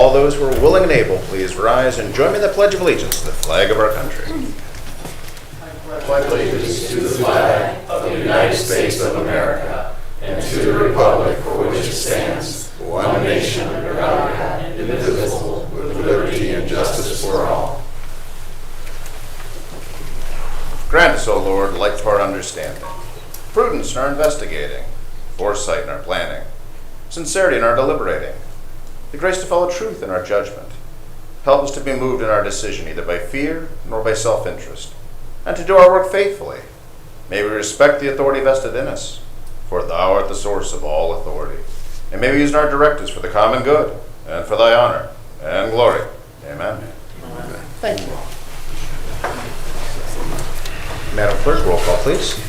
all those who are willing and able, please rise and join me in the Pledge of Allegiance to the flag of our country. I pledge allegiance to the flag of the United States of America and to the republic for which it stands, one nation under God, indivisible, with liberty and justice for all. Grant us, O Lord, light to our understanding, prudence in our investigating, foresight in our planning, sincerity in our deliberating, the grace to follow truth in our judgment. Help us to be moved in our decision neither by fear nor by self-interest, and to do our work faithfully. May we respect the authority vested in us, for thou art the source of all authority. And may we use our directives for the common good and for thy honor and glory. Amen. Amen. Thank you. Madam Clerk, roll call, please.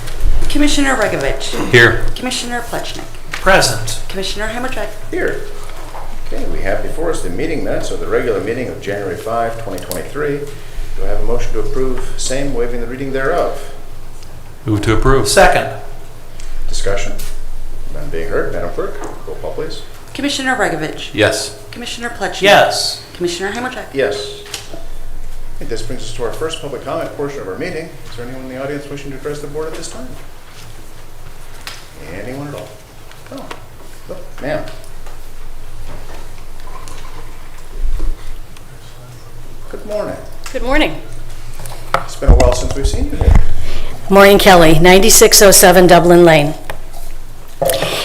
Commissioner Regovich. Here. Commissioner Plechnik. Present. Commissioner Hammercheck. Here. Okay, we have before us the meeting minutes of the regular meeting of January 5, 2023. Do I have a motion to approve same, waiving the reading thereof? Move to approve. Second. Discussion? None being heard. Madam Clerk, roll call, please. Commissioner Regovich. Yes. Commissioner Plechnik. Yes. Commissioner Hammercheck. Yes. Okay, this brings us to our first public comment portion of our meeting. Is there anyone in the audience wishing to address the board at this time? Anyone at all? Oh, look, ma'am. Good morning. Good morning. It's been a while since we've seen you here. Maureen Kelly, 9607 Dublin Lane.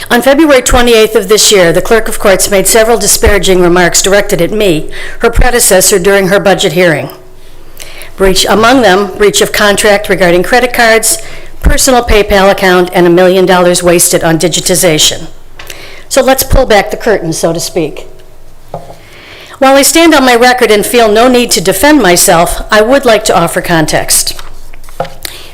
On February 28th of this year, the Clerk of Courts made several disparaging remarks directed at me, her predecessor, during her budget hearing. Among them, breach of contract regarding credit cards, personal PayPal account, and $1 million wasted on digitization. So let's pull back the curtain, so to speak. While I stand on my record and feel no need to defend myself, I would like to offer context.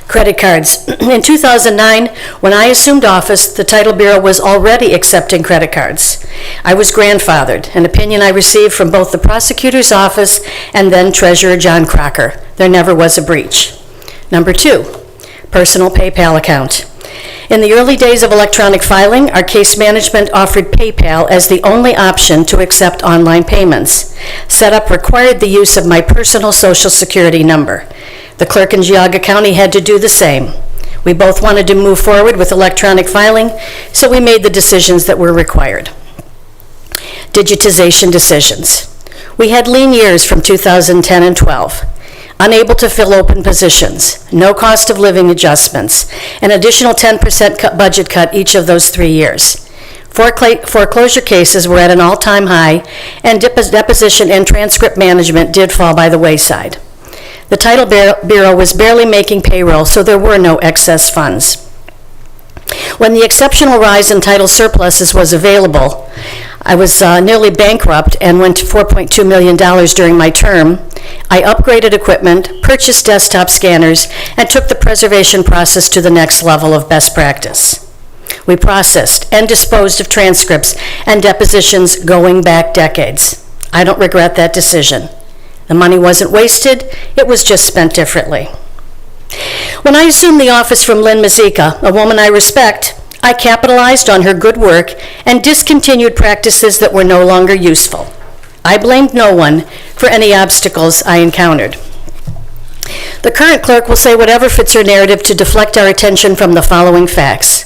Credit cards. In 2009, when I assumed office, the Title Bureau was already accepting credit cards. I was grandfathered, an opinion I received from both the prosecutor's office and then Treasurer John Crocker. There never was a breach. Number 2, personal PayPal account. In the early days of electronic filing, our case management offered PayPal as the only option to accept online payments. Setup required the use of my personal Social Security number. The clerk in Geauga County had to do the same. We both wanted to move forward with electronic filing, so we made the decisions that were required. Digitization decisions. We had lean years from 2010 and 12. Unable to fill open positions, no cost of living adjustments, an additional 10% budget cut each of those 3 years. Foreclosure cases were at an all-time high, and deposition and transcript management did fall by the wayside. The Title Bureau was barely making payroll, so there were no excess funds. When the exceptional rise in title surpluses was available, I was nearly bankrupt and went to $4.2 million during my term. I upgraded equipment, purchased desktop scanners, and took the preservation process to the next level of best practice. We processed and disposed of transcripts and depositions going back decades. I don't regret that decision. The money wasn't wasted, it was just spent differently. When I assumed the office from Lynn Mazika, a woman I respect, I capitalized on her good work and discontinued practices that were no longer useful. I blamed no one for any obstacles I encountered. The current clerk will say whatever fits her narrative to deflect our attention from the following facts.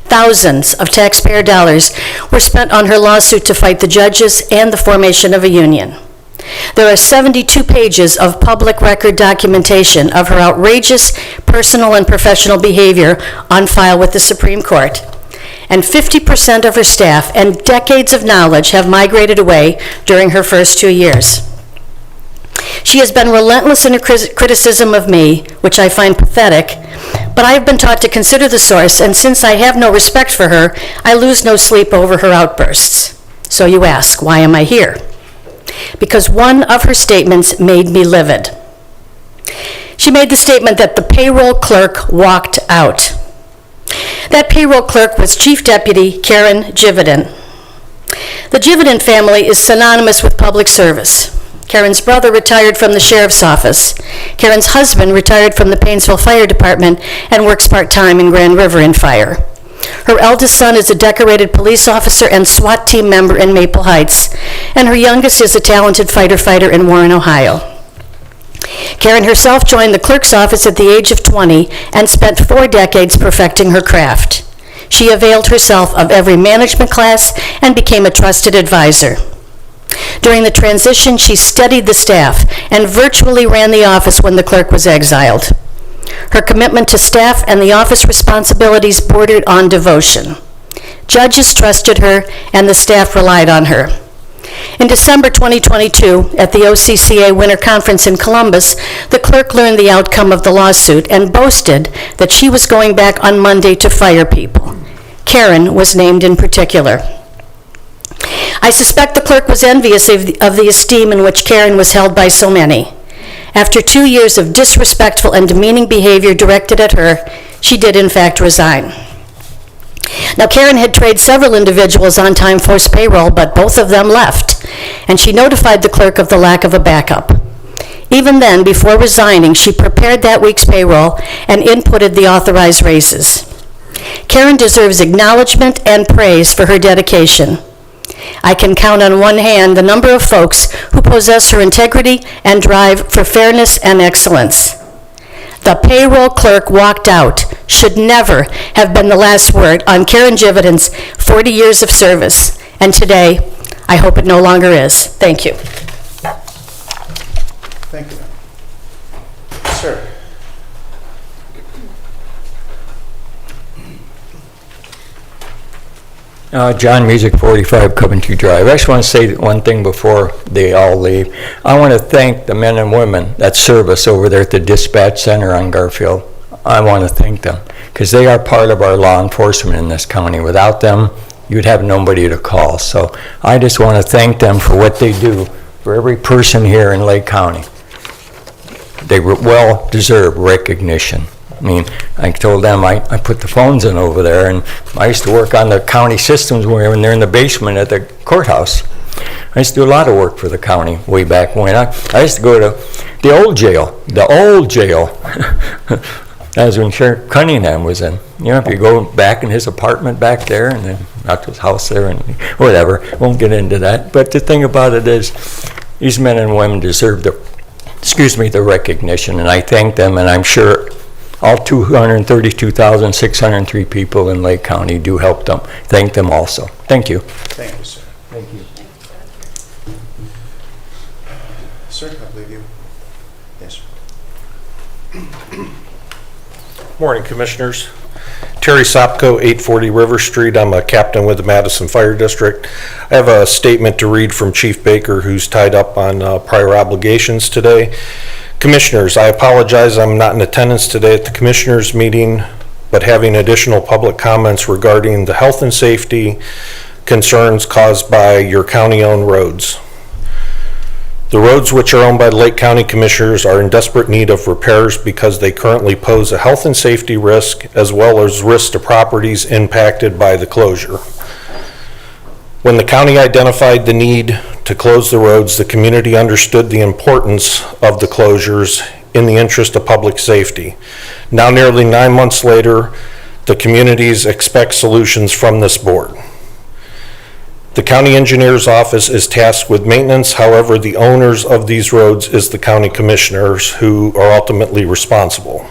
Thousands of taxpayer dollars were spent on her lawsuit to fight the judges and the formation of a union. There are 72 pages of public record documentation of her outrageous personal and professional behavior on file with the Supreme Court. And 50% of her staff and decades of knowledge have migrated away during her first 2 years. She has been relentless in her criticism of me, which I find pathetic, but I have been taught to consider the source, and since I have no respect for her, I lose no sleep over her outbursts. So you ask, why am I here? Because one of her statements made me livid. She made the statement that the payroll clerk walked out. That payroll clerk was Chief Deputy Karen Jividin. The Jividin family is synonymous with public service. Karen's brother retired from the sheriff's office. Karen's husband retired from the Painesville Fire Department and works part-time in Grand River in fire. Her eldest son is a decorated police officer and SWAT team member in Maple Heights, and her youngest is a talented fighter in Warren, Ohio. Karen herself joined the clerk's office at the age of 20 and spent 4 decades perfecting her craft. She availed herself of every management class and became a trusted advisor. During the transition, she steadied the staff and virtually ran the office when the clerk was exiled. Her commitment to staff and the office responsibilities bordered on devotion. Judges trusted her, and the staff relied on her. In December 2022, at the OCCA Winter Conference in Columbus, the clerk learned the outcome of the lawsuit and boasted that she was going back on Monday to fire people. Karen was named in particular. I suspect the clerk was envious of the esteem in which Karen was held by so many. After 2 years of disrespectful and demeaning behavior directed at her, she did in fact resign. Now, Karen had trained several individuals on time force payroll, but both of them left, and she notified the clerk of the lack of a backup. Even then, before resigning, she prepared that week's payroll and inputted the authorized raises. Karen deserves acknowledgement and praise for her dedication. I can count on one hand the number of folks who possess her integrity and drive for fairness and excellence. The payroll clerk walked out should never have been the last word on Karen Jividen's 40 years of service, and today, I hope it no longer is. Thank you. Thank you. Sir. John Music, 45 Coventry Drive. I just want to say one thing before they all leave. I want to thank the men and women that serve us over there at the dispatch center on Garfield. I want to thank them because they are part of our law enforcement in this county. Without them, you'd have nobody to call. So I just want to thank them for what they do for every person here in Lake County. They well-deserved recognition. I mean, I told them I put the phones in over there, and I used to work on the county systems when they're in the basement at the courthouse. I used to do a lot of work for the county way back when. I used to go to the old jail. That was when Sheriff Cunningham was in. You know, if you go back in his apartment back there, and then out to his house there, and whatever, won't get into that. But the thing about it is, these men and women deserve the recognition, and I thank them, and I'm sure all 232,603 people in Lake County do help them. Thank them also. Thank you. Thank you, sir. Thank you. Sir, I believe you. Yes, sir. Morning, Commissioners. Terry Sopko, 840 River Street. I'm a captain with the Madison Fire District. I have a statement to read from Chief Baker, who's tied up on prior obligations today. Commissioners, I apologize I'm not in attendance today at the Commissioners meeting, but having additional public comments regarding the health and safety concerns caused by your county-owned roads. The roads which are owned by the Lake County Commissioners are in desperate need of repairs because they currently pose a health and safety risk as well as risk to properties impacted by the closure. When the county identified the need to close the roads, the community understood the importance of the closures in the interest of public safety. Now, nearly 9 months later, the communities expect solutions from this board. The county engineer's office is tasked with maintenance. However, the owners of these roads is the county commissioners who are ultimately responsible.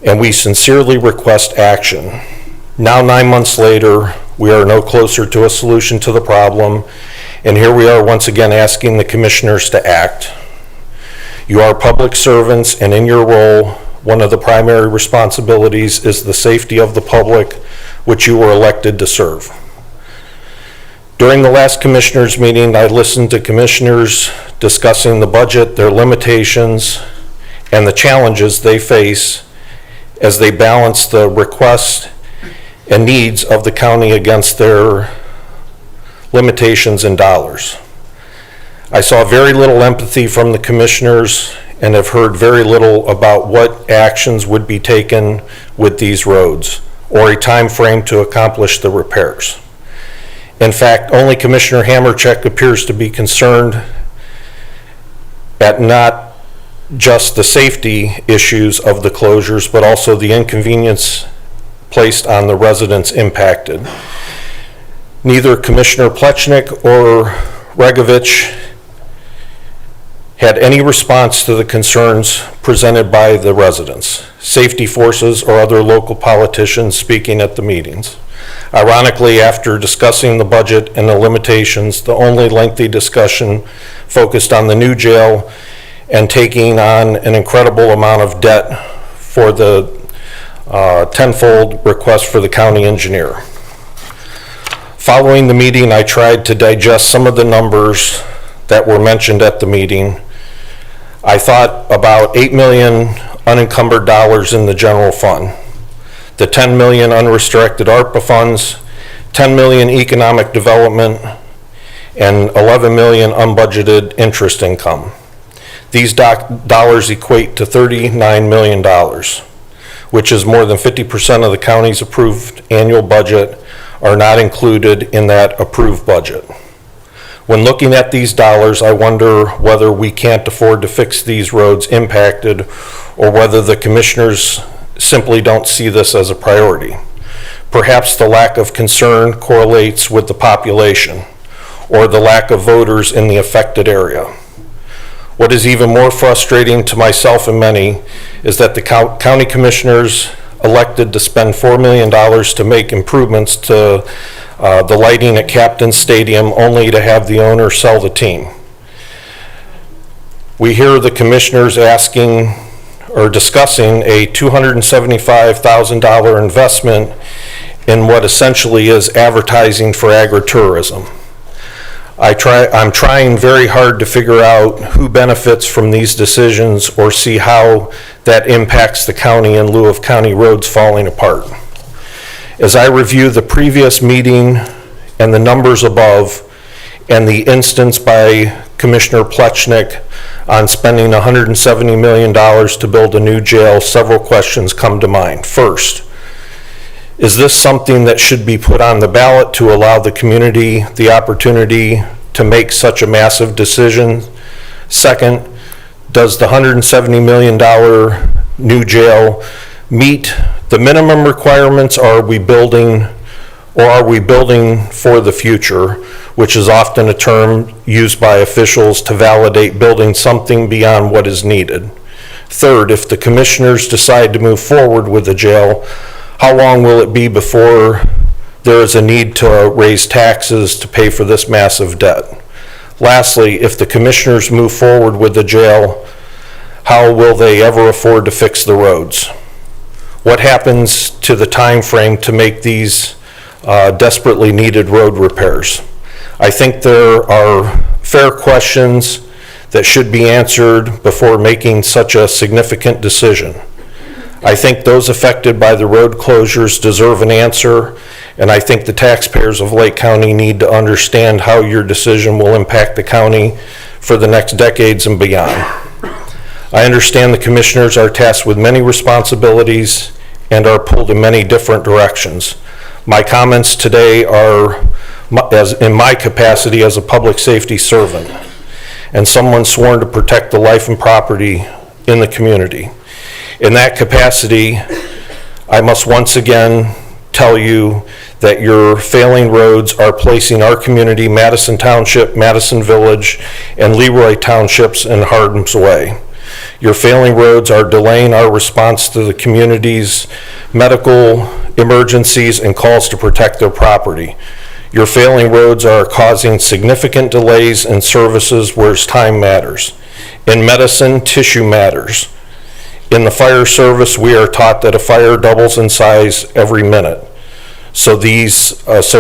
And we sincerely request action. Now, 9 months later, we are no closer to a solution to the problem, and here we are once again asking the commissioners to act. You are public servants, and in your role, one of the primary responsibilities is the safety of the public, which you were elected to serve. During the last commissioners meeting, I listened to commissioners discussing the budget, their limitations, and the challenges they face as they balance the requests and needs of the county against their limitations in dollars. I saw very little empathy from the commissioners and have heard very little about what actions would be taken with these roads or a time frame to accomplish the repairs. In fact, only Commissioner Hamercheck appears to be concerned at not just the safety issues of the closures, but also the inconvenience placed on the residents impacted. Neither Commissioner Plechnik or Regovich had any response to the concerns presented by the residents, safety forces, or other local politicians speaking at the meetings. Ironically, after discussing the budget and the limitations, the only lengthy discussion focused on the new jail and taking on an incredible amount of debt for the tenfold request for the county engineer. Following the meeting, I tried to digest some of the numbers that were mentioned at the meeting. I thought about $8 million unencumbered dollars in the general fund, the $10 million unrestricted ARPA funds, $10 million economic development, and $11 million unbudgeted interest income. These dollars equate to $39 million, which is more than 50% of the county's approved annual budget are not included in that approved budget. When looking at these dollars, I wonder whether we can't afford to fix these roads impacted or whether the commissioners simply don't see this as a priority. Perhaps the lack of concern correlates with the population or the lack of voters in the affected area. What is even more frustrating to myself and many is that the county commissioners elected to spend $4 million to make improvements to the lighting at Captain Stadium only to have the owner sell the team. We hear the commissioners asking or discussing a $275,000 investment in what essentially is advertising for agritourism. I'm trying very hard to figure out who benefits from these decisions or see how that impacts the county in lieu of county roads falling apart. As I review the previous meeting and the numbers above and the instance by Commissioner Plechnik on spending $170 million to build a new jail, several questions come to mind. First, is this something that should be put on the ballot to allow the community the opportunity to make such a massive decision? Second, does the $170 million new jail meet the minimum requirements, or are we building for the future, which is often a term used by officials to validate building something beyond what is needed? Third, if the commissioners decide to move forward with the jail, how long will it be before there is a need to raise taxes to pay for this massive debt? Lastly, if the commissioners move forward with the jail, how will they ever afford to fix the roads? What happens to the time frame to make these desperately needed road repairs? I think there are fair questions that should be answered before making such a significant decision. I think those affected by the road closures deserve an answer, and I think the taxpayers of Lake County need to understand how your decision will impact the county for the next decades and beyond. I understand the commissioners are tasked with many responsibilities and are pulled in many different directions. My comments today are in my capacity as a public safety servant and someone sworn to protect the life and property in the community. In that capacity, I must once again tell you that your failing roads are placing our community, Madison Township, Madison Village, and Leroy Townships in harm's way. Your failing roads are delaying our response to the community's medical emergencies and calls to protect their property. Your failing roads are causing significant delays in services where time matters. In medicine, tissue matters. In the fire service, we are taught that a fire doubles in size every minute. So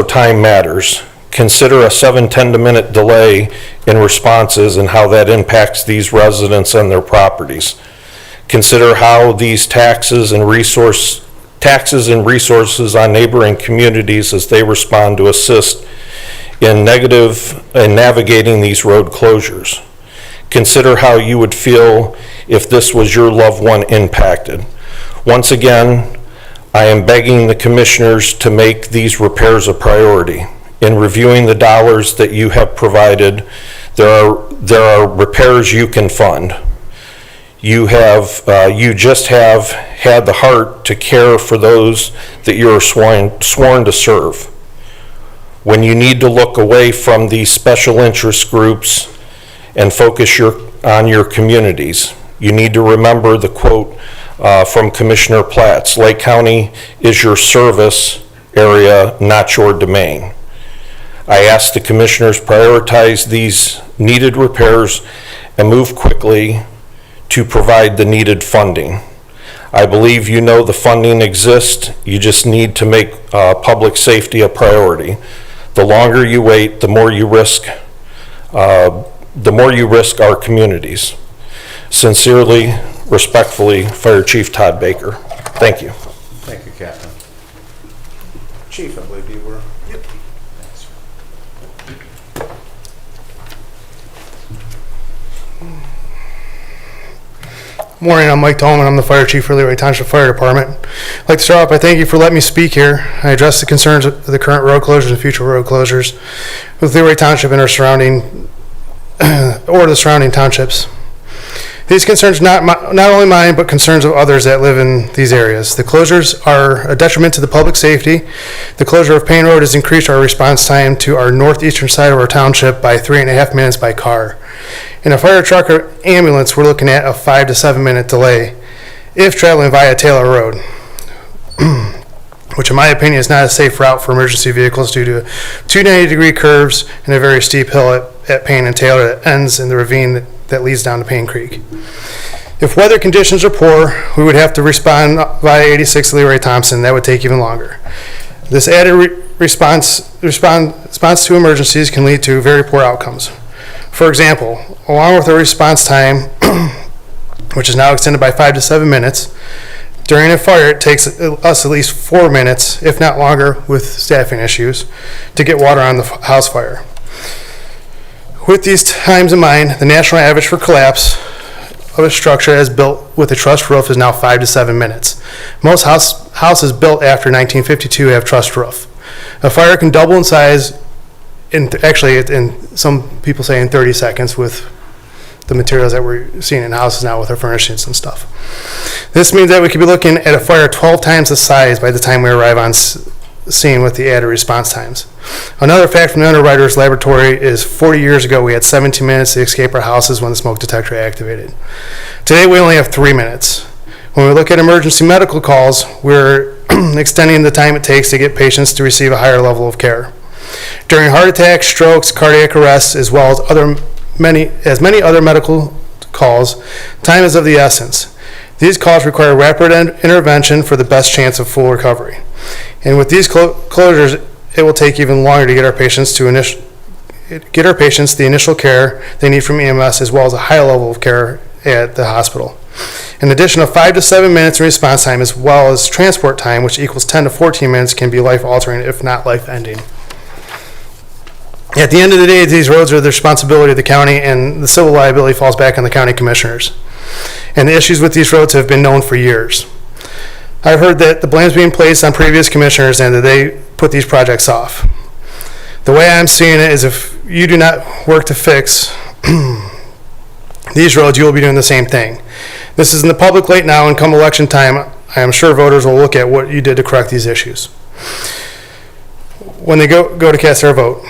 time matters. Consider a 7-10 minute delay in responses and how that impacts these residents and their properties. Consider how these taxes and resources on neighboring communities as they respond to assist in navigating these road closures. Consider how you would feel if this was your loved one impacted. Once again, I am begging the commissioners to make these repairs a priority. In reviewing the dollars that you have provided, there are repairs you can fund. You just have had the heart to care for those that you are sworn to serve. When you need to look away from these special interest groups and focus on your communities, you need to remember the quote from Commissioner Platts: Lake County is your service area, not your domain. I ask the commissioners prioritize these needed repairs and move quickly to provide the needed funding. I believe you know the funding exists. You just need to make public safety a priority. The longer you wait, the more you risk our communities. Sincerely, respectfully, Fire Chief Todd Baker. Thank you. Thank you, Captain. Chief, I believe you were. Yep. Thanks. Morning, I'm Mike Tallman. I'm the Fire Chief for Leroy Township Fire Department. I'd like to start off by thanking you for letting me speak here. I address the concerns of the current road closures and future road closures with Leroy Township and our surrounding, or the surrounding townships. These concerns not only mine, but concerns of others that live in these areas. The closures are a detriment to the public safety. The closure of Payne Road has increased our response time to our northeastern side of our township by 3.5 minutes by car. In a fire truck or ambulance, we're looking at a 5 to 7 minute delay if traveling via Taylor Road, which in my opinion is not a safe route for emergency vehicles due to 290-degree curves and a very steep hill at Payne and Taylor that ends in the ravine that leads down to Payne Creek. If weather conditions are poor, we would have to respond via 86 Leroy Thompson. That would take even longer. This added response to emergencies can lead to very poor outcomes. For example, along with our response time, which is now extended by 5 to 7 minutes, during a fire it takes us at least 4 minutes, if not longer, with staffing issues, to get water on the house fire. With these times in mind, the national average for collapse of a structure as built with a trussed roof is now 5 to 7 minutes. Most houses built after 1952 have trussed roof. A fire can double in size in some people say in 30 seconds with the materials that we're seeing in houses now with our furnishings and stuff. This means that we could be looking at a fire 12 times the size by the time we arrive on scene with the added response times. Another fact from the Underwriters Laboratory is 40 years ago we had 17 minutes to escape our houses when the smoke detector activated. Today we only have 3 minutes. When we look at emergency medical calls, we're extending the time it takes to get patients to receive a higher level of care. During heart attacks, strokes, cardiac arrests, as well as many other medical calls, time is of the essence. These calls require rapid intervention for the best chance of full recovery. And with these closures, it will take even longer to get our patients the initial care they need from EMS, as well as a high level of care at the hospital. An addition of 5 to 7 minutes in response time, as well as transport time, which equals 10 to 14 minutes, can be life-altering, if not life-ending. At the end of the day, these roads are the responsibility of the county, and the civil liability falls back on the county commissioners. And the issues with these roads have been known for years. I've heard that the blame is being placed on previous commissioners and that they put these projects off. The way I'm seeing it is if you do not work to fix these roads, you will be doing the same thing. This is in the public light now, and come election time, I am sure voters will look at what you did to correct these issues. When they go to cast their vote,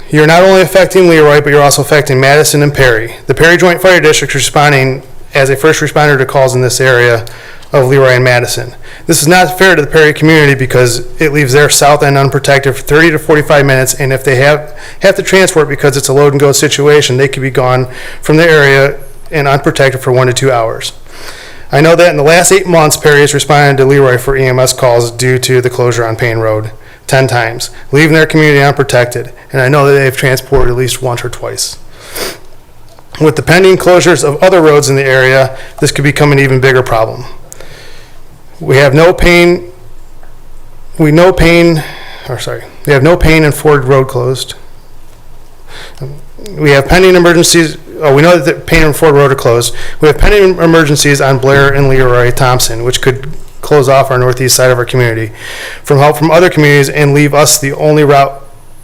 you're not only affecting Leroy, but you're also affecting Madison and Perry. The Perry Joint Fire District is responding as a first responder to calls in this area of Leroy and Madison. This is not fair to the Perry community because it leaves their south end unprotected for 30 to 45 minutes, and if they have to transport because it's a load and go situation, they could be gone from the area and unprotected for 1 to 2 hours. I know that in the last 8 months, Perry has responded to Leroy for EMS calls due to the closure on Payne Road 10 times, leaving their community unprotected, and I know that they've transported at least once or twice. With the pending closures of other roads in the area, this could become an even bigger problem. We have no Payne and Ford Road closed. We have pending emergencies. We know that Payne and Ford Road are closed. We have pending emergencies on Blair and Leroy Thompson, which could close off our northeast side of our community from help from other communities and leave us the only route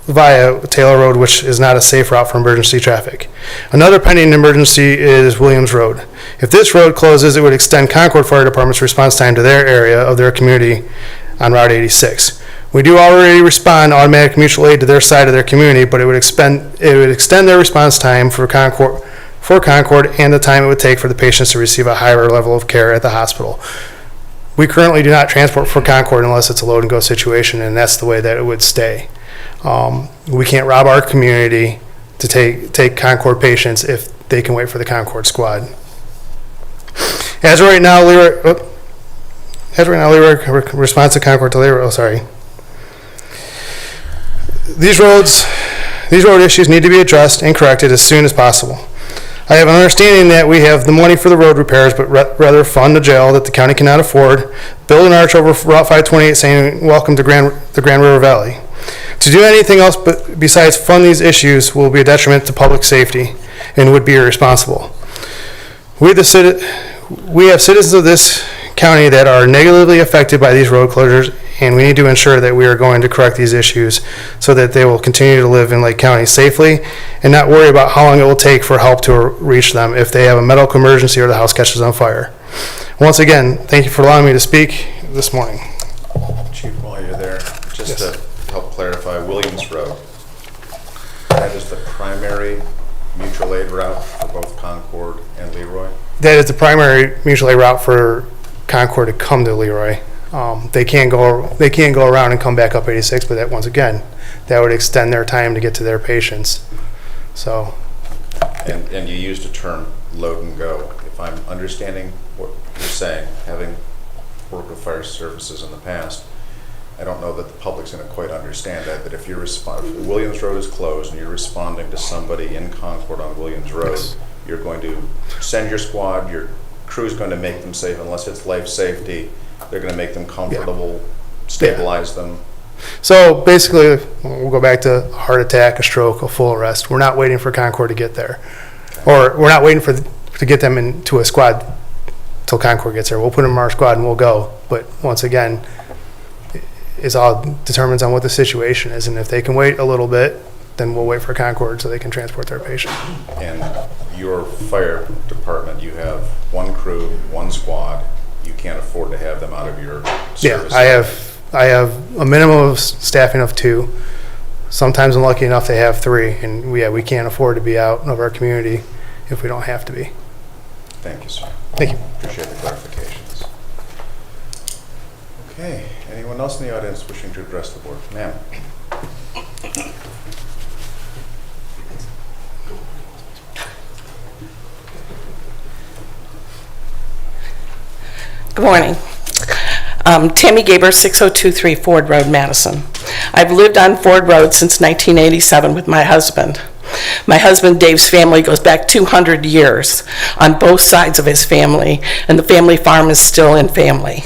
via Taylor Road, which is not a safe route for emergency traffic. Another pending emergency is Williams Road. If this road closes, it would extend Concord Fire Department's response time to their area of their community on Route 86. We do already respond automatic mutual aid to their side of their community, but it would extend their response time for Concord and the time it would take for the patients to receive a higher level of care at the hospital. We currently do not transport for Concord unless it's a load and go situation, and that's the way that it would stay. We can't rob our community to take Concord patients if they can wait for the Concord squad. As of right now, Leroy, response to Concord to Leroy, These road issues need to be addressed and corrected as soon as possible. I have an understanding that we have the money for the road repairs, but rather fund a jail that the county cannot afford, build an arch over Route 528 saying, welcome to the Grand River Valley. To do anything else besides fund these issues will be a detriment to public safety and would be irresponsible. We have citizens of this county that are negatively affected by these road closures, and we need to ensure that we are going to correct these issues so that they will continue to live in Lake County safely and not worry about how long it will take for help to reach them if they have a medical emergency or the house catches on fire. Once again, thank you for allowing me to speak this morning. Chief, while you're there, just to help clarify, Williams Road, that is the primary mutual aid route for both Concord and Leroy? That is the primary mutual aid route for Concord to come to Leroy. They can't go around and come back up 86, but that, once again, that would extend their time to get to their patients. So. And you used the term load and go. If I'm understanding what you're saying, having worked with fire services in the past, I don't know that the public's going to quite understand that if you're if Williams Road is closed and you're responding to somebody in Concord on Williams Road, yes, you're going to send your squad, your crew's going to make them safe unless it's life safety. They're going to make them comfortable, stabilize them. So basically, we'll go back to a heart attack, a stroke, a full arrest. We're not waiting for Concord to get there. Or we're not waiting to get them into a squad till Concord gets there. We'll put them in our squad and we'll go. But once again, it all determines on what the situation is. And if they can wait a little bit, then we'll wait for Concord so they can transport their patient. And your fire department, you have one crew, one squad. You can't afford to have them out of your service. Yeah, I have a minimum of staffing of 2. Sometimes I'm lucky enough to have 3, and we can't afford to be out of our community if we don't have to be. Thank you, sir. Thank you. Appreciate the clarifications. Okay, anyone else in the audience wishing to address the board? Ma'am. Good morning. Tammy Gaber, 6023 Ford Road, Madison. I've lived on Ford Road since 1987 with my husband. My husband Dave's family goes back 200 years on both sides of his family, and the family farm is still in family.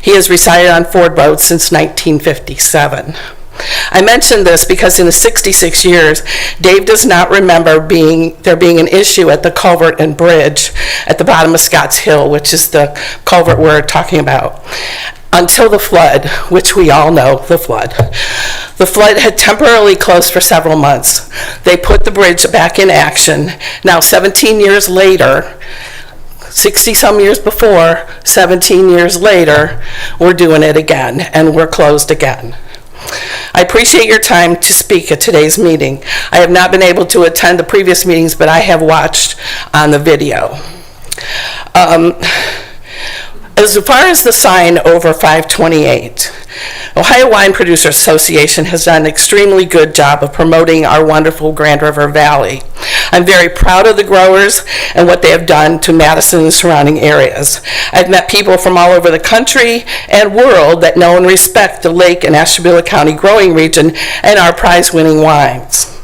He has resided on Ford Road since 1957. I mention this because in the 66 years, Dave does not remember there being an issue at the culvert and bridge at the bottom of Scotts Hill, which is the culvert we're talking about, until the flood, which we all know, the flood. The flood had temporarily closed for several months. They put the bridge back in action. Now, 17 years later, 60-some years before, 17 years later, we're doing it again, and we're closed again. I appreciate your time to speak at today's meeting. I have not been able to attend the previous meetings, but I have watched on the video. As far as the sign over 528, Ohio Wine Producers Association has done an extremely good job of promoting our wonderful Grand River Valley. I'm very proud of the growers and what they have done to Madison and the surrounding areas. I've met people from all over the country and world that know and respect the Lake and Ashtabula County growing region and our prize-winning wines.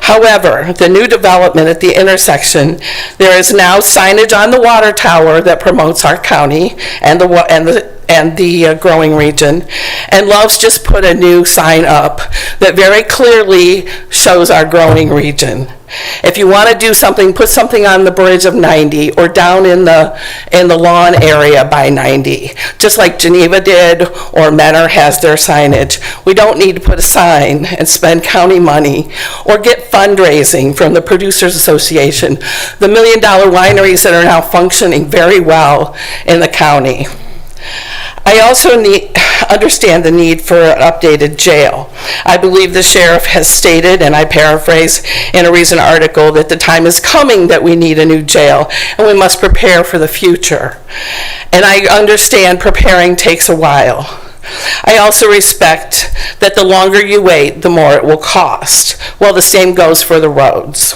However, the new development at the intersection, there is now signage on the water tower that promotes our county and and the growing region. And Love's just put a new sign up that very clearly shows our growing region. If you want to do something, put something on the bridge of 90 or down in the lawn area by 90, just like Geneva did or Menor has their signage. We don't need to put a sign and spend county money or get fundraising from the Producers Association, the $1 million wineries that are now functioning very well in the county. I also understand the need for an updated jail. I believe the sheriff has stated, and I paraphrase in a recent article, that the time is coming that we need a new jail and we must prepare for the future. And I understand preparing takes a while. I also respect that the longer you wait, the more it will cost. Well, the same goes for the roads.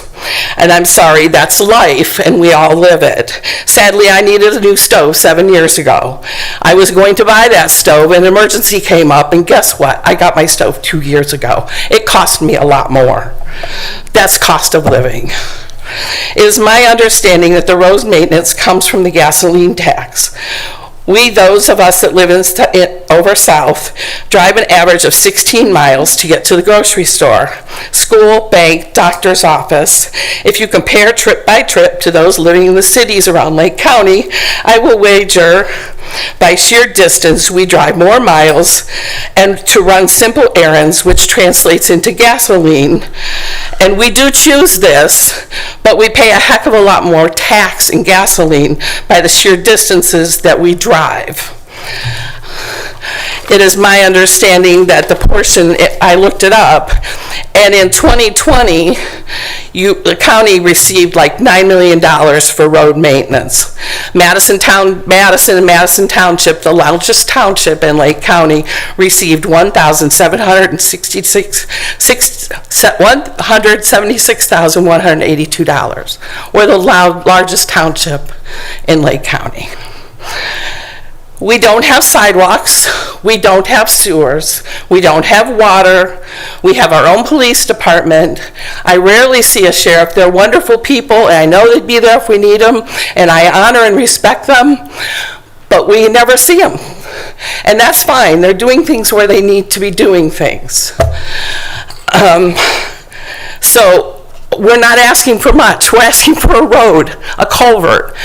And I'm sorry, that's life, and we all live it. Sadly, I needed a new stove 7 years ago. I was going to buy that stove, and an emergency came up, and guess what? I got my stove 2 years ago. It cost me a lot more. That's cost of living. It is my understanding that the road maintenance comes from the gasoline tax. We, those of us that live over south, drive an average of 16 miles to get to the grocery store, school, bank, doctor's office. If you compare trip by trip to those living in the cities around Lake County, I will wager by sheer distance we drive more miles and to run simple errands, which translates into gasoline. And we do choose this, but we pay a heck of a lot more tax in gasoline by the sheer distances that we drive. It is my understanding that the portion, I looked it up, and in 2020, the county received like $9 million for road maintenance. Madison and Madison Township, the largest township in Lake County, received $176,182. We're the largest township in Lake County. We don't have sidewalks, we don't have sewers, we don't have water, we have our own police department. I rarely see a sheriff. They're wonderful people, and I know they'd be there if we need them, and I honor and respect them, but we never see them. And that's fine. They're doing things where they need to be doing things. So we're not asking for much. We're asking for a road, a culvert.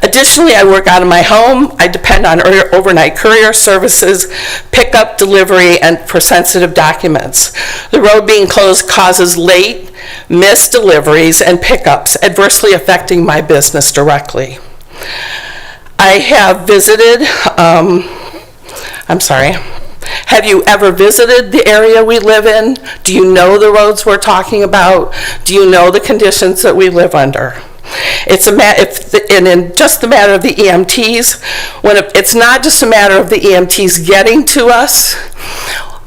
Additionally, I work out of my home. I depend on overnight courier services, pickup, delivery, and for sensitive documents. The road being closed causes late, missed deliveries and pickups, adversely affecting my business directly. I have visited, have you ever visited the area we live in? Do you know the roads we're talking about? Do you know the conditions that we live under? It's just the matter of the EMTs. It's not just a matter of the EMTs getting to us.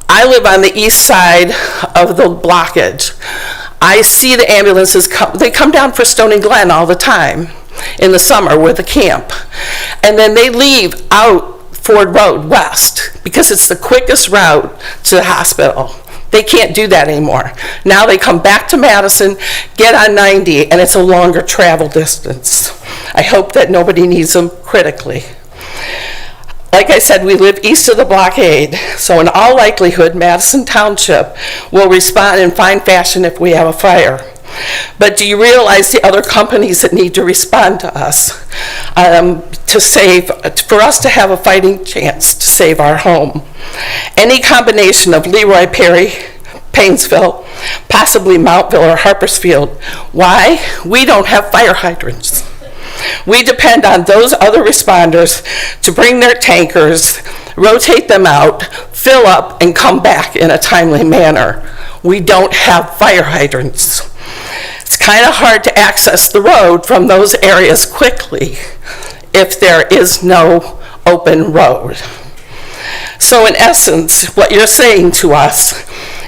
I live on the east side of the blockage. I see the ambulances they come down for Stony Glen all the time in the summer with the camp. And then they leave out Ford Road West because it's the quickest route to the hospital. They can't do that anymore. Now they come back to Madison, get on 90, and it's a longer travel distance. I hope that nobody needs them critically. Like I said, we live east of the blockade, so in all likelihood, Madison Township will respond in fine fashion if we have a fire. But do you realize the other companies that need to respond to us for us to have a fighting chance to save our home? Any combination of Leroy Perry, Painesville, possibly Mountville or Harpersfield. Why? We don't have fire hydrants. We depend on those other responders to bring their tankers, rotate them out, fill up, and come back in a timely manner. We don't have fire hydrants. It's kind of hard to access the road from those areas quickly if there is no open road. So in essence, what you're saying to us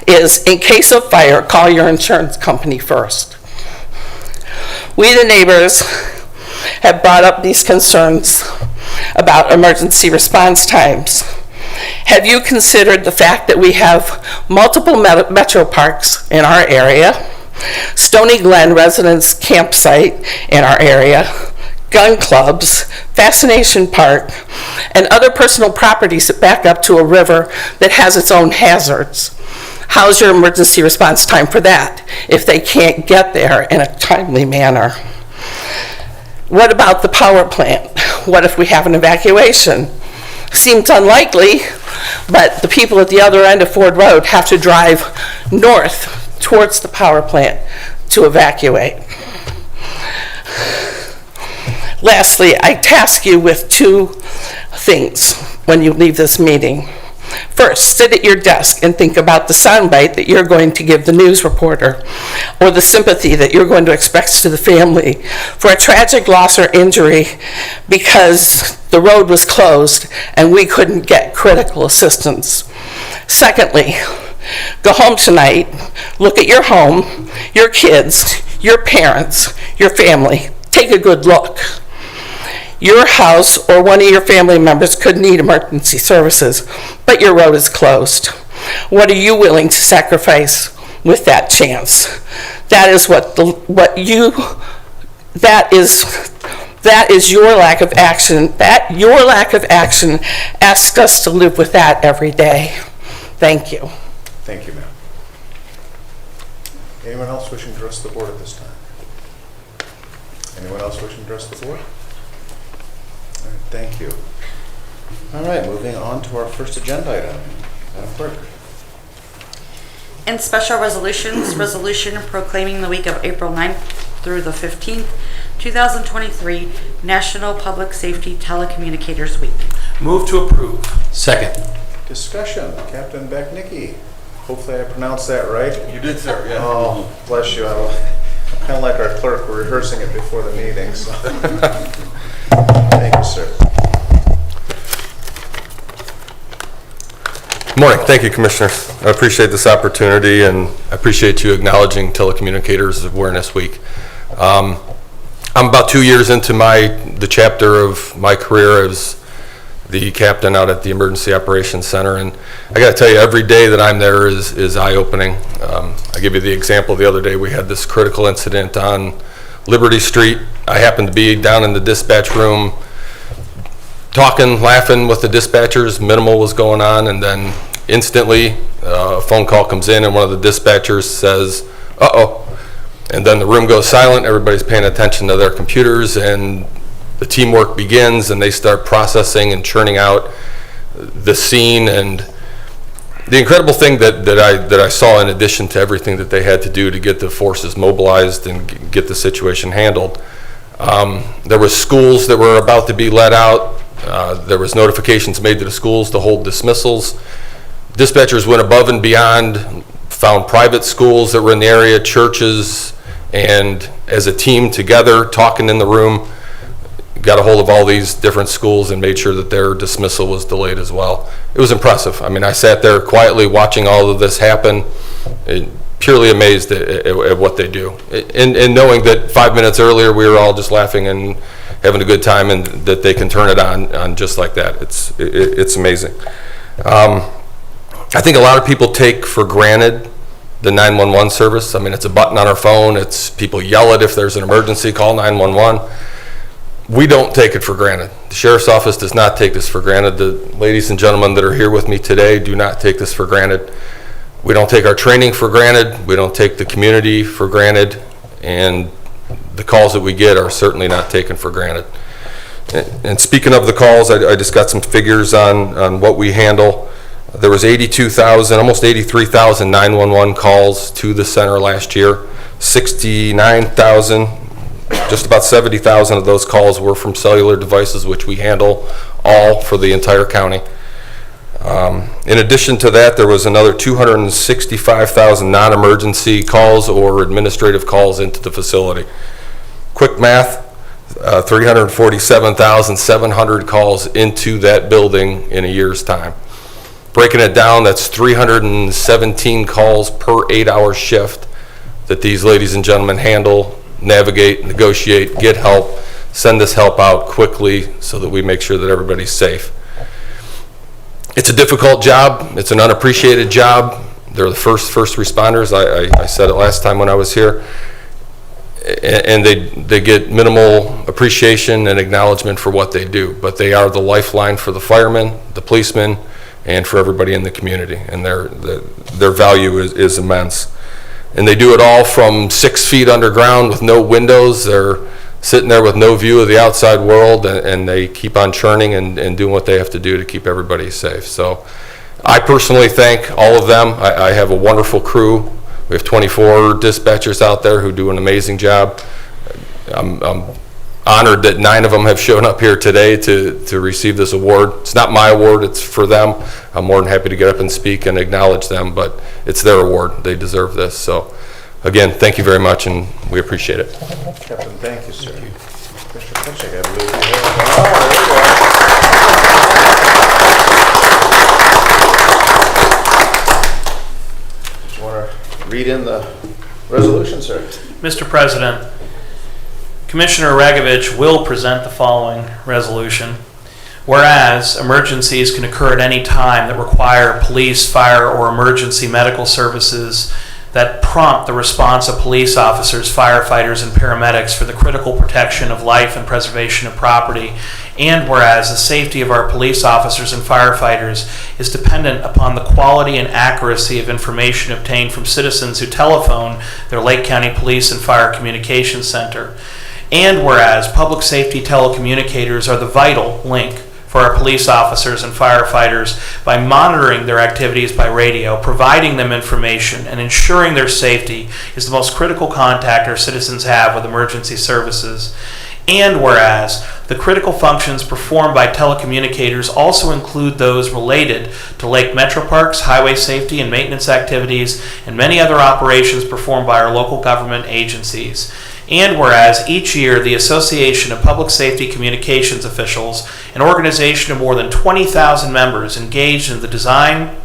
is, in case of fire, call your insurance company first. We, the neighbors, have brought up these concerns about emergency response times. Have you considered the fact that we have multiple metro parks in our area, Stony Glen residence campsite in our area, gun clubs, Fascination Park, and other personal properties that back up to a river that has its own hazards. How's your emergency response time for that if they can't get there in a timely manner? What about the power plant? What if we have an evacuation? Seems unlikely, but the people at the other end of Ford Road have to drive north towards the power plant to evacuate. Lastly, I task you with 2 things when you leave this meeting. First, sit at your desk and think about the soundbite that you're going to give the news reporter, or the sympathy that you're going to express to the family for a tragic loss or injury because the road was closed and we couldn't get critical assistance. Secondly, go home tonight, look at your home, your kids, your parents, your family. Take a good look. Your house or one of your family members could need emergency services, but your road is closed. What are you willing to sacrifice with that chance? That is that is your lack of action. Your lack of action asks us to live with that every day. Thank you. Thank you, ma'am. Anyone else wishing to address the board at this time? Anyone else wishing to address the board? All right, thank you. All right, moving on to our first agenda item. Madam Clerk. In special resolutions, resolution proclaiming the week of April 9th through the 15th, 2023, National Public Safety Telecommunicators Week. Move to approve. Second. Discussion. Captain Becknicki. Hopefully I pronounced that right. You did, sir, yeah. Oh, bless you. I'm kind of like our clerk. We're rehearsing it before the meeting. So. Thank you, sir. Good morning. Thank you, Commissioners. I appreciate this opportunity, and I appreciate you acknowledging Telecommunicators Awareness Week. I'm about 2 years into the chapter of my career as the captain out at the Emergency Operations Center, and I got to tell you, every day that I'm there is eye-opening. I give you the example. The other day we had this critical incident on Liberty Street. I happened to be down in the dispatch room talking, laughing with the dispatchers. Minimal was going on, and then instantly a phone call comes in and one of the dispatchers says, uh-oh. And then the room goes silent, everybody's paying attention to their computers, and the teamwork begins, and they start processing and churning out the scene. And the incredible thing that I saw, in addition to everything that they had to do to get the forces mobilized and get the situation handled, there were schools that were about to be let out. There was notifications made to the schools to hold dismissals. Dispatchers went above and beyond, found private schools that were in the area, churches, and as a team together, talking in the room, got a hold of all these different schools and made sure that their dismissal was delayed as well. It was impressive. I mean, I sat there quietly watching all of this happen, purely amazed at what they do. And knowing that 5 minutes earlier we were all just laughing and having a good time, and that they can turn it on just like that. It's amazing. I think a lot of people take for granted the 911 service. I mean, it's a button on our phone. It's people yell it if there's an emergency, call 911. We don't take it for granted. The Sheriff's Office does not take this for granted. The ladies and gentlemen that are here with me today do not take this for granted. We don't take our training for granted. We don't take the community for granted. And the calls that we get are certainly not taken for granted. And speaking of the calls, I just got some figures on what we handle. There was 82,000, almost 83,000 911 calls to the center last year. 69,000, just about 70,000 of those calls were from cellular devices, which we handle all for the entire county. In addition to that, there was another 265,000 non-emergency calls or administrative calls into the facility. Quick math, 347,700 calls into that building in a year's time. Breaking it down, that's 317 calls per 8-hour shift that these ladies and gentlemen handle, navigate, negotiate, get help, send this help out quickly so that we make sure that everybody's safe. It's a difficult job. It's an unappreciated job. They're the first responders. I said it last time when I was here. and they get minimal appreciation and acknowledgement for what they do, but they are the lifeline for the firemen, the policemen, and for everybody in the community, and their value is immense. And they do it all from 6 feet underground with no windows. They're sitting there with no view of the outside world, and they keep on churning and doing what they have to do to keep everybody safe. So I personally thank all of them. I have a wonderful crew. We have 24 dispatchers out there who do an amazing job. I'm honored that 9 of them have shown up here today to receive this award. It's not my award, it's for them. I'm more than happy to get up and speak and acknowledge them, but it's their award. They deserve this. So again, thank you very much, and we appreciate it. Captain, thank you, sir. Commissioner Pinchik, I believe you have. Just want to read in the resolution, sir. Mr. President, Commissioner Ragovich will present the following resolution. Whereas emergencies can occur at any time that require police, fire, or emergency medical services that prompt the response of police officers, firefighters, and paramedics for the critical protection of life and preservation of property, and whereas the safety of our police officers and firefighters is dependent upon the quality and accuracy of information obtained from citizens who telephone their Lake County Police and Fire Communications Center, and whereas public safety telecommunicators are the vital link for our police officers and firefighters by monitoring their activities by radio, providing them information, and ensuring their safety is the most critical contact our citizens have with emergency services. And whereas the critical functions performed by telecommunicators also include those related to lake metro parks, highway safety and maintenance activities, and many other operations performed by our local government agencies. And whereas each year the Association of Public Safety Communications Officials, an organization of more than 20,000 members engaged in the design,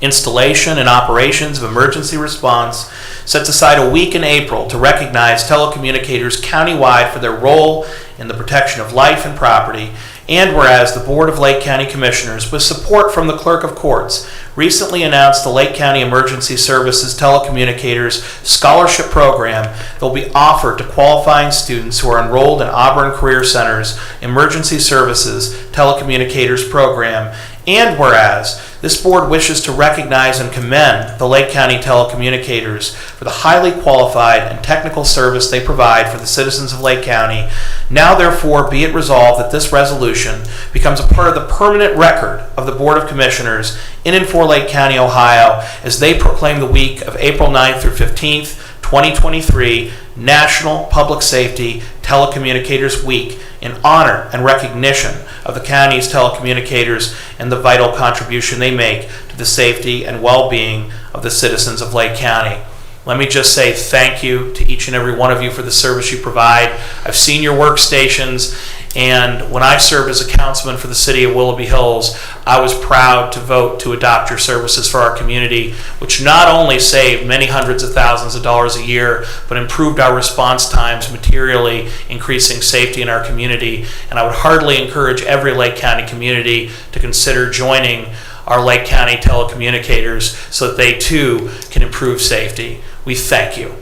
installation, and operations of emergency response, sets aside a week in April to recognize telecommunicators countywide for their role in the protection of life and property. And whereas the Board of Lake County Commissioners, with support from the Clerk of Courts, recently announced the Lake County Emergency Services Telecommunicators Scholarship Program that will be offered to qualifying students who are enrolled in Auburn Career Center's Emergency Services Telecommunicators Program. And whereas this board wishes to recognize and commend the Lake County telecommunicators for the highly qualified and technical service they provide for the citizens of Lake County, now therefore be it resolved that this resolution becomes a part of the permanent record of the Board of Commissioners in and for Lake County, Ohio, as they proclaim the week of April 9th through 15th, 2023 National Public Safety Telecommunicators Week in honor and recognition of the county's telecommunicators and the vital contribution they make to the safety and well-being of the citizens of Lake County. Let me just say thank you to each and every one of you for the service you provide. I've seen your workstations, and when I served as a councilman for the city of Willoughby Hills, I was proud to vote to adopt your services for our community, which not only saved many hundreds of thousands of dollars a year, but improved our response times materially, increasing safety in our community. And I would heartily encourage every Lake County community to consider joining our Lake County telecommunicators so that they too can improve safety. We thank you.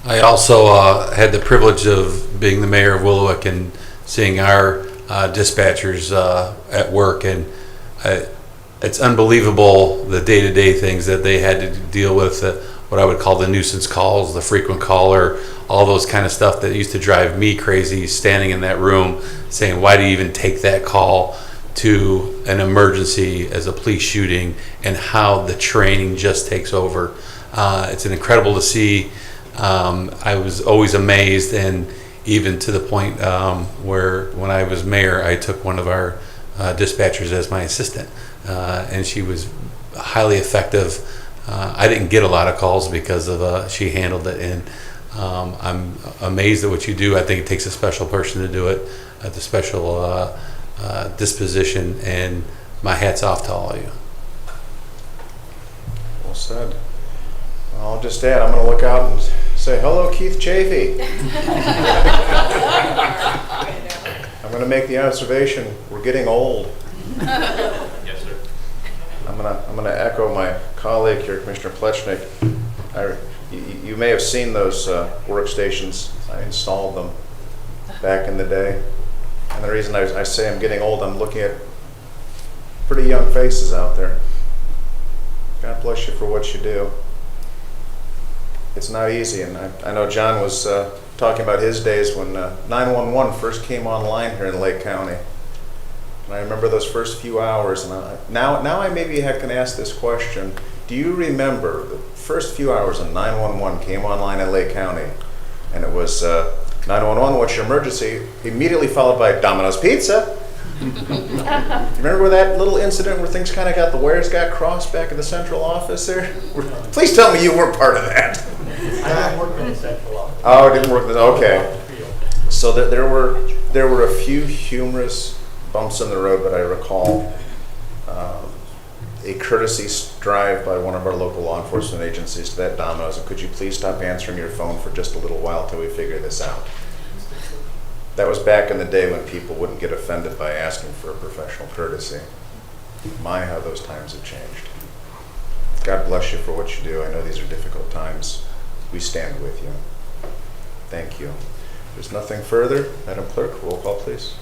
I also had the privilege of being the mayor of Willowick and seeing our dispatchers at work, and it's unbelievable the day-to-day things that they had to deal with, what I would call the nuisance calls, the frequent caller, all those kind of stuff that used to drive me crazy, standing in that room saying, why do you even take that call to an emergency as a police shooting, and how the training just takes over. It's incredible to see. I was always amazed, and even to the point where when I was mayor, I took one of our dispatchers as my assistant, and she was highly effective. I didn't get a lot of calls because of she handled it, and I'm amazed at what you do. I think it takes a special person to do it, the special disposition, and my hat's off to all of you. Well said. I'll just add, I'm going to look out and say, hello, Keith Chafee. I'm going to make the observation, we're getting old. Yes, sir. I'm gonna echo my colleague here, Commissioner Plechnik. You may have seen those workstations. I installed them back in the day. And the reason I say I'm getting old, I'm looking at pretty young faces out there. God bless you for what you do. It's not easy, and I know John was talking about his days when 911 first came online here in Lake County. And I remember those first few hours, and now I maybe can ask this question. Do you remember the first few hours when 911 came online in Lake County? And it was 911, what's your emergency? Immediately followed by Domino's Pizza. Remember that little incident where things kind of the wires got crossed back in the central office there? Please tell me you weren't part of that. I didn't work in the central office. Oh, it didn't work. Okay. So there were a few humorous bumps in the road, but I recall a courtesy drive by one of our local law enforcement agencies to that Domino's. And could you please stop answering your phone for just a little while till we figure this out? That was back in the day when people wouldn't get offended by asking for a professional courtesy. My, how those times have changed. God bless you for what you do. I know these are difficult times. We stand with you. Thank you. If there's nothing further, Madam Clerk, roll call, please.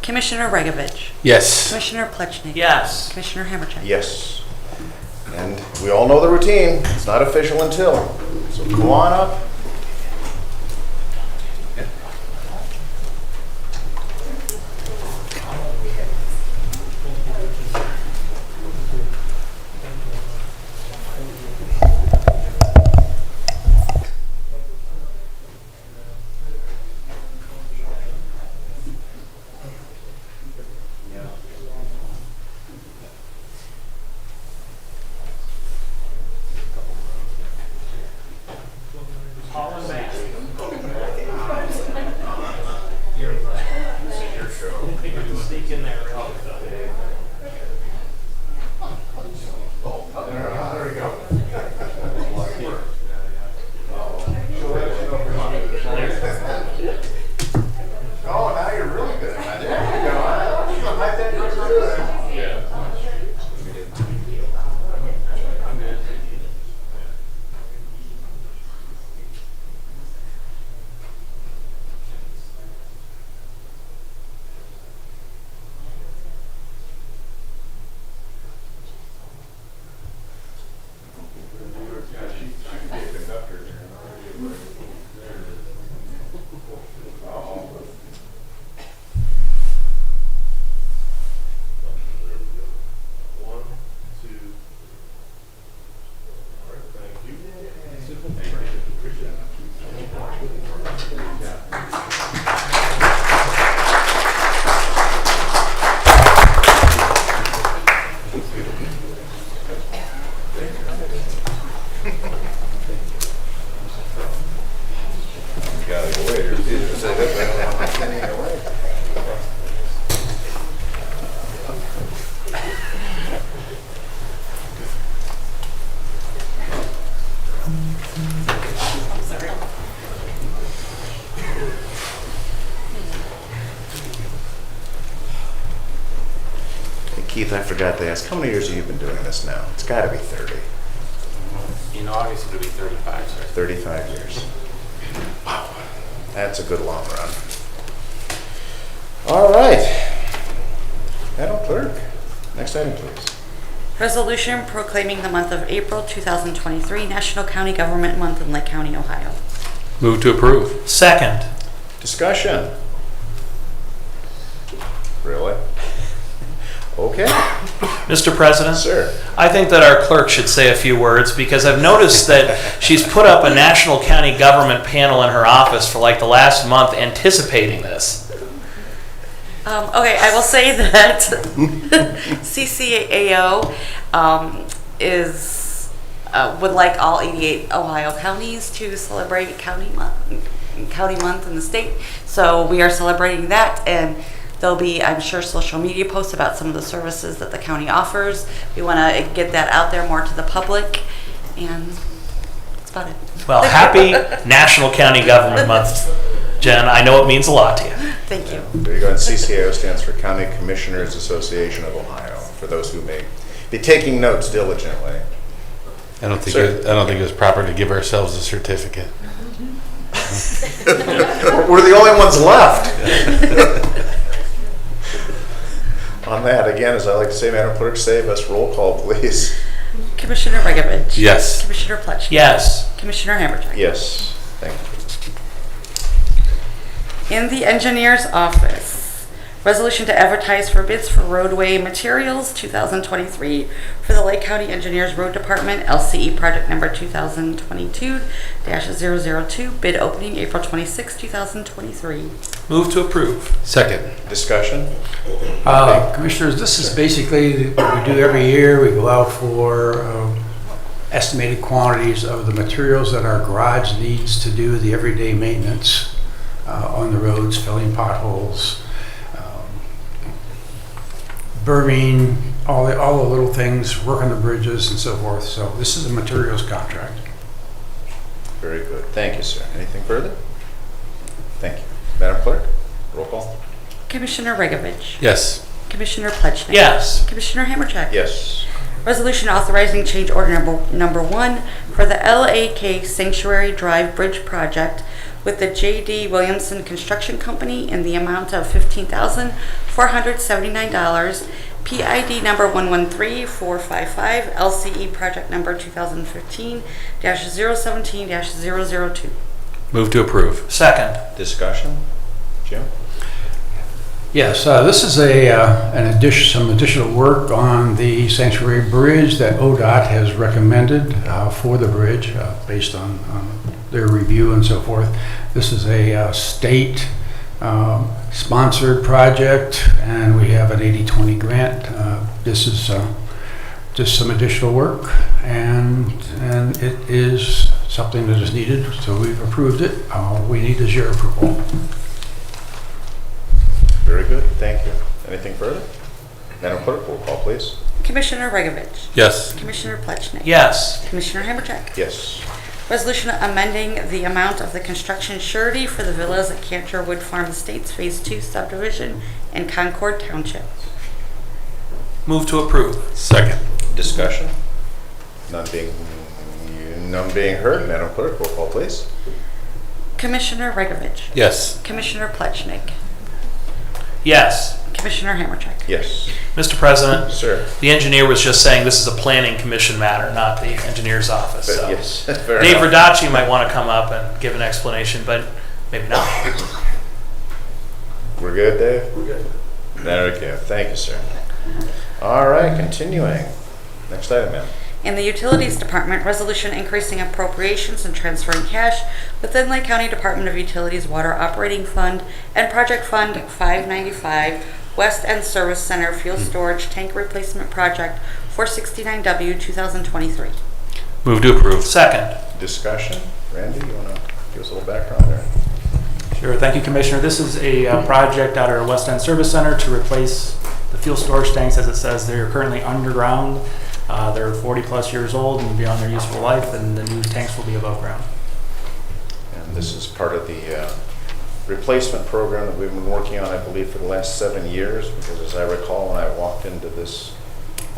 Commissioner Regovich. Yes. Commissioner Plechnik. Yes. Commissioner Hammercheck. Yes. And we all know the routine. It's not official until. So come on up. Keith, I forgot to ask, how many years have you been doing this now? It's got to be 30. In August, it'll be 35, sir. 35 years. Wow. That's a good long run. All right. Madam Clerk, next item, please. Resolution proclaiming the month of April 2023 National County Government Month in Lake County, Ohio. Move to approve. Second. Discussion. Really? Okay. Mr. President? Sir. I think that our clerk should say a few words because I've noticed that she's put up a national county government panel in her office for like the last month anticipating this. Okay, I will say that CCAO would like all 88 Ohio counties to celebrate County Month in the state. So we are celebrating that, and there'll be, I'm sure, social media posts about some of the services that the county offers. We want to get that out there more to the public, and that's about it. Well, happy National County Government Month Jen, I know it means a lot to you. Thank you. There you go. And CCAO stands for County Commissioners Association of Ohio, for those who may be taking notes diligently. I don't think Sir. I don't think it was proper to give ourselves a certificate. We're the only ones left. On that, again, as I like to say, Madam Clerk, save us. Roll call, please. Commissioner Regovich. Yes. Commissioner Pletchnik. Yes. Commissioner Hammercheck. Yes. Thank you. In the engineer's office, resolution to advertise for bids for roadway materials 2023 for the Lake County Engineers Road Department, LCE project number 2022-002, bid opening April 26, 2023. Move to approve. Second. Discussion? Commissioners, this is basically what we do every year. We go out for estimated quantities of the materials that our garage needs to do the everyday maintenance on the roads, filling potholes, berming, all the little things, work on the bridges and so forth. So this is a materials contract. Very good. Thank you, sir. Anything further? Thank you. Madam Clerk, roll call. Commissioner Regovich. Yes. Commissioner Pletchnik. Yes. Commissioner Hammercheck. Yes. Resolution authorizing change order number 1 for the LAK Sanctuary Drive Bridge project with the J.D. Williamson Construction Company in the amount of $15,479, PID number 113455, LCE project number 2015-017-002. Move to approve. Second. Discussion? Jim? Yes, this is some additional work on the Sanctuary Bridge that ODOT has recommended for the bridge based on their review and so forth. This is a state sponsored project, and we have an 80-20 grant. This is just some additional work, and it is something that is needed, so we've approved it. We need is your approval. Very good. Thank you. Anything further? Madam Clerk, roll call, please. Commissioner Regovich. Yes. Commissioner Pletchnik. Yes. Commissioner Hammercheck. Yes. Resolution amending the amount of the construction surety for the villas at Canterwood Farm Estates Phase 2 subdivision in Concord Township. Move to approve. Second. Discussion? None being heard. Madam Clerk, roll call, please. Commissioner Regovich. Yes. Commissioner Pletchnik. Yes. Commissioner Hammercheck. Yes. Mr. President, Sir. the engineer was just saying this is a planning commission matter, not the engineer's office. So. Yes. Fair Dave enough. Verdacci might want to come up and give an explanation, but maybe not. We're good, Dave? We're good. Okay. Thank you, sir. All right, continuing. Next item, ma'am. In the Utilities Department, resolution increasing appropriations and transferring cash within Lake County Department of Utilities Water Operating Fund and Project Fund 595 West End Service Center Fuel Storage Tank Replacement Project 469W 2023. Move to approve. Second. Discussion? Randy, you want to give us a little background there? Sure. Thank you, Commissioner. This is a project at our West End Service Center to replace the fuel storage tanks. As it says, they're currently underground. They're 40-plus years old and beyond their useful life, and the new tanks will be above ground. And this is part of the replacement program that we've been working on, I believe, for the last 7 years, because as I recall, when I walked into this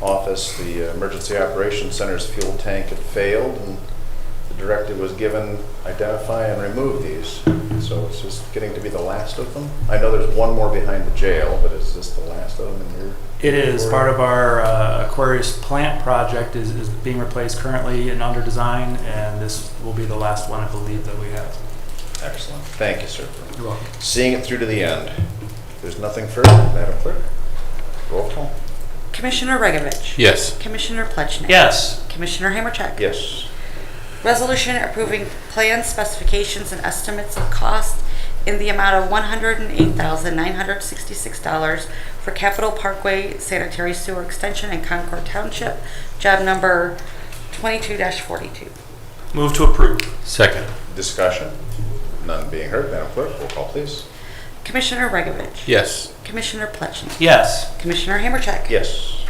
office, the Emergency Operations Center's fuel tank had failed, and the directive was given, identify and remove these. So it's just getting to be the last of them. I know there's one more behind the jail, but is this the last of them in your? It is part of our Aquarius plant project is being replaced currently and under design, and this will be the last one, I believe, that we have. Excellent. Thank you, sir, for You're welcome. seeing it through to the end. If there's nothing further, Madam Clerk, roll call. Commissioner Regovich. Yes. Commissioner Pletchnik. Yes. Commissioner Hammercheck. Yes. Resolution approving plan specifications and estimates of cost in the amount of $108,966 for Capitol Parkway Sanitary Sewer Extension in Concord Township, job number 22-42. Move to approve. Second. Discussion? None being heard. Madam Clerk, roll call, please. Commissioner Regovich. Yes. Commissioner Pletchnik. Yes. Commissioner Hammercheck. Yes.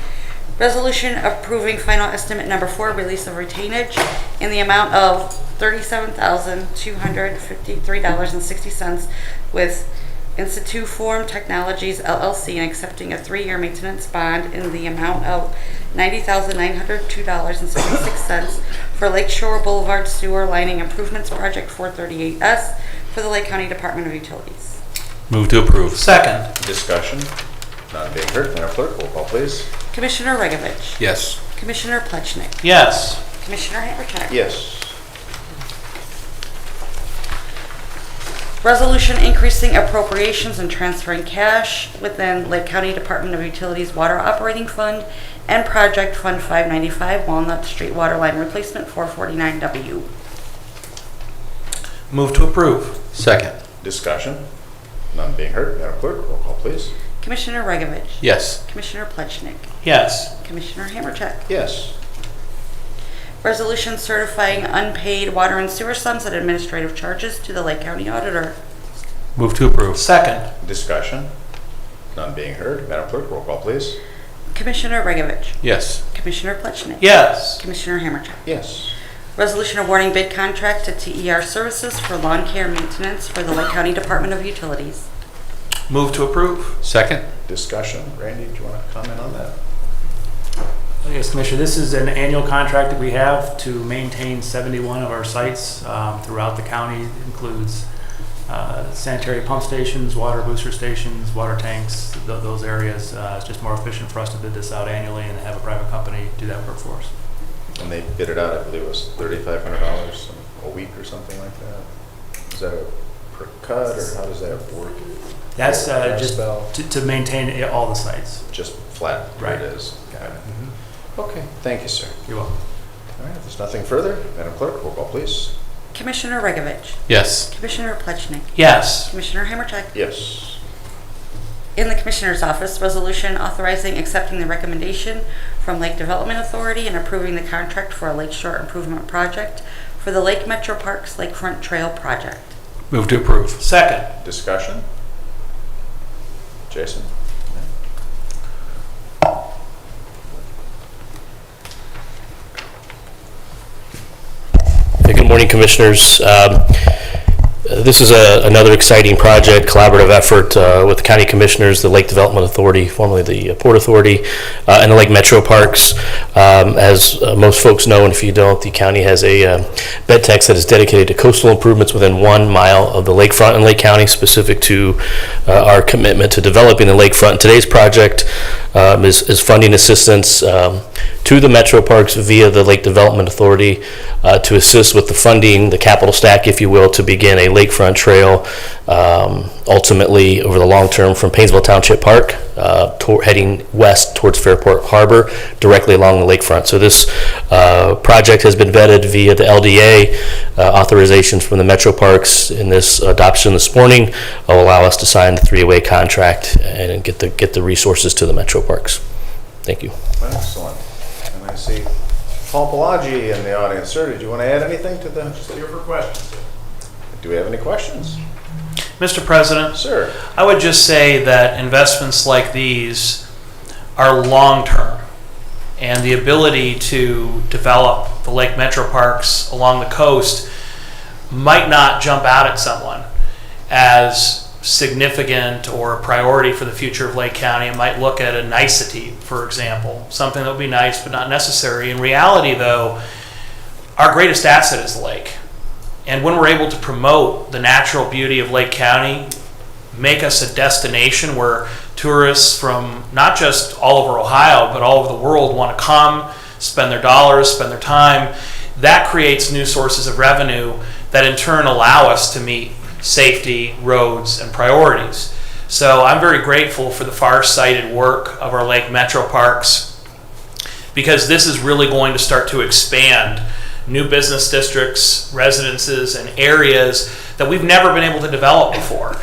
Resolution approving final estimate number 4, release of retainage in the amount of $37,253.60 with Instituform Technologies LLC and accepting a 3-year maintenance bond in the amount of $90,902.76 for Lakeshore Boulevard Sewer Lining Improvements Project 438S for the Lake County Department of Utilities. Move to approve. Second. Discussion? None being heard. Madam Clerk, roll call, please. Commissioner Regovich. Yes. Commissioner Plechnik. Yes. Commissioner Hammercheck. Yes. Resolution increasing appropriations and transferring cash within Lake County Department of Utilities Water Operating Fund and Project Fund 595 Walnut Street Water Line Replacement 449W. Move to approve. Second. Discussion? None being heard. Madam Clerk, roll call, please. Commissioner Regovich. Yes. Commissioner Plechnik. Yes. Commissioner Hammercheck. Yes. Resolution certifying unpaid water and sewer sums and administrative charges to the Lake County Auditor. Move to approve. Second. Discussion? None being heard. Madam Clerk, roll call, please. Commissioner Regovich. Yes. Commissioner Plechnik. Yes. Commissioner Hammercheck. Yes. Resolution awarding bid contract to TER Services for lawn care maintenance for the Lake County Department of Utilities. Move to approve. Second. Discussion? Randy, do you want to comment on that? Yes, Commissioner, this is an annual contract that we have to maintain 71 of our sites throughout the county. It includes sanitary pump stations, water booster stations, water tanks, those areas. It's just more efficient for us to bid this out annually and have a private company do that work for us. And they bid it out, I believe it was $3,500 a week or something like that. Is that a per cut, or how does that work? That's Per just spell? to maintain all the sites. Just flat, Right. it is. Got it. Okay, thank you, sir. You're welcome. All right, if there's nothing further, Madam Clerk, roll call, please. Commissioner Regovich. Yes. Commissioner Plechnik. Yes. Commissioner Hammercheck. Yes. In the Commissioner's Office, resolution authorizing accepting the recommendation from Lake Development Authority and approving the contract for a lakeshore improvement project for the Lake Metro Parks Lakefront Trail Project. Move to approve. Second. Discussion? Jason? Good morning, Commissioners. This is another exciting project, collaborative effort with the County Commissioners, the Lake Development Authority, formerly the Port Authority, and the Lake Metro Parks. As most folks know, and if you don't, the county has a bed tax that is dedicated to coastal improvements within 1 mile of the lakefront in Lake County, specific to our commitment to developing the lakefront. Today's project is funding assistance to the Metro Parks via the Lake Development Authority to assist with the funding, the capital stack, if you will, to begin a lakefront trail, ultimately over the long term from Painesville Township Park, heading west towards Fairport Harbor, directly along the lakefront. So this project has been vetted via the LDA. Authorizations from the Metro Parks in this adoption this morning will allow us to sign the 3-way contract and get the resources to the Metro Parks. Thank you. Excellent. And I see Paul Pelagi in the audience. Sir, did you want to add anything to the? Just here for questions. Do we have any questions? Mr. President, Sir. I would just say that investments like these are long-term, and the ability to develop the Lake Metro Parks along the coast might not jump out at someone as significant or a priority for the future of Lake County. It might look at a nicety, for example, something that would be nice but not necessary. In reality, though, our greatest asset is the lake. And when we're able to promote the natural beauty of Lake County, make us a destination where tourists from not just all over Ohio, but all over the world want to come, spend their dollars, spend their time, that creates new sources of revenue that in turn allow us to meet safety, roads, and priorities. So I'm very grateful for the far-sighted work of our Lake Metro Parks, because this is really going to start to expand new business districts, residences, and areas that we've never been able to develop before.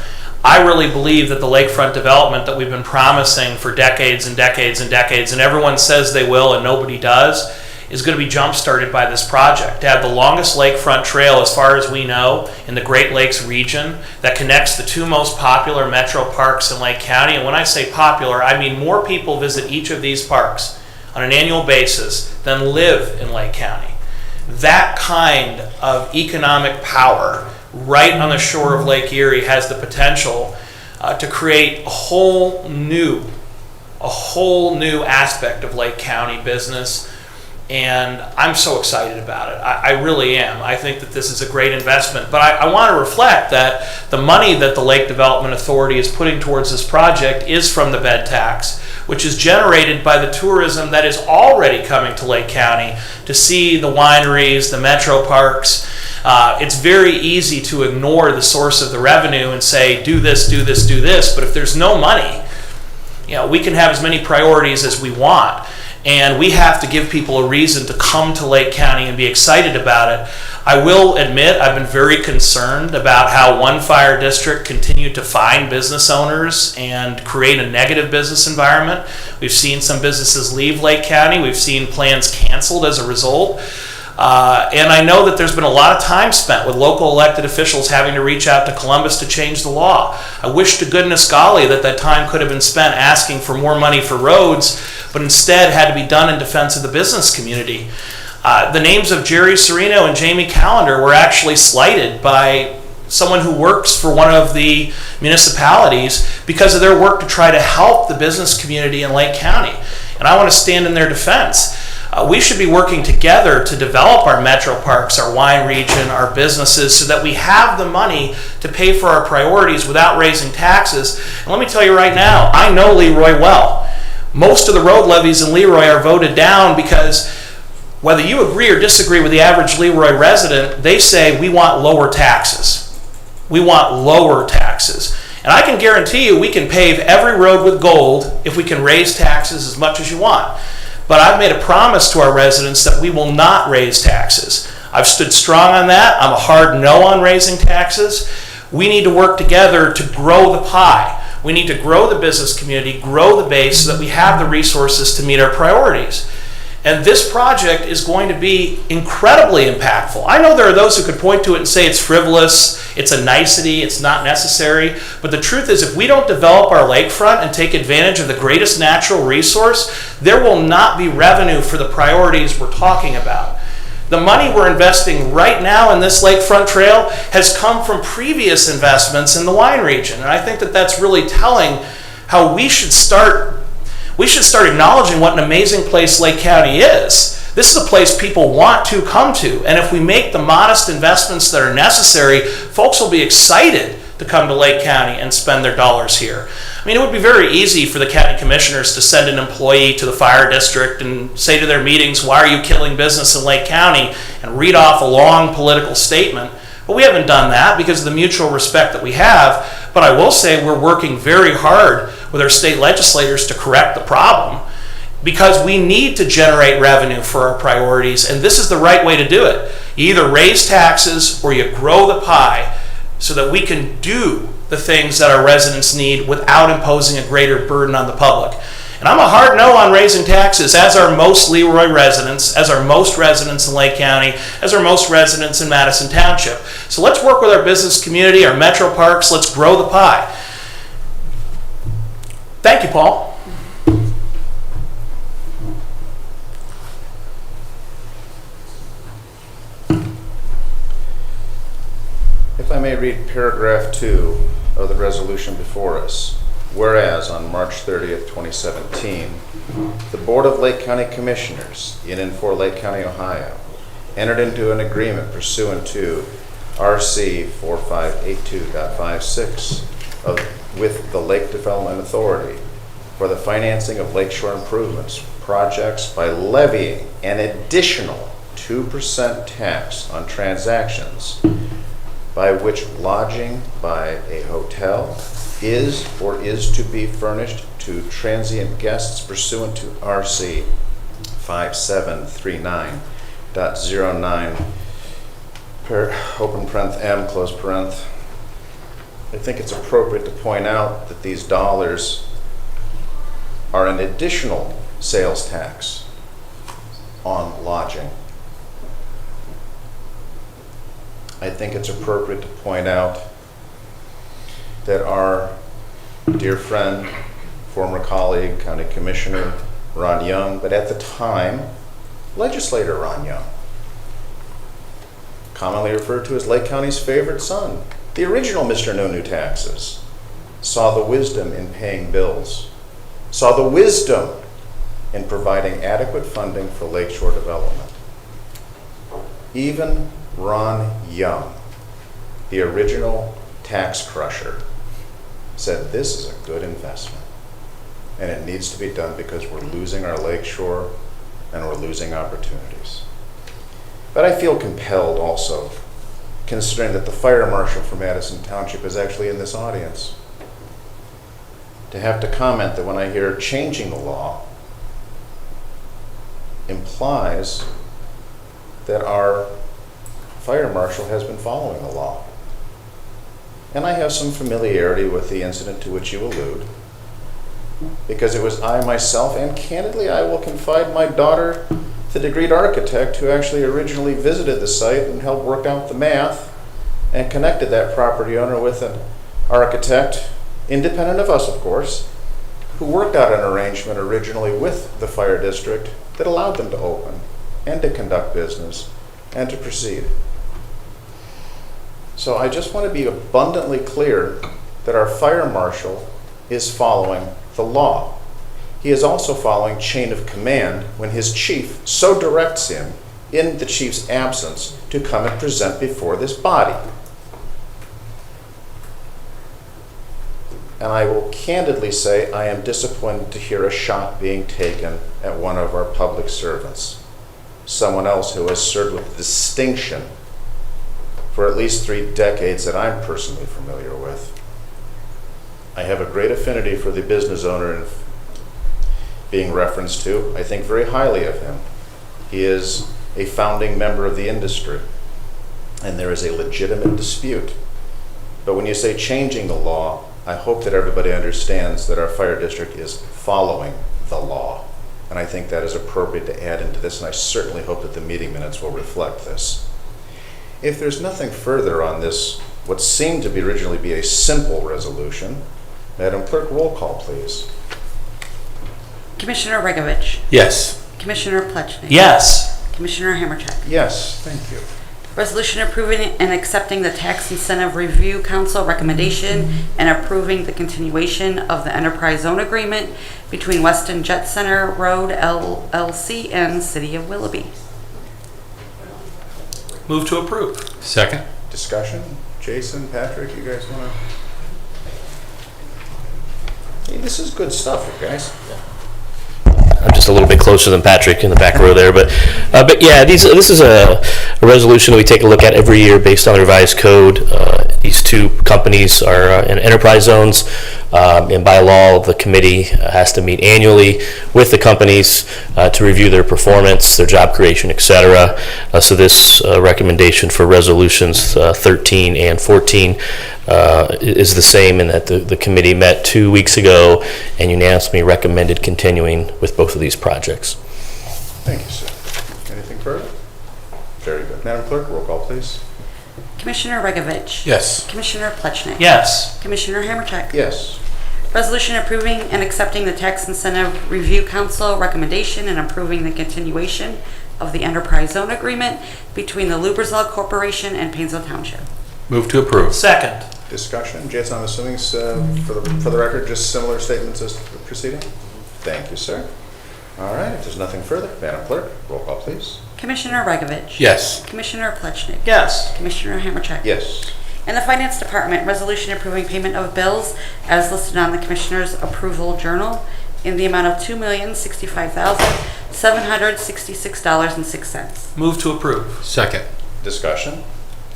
I really believe that the lakefront development that we've been promising for decades and decades and decades, and everyone says they will and nobody does, is going to be jump-started by this project. To have the longest lakefront trail, as far as we know, in the Great Lakes region that connects the 2 most popular metro parks in Lake County. And when I say popular, I mean more people visit each of these parks on an annual basis than live in Lake County. That kind of economic power right on the shore of Lake Erie has the potential to create a whole new aspect of Lake County business. And I'm so excited about it. I really am. I think that this is a great investment. But I want to reflect that the money that the Lake Development Authority is putting towards this project is from the bed tax, which is generated by the tourism that is already coming to Lake County to see the wineries, the metro parks. It's very easy to ignore the source of the revenue and say, do this, do this, do this. But if there's no money, we can have as many priorities as we want. And we have to give people a reason to come to Lake County and be excited about it. I will admit I've been very concerned about how one fire district continued to fine business owners and create a negative business environment. We've seen some businesses leave Lake County. We've seen plans canceled as a result. And I know that there's been a lot of time spent with local elected officials having to reach out to Columbus to change the law. I wish to goodness golly that time could have been spent asking for more money for roads, but instead had to be done in defense of the business community. The names of Jerry Serino and Jamie Callender were actually slighted by someone who works for one of the municipalities because of their work to try to help the business community in Lake County. And I want to stand in their defense. We should be working together to develop our metro parks, our wine region, our businesses, so that we have the money to pay for our priorities without raising taxes. And let me tell you right now, I know Leroy well. Most of the road levies in Leroy are voted down because whether you agree or disagree with the average Leroy resident, they say we want lower taxes. We want lower taxes. And I can guarantee you we can pave every road with gold if we can raise taxes as much as you want. But I've made a promise to our residents that we will not raise taxes. I've stood strong on that. I'm a hard no on raising taxes. We need to work together to grow the pie. We need to grow the business community, grow the base so that we have the resources to meet our priorities. And this project is going to be incredibly impactful. I know there are those who could point to it and say it's frivolous, it's a nicety, it's not necessary. But the truth is, if we don't develop our lakefront and take advantage of the greatest natural resource, there will not be revenue for the priorities we're talking about. The money we're investing right now in this lakefront trail has come from previous investments in the wine region. And I think that that's really telling how we should start acknowledging what an amazing place Lake County is. This is a place people want to come to. And if we make the modest investments that are necessary, folks will be excited to come to Lake County and spend their dollars here. I mean, it would be very easy for the county commissioners to send an employee to the fire district and say to their meetings, why are you killing business in Lake County? And read off a long political statement. But we haven't done that because of the mutual respect that we have. But I will say we're working very hard with our state legislators to correct the problem because we need to generate revenue for our priorities, and this is the right way to do it. You either raise taxes or you grow the pie so that we can do the things that our residents need without imposing a greater burden on the public. And I'm a hard no on raising taxes, as are most Leroy residents, as are most residents in Lake County, as are most residents in Madison Township. So let's work with our business community, our metro parks, let's grow the pie. Thank you, Paul. If I may read paragraph 2 of the resolution before us. Whereas on March 30th, 2017, the Board of Lake County Commissioners in and for Lake County, Ohio, entered into an agreement pursuant to RC 4582.56 with the Lake Development Authority for the financing of lakeshore improvements projects by levying an additional 2% tax on transactions by which lodging by a hotel is or is to be furnished to transient guests pursuant to RC 5739.09 open parenth M close parenth. I think it's appropriate to point out that these dollars are an additional sales tax on lodging. I think it's appropriate to point out that our dear friend, former colleague, County Commissioner Ron Young, but at the time, legislator Ron Young, commonly referred to as Lake County's favorite son, the original Mr. No New Taxes, saw the wisdom in paying bills, saw the wisdom in providing adequate funding for lakeshore development. Even Ron Young, the original tax crusher, said this is a good investment and it needs to be done because we're losing our lakeshore and we're losing opportunities. But I feel compelled also, considering that the fire marshal for Madison Township is actually in this audience, to have to comment that when I hear changing the law implies that our fire marshal has been following the law. And I have some familiarity with the incident to which you allude, because it was I myself, and candidly I will confide my daughter, the degreed architect, who actually originally visited the site and helped work out the math and connected that property owner with an architect, independent of us of course, who worked out an arrangement originally with the fire district that allowed them to open and to conduct business and to proceed. So I just want to be abundantly clear that our fire marshal is following the law. He is also following chain of command when his chief so directs him, in the chief's absence, to come and present before this body. And I will candidly say I am disappointed to hear a shot being taken at one of our public servants, someone else who has served with distinction for at least 3 decades that I'm personally familiar with. I have a great affinity for the business owner and being referenced to. I think very highly of him. He is a founding member of the industry, and there is a legitimate dispute. But when you say changing the law, I hope that everybody understands that our fire district is following the law. And I think that is appropriate to add into this, and I certainly hope that the meeting minutes will reflect this. If there's nothing further on this, what seemed to be originally be a simple resolution, Madam Clerk, roll call, please. Commissioner Regovich. Yes. Commissioner Plechnik. Yes. Commissioner Hammercheck. Yes, thank you. Resolution approving and accepting the Tax Incentive Review Council recommendation and approving the continuation of the Enterprise Zone Agreement between Weston Jet Center Road LLC and City of Willoughby. Move to approve. Second. Discussion? Jason, Patrick, you guys want to? Hey, this is good stuff, you guys. I'm just a little bit closer than Patrick in the back row there, but yeah, this is a resolution that we take a look at every year based on the revised code. These two companies are in enterprise zones, and by law, the committee has to meet annually with the companies to review their performance, their job creation, etc. So this recommendation for resolutions 13 and 14 is the same in that the committee met 2 weeks ago and unanimously recommended continuing with both of these projects. Thank you, sir. Anything further? Very good. Madam Clerk, roll call, please. Commissioner Regovich. Yes. Commissioner Plechnik. Yes. Commissioner Hammercheck. Yes. Resolution approving and accepting the Tax Incentive Review Council recommendation and approving the continuation of the Enterprise Zone Agreement between the Lubrizol Corporation and Painesville Township. Move to approve. Second. Discussion? Jason, I'm assuming for the record, just similar statements as the preceding? Thank you, sir. All right, if there's nothing further, Madam Clerk, roll call, please. Commissioner Regovich. Yes. Commissioner Plechnik. Yes. Commissioner Hammercheck. Yes. And the Finance Department, resolution approving payment of bills as listed on the Commissioner's Approval Journal in the amount of $2,065,766.06. Move to approve. Second. Discussion?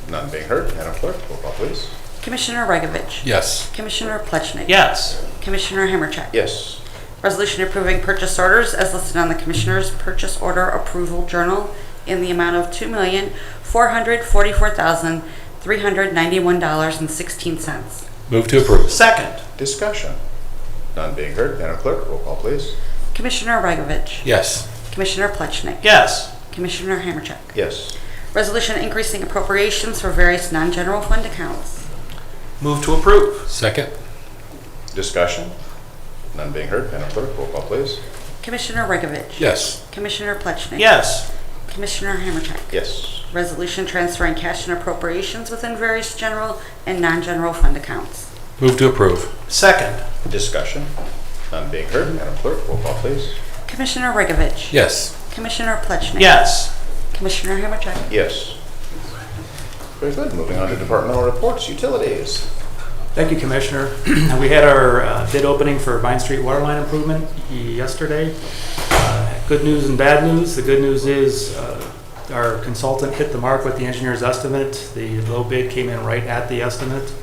None being heard. Madam Clerk, roll call, please. Commissioner Regovich. Yes. Commissioner Plechnik. Yes. Commissioner Hammercheck. Yes. Resolution approving purchase orders as listed on the Commissioner's Purchase Order Approval Journal in the amount of $2,444,391.16. Move to approve. Second. Discussion? None being heard. Madam Clerk, roll call, please. Commissioner Regovich. Yes. Commissioner Plechnik. Yes. Commissioner Hammercheck. Yes. Resolution increasing appropriations for various non-general fund accounts. Move to approve. Second. Discussion? None being heard. Madam Clerk, roll call, please. Commissioner Regovich. Yes. Commissioner Plechnik. Yes. Commissioner Hammercheck. Yes. Resolution transferring cash and appropriations within various general and non-general fund accounts. Move to approve. Second. Discussion. None being heard. Madam Clerk, roll call, please. Commissioner Rigovich. Yes. Commissioner Plechnik. Yes. Commissioner Hammercheck. Yes. Very good. Moving on to departmental reports. Utilities. Thank you, Commissioner. We had our bid opening for Vine Street waterline improvement yesterday. Good news and bad news. The good news is our consultant hit the mark with the engineer's estimate. The low bid came in right at the estimate.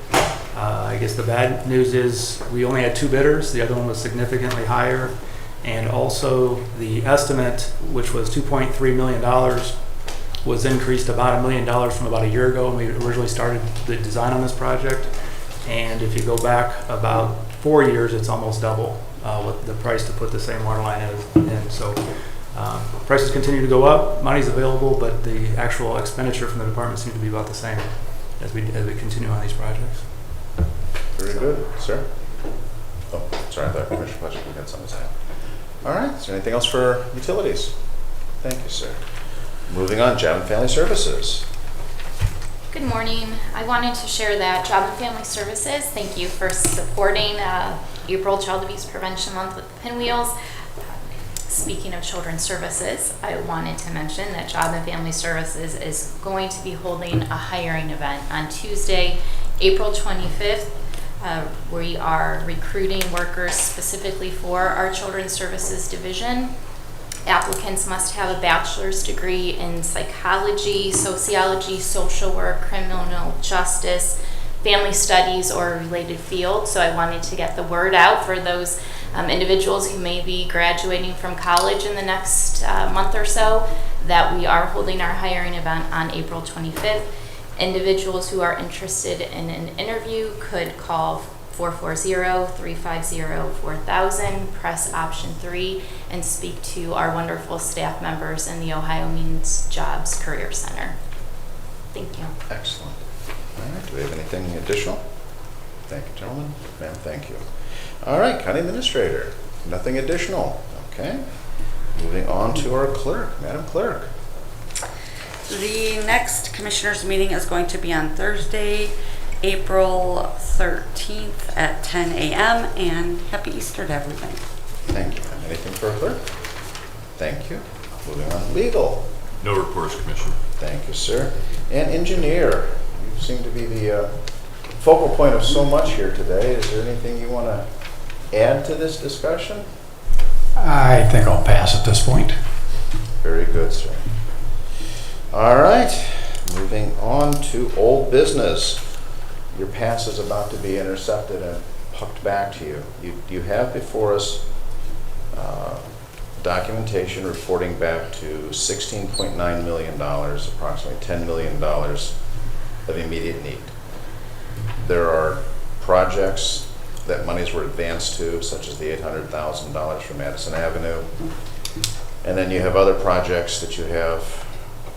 I guess the bad news is we only had 2 bidders. The other one was significantly higher. And also the estimate, which was $2.3 million, was increased about $1 million from about a year ago when we originally started the design on this project. And if you go back about 4 years, it's almost double what the price to put the same water line in. So prices continue to go up, money's available, but the actual expenditure from the department seems to be about the same as we continue on these projects. Very good, sir. Oh, sorry, I thought Commissioner Plechnik had something to say. All right, is there anything else for utilities? Thank you, sir. Moving on, Job and Family Services. Good morning. I wanted to share that Job and Family Services, thank you for supporting April Child Abuse Prevention Month with the Pinwheels. Speaking of children's services, I wanted to mention that Job and Family Services is going to be holding a hiring event on Tuesday, April 25th. We are recruiting workers specifically for our Children's Services Division. Applicants must have a bachelor's degree in psychology, sociology, social work, criminal justice, family studies, or a related field. So I wanted to get the word out for those individuals who may be graduating from college in the next month or so that we are holding our hiring event on April 25th. Individuals who are interested in an interview could call 440-350-4000, press option 3, and speak to our wonderful staff members in the Ohio Means Jobs Career Center. Thank you. Excellent. All right, do we have anything additional? Thank you, gentlemen. Ma'am, thank you. All right, County Administrator, nothing additional. Okay. Moving on to our clerk. Madam Clerk. The next commissioners meeting is going to be on Thursday, April 13th at 10 a.m. and happy Easter to everybody. Thank you. Anything for our clerk? Thank you. Moving on, legal. No reports, Commissioner. Thank you, sir. And engineer, you seem to be the focal point of so much here today. Is there anything you want to add to this discussion? I think I'll pass at this point. Very good, sir. All right, moving on to old business. Your pass is about to be intercepted and pucked back to you. You have before us documentation reporting back to $16.9 million, approximately $10 million of immediate need. There are projects that monies were advanced to, such as the $800,000 from Madison Avenue. And then you have other projects that you have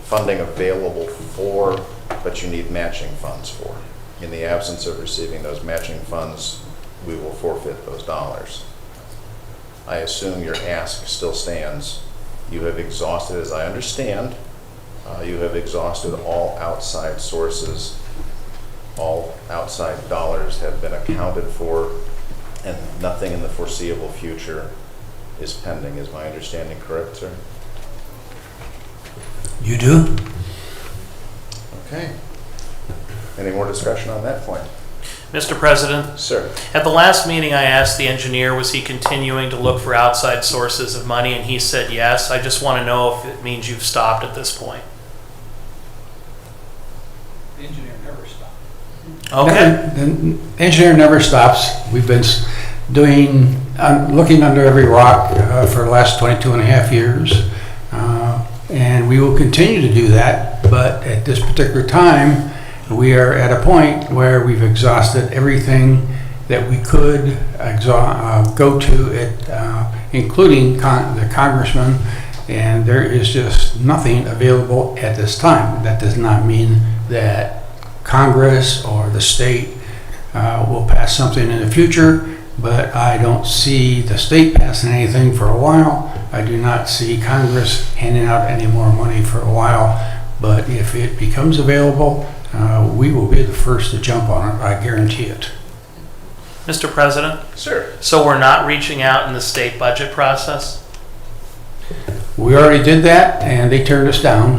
funding available for, but you need matching funds for. In the absence of receiving those matching funds, we will forfeit those dollars. I assume your ask still stands. You have exhausted, as I understand, you have exhausted all outside sources. All outside dollars have been accounted for, and nothing in the foreseeable future is pending. Is my understanding correct, sir? You do? Okay. Any more discussion on that point? Mr. President, sir. At the last meeting I asked the engineer, was he continuing to look for outside sources of money, and he said yes. I just want to know if it means you've stopped at this point. The engineer never stopped. Okay. The engineer never stops. We've been doing, looking under every rock for the last 22 and a half years. And we will continue to do that, but at this particular time, we are at a point where we've exhausted everything that we could go to it, including the congressman, and there is just nothing available at this time. That does not mean that Congress or the state will pass something in the future, but I don't see the state passing anything for a while. I do not see Congress handing out any more money for a while, but if it becomes available, we will be the first to jump on it, I guarantee it. Mr. President? Sir. So we're not reaching out in the state budget process? We already did that, and they turned us down.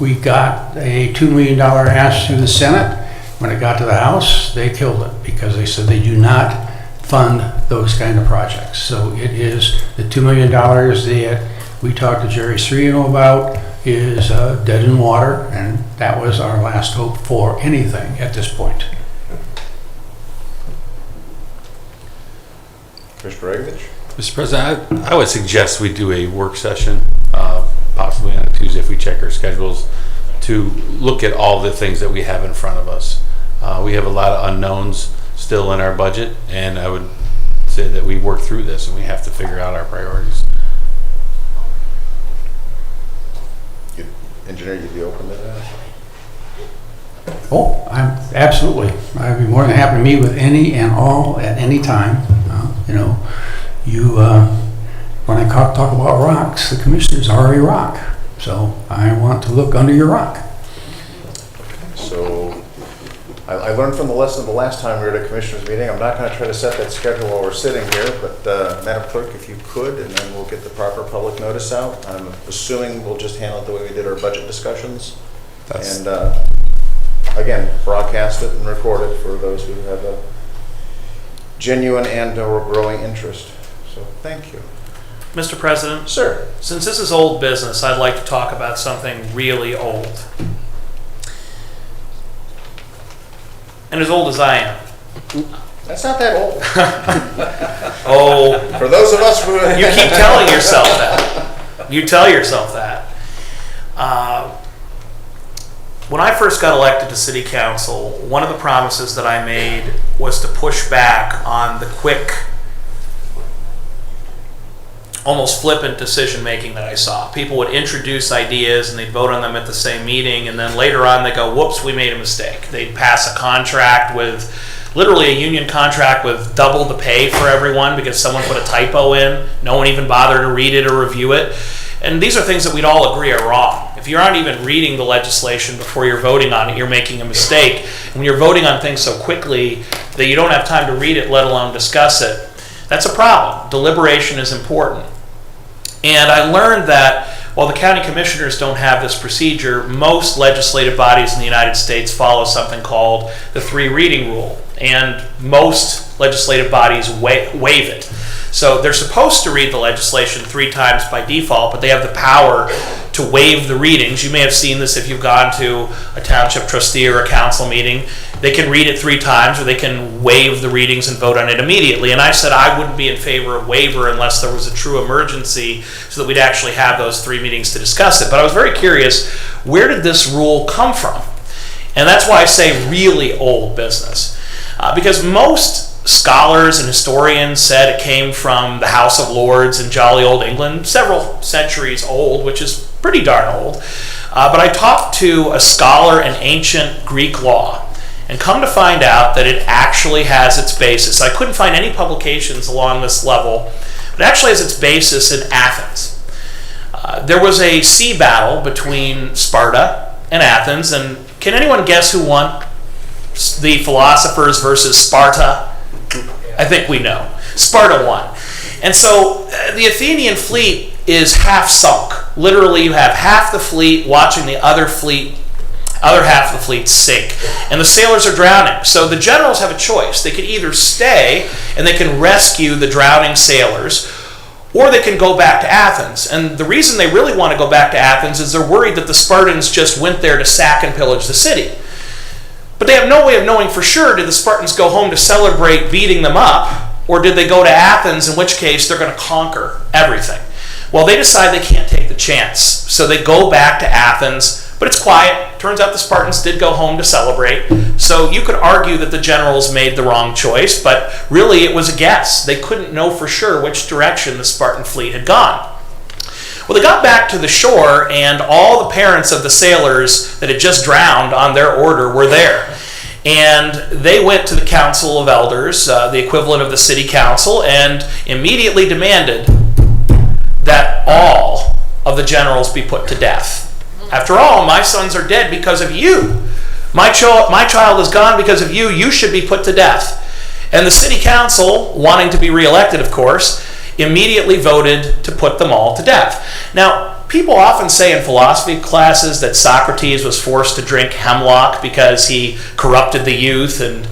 We got a $2 million ask through the Senate. When it got to the House, they killed it because they said they do not fund those kind of projects. So it is the $2 million that we talked to Jerry Serino about is dead in water, and that was our last hope for anything at this point. Mr. Regovich? Mr. President, I would suggest we do a work session, possibly on a Tuesday if we check our schedules, to look at all the things that we have in front of us. We have a lot of unknowns still in our budget, and I would say that we work through this and we have to figure out our priorities. Engineer, you'd be open to that? Oh, absolutely. I'd be more than happy to meet with any and all at any time. When I talk about rocks, the commissioners are a rock. So I want to look under your rock. So I learned from the lesson the last time we were at a commissioners meeting. I'm not going to try to set that schedule while we're sitting here, but Madam Clerk, if you could, and then we'll get the proper public notice out. I'm assuming we'll just handle it the way we did our budget discussions. And again, broadcast it and record it for those who have a genuine and or growing interest. So thank you. Mr. President? Sir. Since this is old business, I'd like to talk about something really old. And as old as I am. That's not that old. Oh. For those of us who... You keep telling yourself that. You tell yourself that. When I first got elected to City Council, one of the promises that I made was to push back on the quick, almost flippant decision-making that I saw. People would introduce ideas and they'd vote on them at the same meeting, and then later on they go, whoops, we made a mistake. They'd pass a contract with, literally a union contract with double the pay for everyone because someone put a typo in. No one even bothered to read it or review it. And these are things that we'd all agree are wrong. If you aren't even reading the legislation before you're voting on it, you're making a mistake. And when you're voting on things so quickly that you don't have time to read it, let alone discuss it, that's a problem. Deliberation is important. And I learned that while the county commissioners don't have this procedure, most legislative bodies in the United States follow something called the 3 reading rule. And most legislative bodies waive it. So they're supposed to read the legislation 3 times by default, but they have the power to waive the readings. You may have seen this if you've gone to a township trustee or a council meeting. They can read it 3 times, or they can waive the readings and vote on it immediately. And I said I wouldn't be in favor of waiver unless there was a true emergency so that we'd actually have those 3 meetings to discuss it. But I was very curious, where did this rule come from? And that's why I say really old business. Because most scholars and historians said it came from the House of Lords in jolly old England, several centuries old, which is pretty darn old. But I talked to a scholar in ancient Greek law and come to find out that it actually has its basis. I couldn't find any publications along this level, but it actually has its basis in Athens. There was a sea battle between Sparta and Athens, and can anyone guess who won? The philosophers versus Sparta? I think we know. Sparta won. And so the Athenian fleet is half sunk. Literally, you have half the fleet watching the other half of the fleet sink. And the sailors are drowning. So the generals have a choice. They can either stay and they can rescue the drowning sailors, or they can go back to Athens. And the reason they really want to go back to Athens is they're worried that the Spartans just went there to sack and pillage the city. But they have no way of knowing for sure, did the Spartans go home to celebrate beating them up, or did they go to Athens, in which case they're going to conquer everything? Well, they decide they can't take the chance. So they go back to Athens, but it's quiet. Turns out the Spartans did go home to celebrate. So you could argue that the generals made the wrong choice, but really it was a guess. They couldn't know for sure which direction the Spartan fleet had gone. Well, they got back to the shore, and all the parents of the sailors that had just drowned on their order were there. And they went to the Council of Elders, the equivalent of the City Council, and immediately demanded that all of the generals be put to death. After all, my sons are dead because of you. My child is gone because of you. You should be put to death. And the City Council, wanting to be reelected, of course, immediately voted to put them all to death. Now, people often say in philosophy classes that Socrates was forced to drink hemlock because he corrupted the youth and,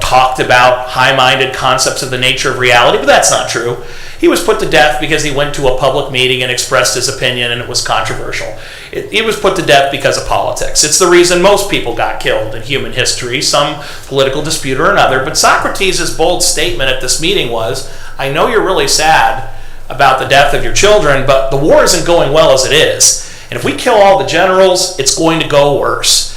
talked about high-minded concepts of the nature of reality, but that's not true. He was put to death because he went to a public meeting and expressed his opinion, and it was controversial. He was put to death because of politics. It's the reason most people got killed in human history, some political dispute or another. But Socrates' bold statement at this meeting was, I know you're really sad about the death of your children, but the war isn't going well as it is. And if we kill all the generals, it's going to go worse.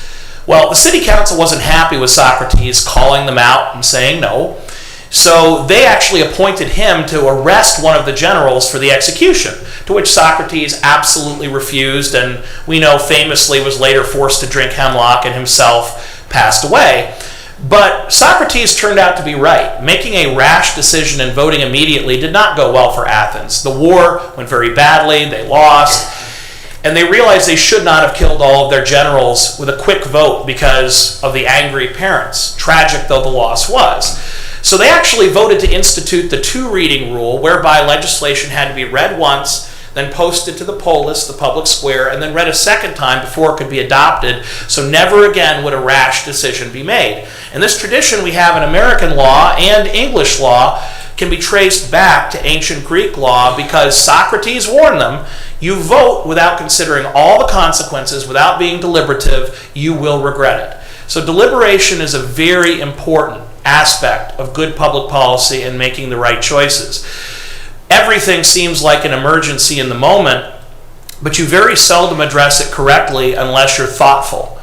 Well, the City Council wasn't happy with Socrates calling them out and saying no. So they actually appointed him to arrest one of the generals for the execution, to which Socrates absolutely refused, and we know famously was later forced to drink hemlock and himself passed away. But Socrates turned out to be right. Making a rash decision and voting immediately did not go well for Athens. The war went very badly, they lost, and they realized they should not have killed all of their generals with a quick vote because of the angry parents, tragic though the loss was. So they actually voted to institute the two-reading rule, whereby legislation had to be read once, then posted to the polis, the public square, and then read a second time before it could be adopted, so never again would a rash decision be made. And this tradition we have in American law and English law can be traced back to ancient Greek law because Socrates warned them, you vote without considering all the consequences, without being deliberative, you will regret it. So deliberation is a very important aspect of good public policy and making the right choices. Everything seems like an emergency in the moment, but you very seldom address it correctly unless you're thoughtful.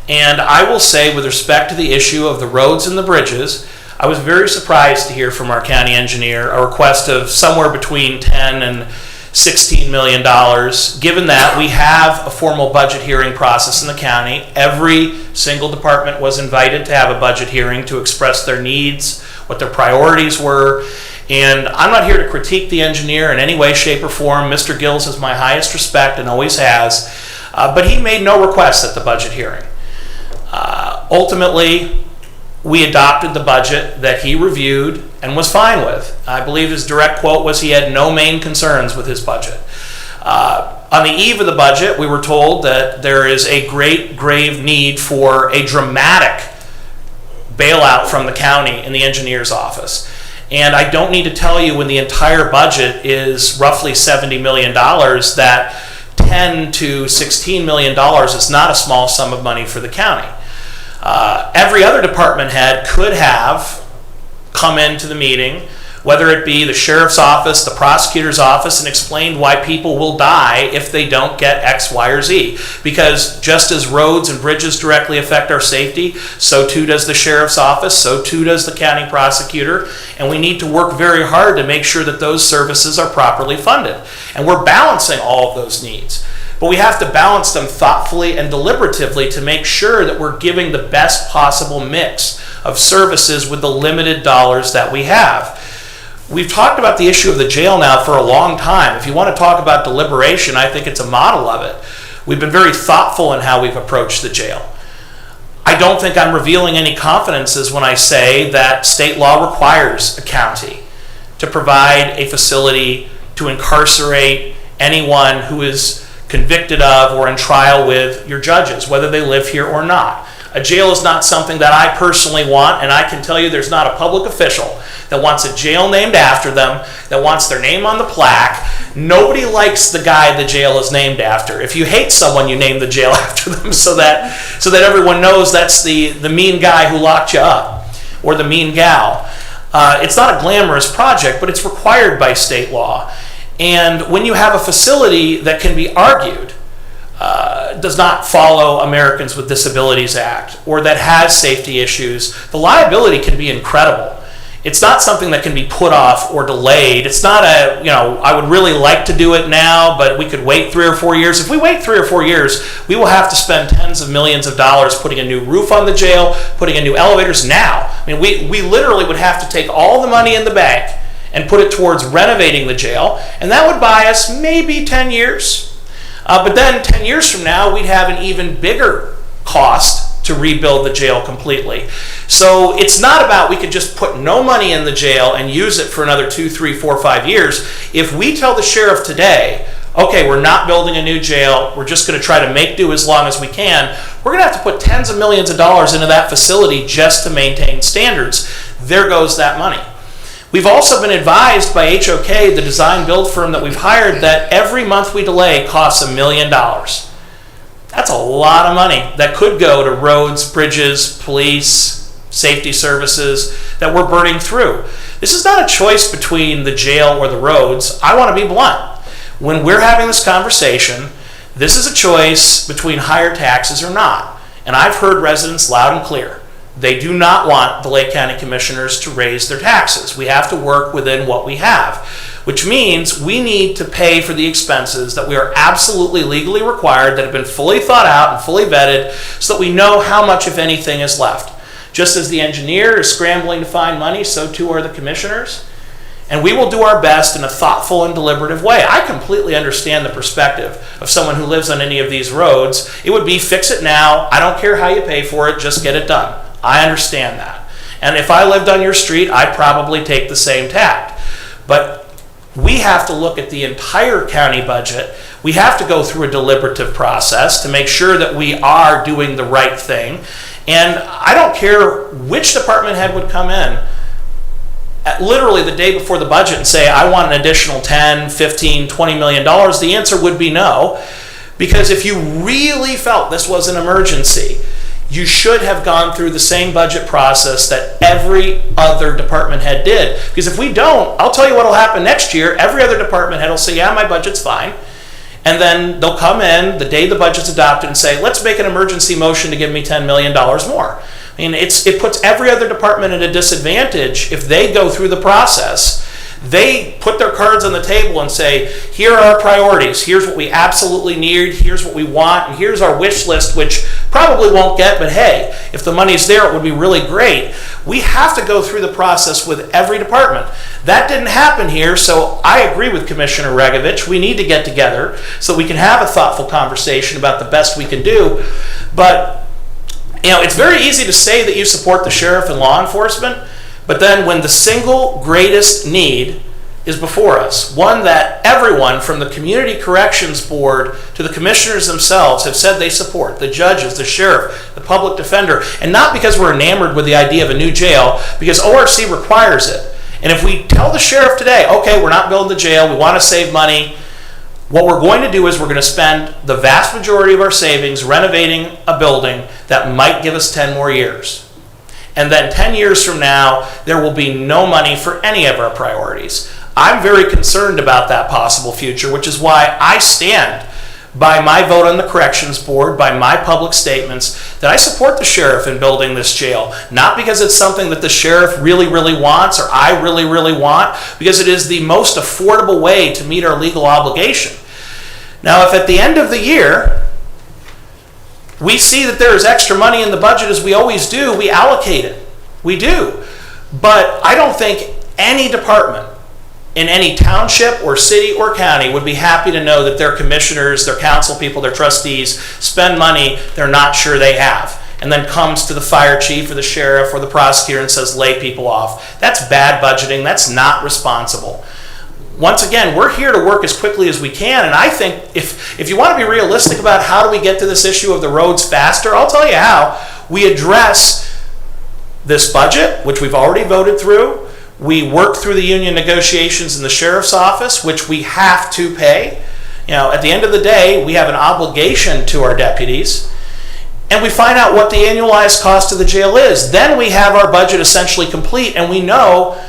And I will say, with respect to the issue of the roads and the bridges, I was very surprised to hear from our county engineer a request of somewhere between $10 and $16 million, given that we have a formal budget hearing process in the county. Every single department was invited to have a budget hearing to express their needs, what their priorities were. And I'm not here to critique the engineer in any way, shape, or form. Mr. Gills has my highest respect and always has. But he made no requests at the budget hearing. Ultimately, we adopted the budget that he reviewed and was fine with. I believe his direct quote was he had no main concerns with his budget. On the eve of the budget, we were told that there is a great, grave need for a dramatic bailout from the county in the engineer's office. And I don't need to tell you, when the entire budget is roughly $70 million, that $10 to $16 million is not a small sum of money for the county. Every other department head could have come into the meeting, whether it be the sheriff's office, the prosecutor's office, and explained why people will die if they don't get X, Y, or Z. Because just as roads and bridges directly affect our safety, so too does the sheriff's office, so too does the county prosecutor, and we need to work very hard to make sure that those services are properly funded. And we're balancing all of those needs. But we have to balance them thoughtfully and deliberatively to make sure that we're giving the best possible mix of services with the limited dollars that we have. We've talked about the issue of the jail now for a long time. If you want to talk about deliberation, I think it's a model of it. We've been very thoughtful in how we've approached the jail. I don't think I'm revealing any confidences when I say that state law requires a county to provide a facility to incarcerate anyone who is convicted of or in trial with your judges, whether they live here or not. A jail is not something that I personally want, and I can tell you there's not a public official that wants a jail named after them, that wants their name on the plaque. Nobody likes the guy the jail is named after. If you hate someone, you name the jail after them so that everyone knows that's the mean guy who locked you up, or the mean gal. It's not a glamorous project, but it's required by state law. And when you have a facility that can be argued does not follow Americans with Disabilities Act, or that has safety issues, the liability can be incredible. It's not something that can be put off or delayed. It's not I would really like to do it now, but we could wait 3 or 4 years. If we wait 3 or 4 years, we will have to spend tens of millions of dollars putting a new roof on the jail, putting in new elevators now. I mean, we literally would have to take all the money in the bank and put it towards renovating the jail, and that would buy us maybe 10 years. But then 10 years from now, we'd have an even bigger cost to rebuild the jail completely. So it's not about we could just put no money in the jail and use it for another 2, 3, 4, 5 years. If we tell the sheriff today, okay, we're not building a new jail, we're just going to try to make do as long as we can, we're going to have to put tens of millions of dollars into that facility just to maintain standards. There goes that money. We've also been advised by HOK, the design build firm that we've hired, that every month we delay costs $1 million. That's a lot of money that could go to roads, bridges, police, safety services that we're burning through. This is not a choice between the jail or the roads. I want to be blunt. When we're having this conversation, this is a choice between higher taxes or not. And I've heard residents loud and clear. They do not want the Lake County Commissioners to raise their taxes. We have to work within what we have, which means we need to pay for the expenses that we are absolutely legally required, that have been fully thought out and fully vetted, so that we know how much, if anything, is left. Just as the engineer is scrambling to find money, so too are the commissioners. And we will do our best in a thoughtful and deliberative way. I completely understand the perspective of someone who lives on any of these roads. It would be fix it now. I don't care how you pay for it, just get it done. I understand that. And if I lived on your street, I'd probably take the same tact. But we have to look at the entire county budget. We have to go through a deliberative process to make sure that we are doing the right thing. And I don't care which department head would come in at literally the day before the budget and say, I want an additional 10, 15, $20 million. The answer would be no. Because if you really felt this was an emergency, you should have gone through the same budget process that every other department head did. Because if we don't, I'll tell you what will happen next year. Every other department head will say, yeah, my budget's fine. And then they'll come in the day the budget's adopted and say, let's make an emergency motion to give me $10 million more. I mean, it puts every other department at a disadvantage if they go through the process. They put their cards on the table and say, here are our priorities. Here's what we absolutely need. Here's what we want. And here's our wish list, which probably won't get, but hey, if the money's there, it would be really great. We have to go through the process with every department. That didn't happen here, so I agree with Commissioner Regovich. We need to get together so we can have a thoughtful conversation about the best we can do. But, it's very easy to say that you support the sheriff and law enforcement, but then when the single greatest need is before us, one that everyone from the Community Corrections Board to the commissioners themselves have said they support, the judges, the sheriff, the public defender, and not because we're enamored with the idea of a new jail, because ORC requires it. And if we tell the sheriff today, okay, we're not building the jail, we want to save money, what we're going to do is we're going to spend the vast majority of our savings renovating a building that might give us 10 more years. And then 10 years from now, there will be no money for any of our priorities. I'm very concerned about that possible future, which is why I stand by my vote on the Corrections Board, by my public statements, that I support the sheriff in building this jail. Not because it's something that the sheriff really, really wants or I really, really want, because it is the most affordable way to meet our legal obligation. Now, if at the end of the year, we see that there is extra money in the budget, as we always do, we allocate it. We do. But I don't think any department in any township or city or county would be happy to know that their commissioners, their council people, their trustees spend money they're not sure they have, and then comes to the fire chief or the sheriff or the prosecutor and says, lay people off. That's bad budgeting. That's not responsible. Once again, we're here to work as quickly as we can, and I think if you want to be realistic about how do we get to this issue of the roads faster, I'll tell you how. We address this budget, which we've already voted through. We work through the union negotiations in the sheriff's office, which we have to pay. At the end of the day, we have an obligation to our deputies, and we find out what the annualized cost of the jail is. Then we have our budget essentially complete, and we know,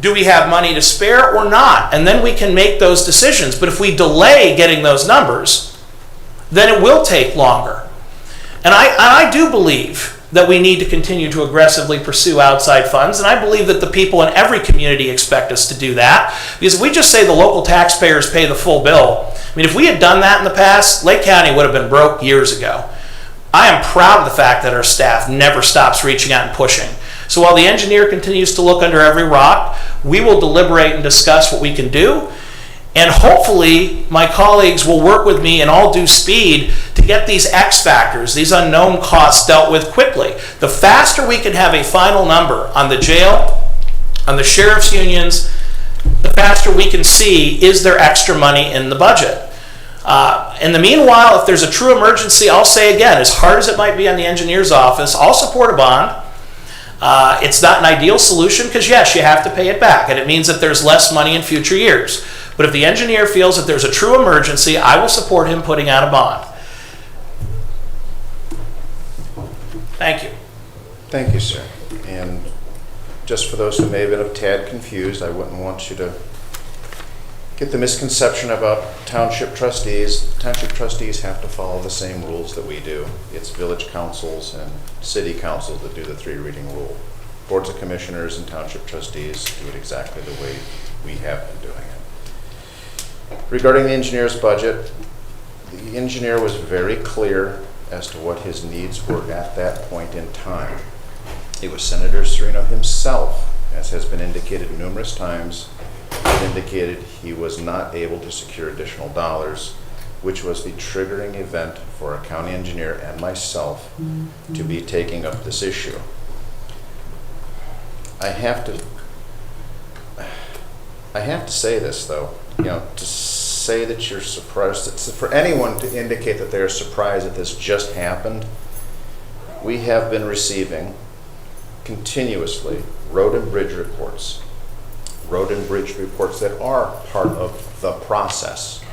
do we have money to spare or not? And then we can make those decisions. But if we delay getting those numbers, then it will take longer. And I do believe that we need to continue to aggressively pursue outside funds. And I believe that the people in every community expect us to do that. Because if we just say the local taxpayers pay the full bill, I mean, if we had done that in the past, Lake County would have been broke years ago. I am proud of the fact that our staff never stops reaching out and pushing. So while the engineer continues to look under every rock, we will deliberate and discuss what we can do. And hopefully my colleagues will work with me in all due speed to get these X factors, these unknown costs, dealt with quickly. The faster we can have a final number on the jail, on the sheriff's unions, the faster we can see, is there extra money in the budget? In the meanwhile, if there's a true emergency, I'll say again, as hard as it might be on the engineer's office, I'll support a bond. It's not an ideal solution because, yes, you have to pay it back, and it means that there's less money in future years. But if the engineer feels that there's a true emergency, I will support him putting out a bond. Thank you. Thank you, sir. And just for those who may have been a tad confused, I wouldn't want you to get the misconception about township trustees. Township trustees have to follow the same rules that we do. It's village councils and city councils that do the 3-reading rule. Boards of commissioners and township trustees do it exactly the way we have been doing it. Regarding the engineer's budget, the engineer was very clear as to what his needs were at that point in time. It was Senator Serino himself, as has been indicated numerous times, indicated he was not able to secure additional dollars, which was the triggering event for a county engineer and myself to be taking up this issue. I have to say this, though, to say that you're surprised, for anyone to indicate that they're surprised that this just happened, we have been receiving continuously road and bridge reports that are part of the process.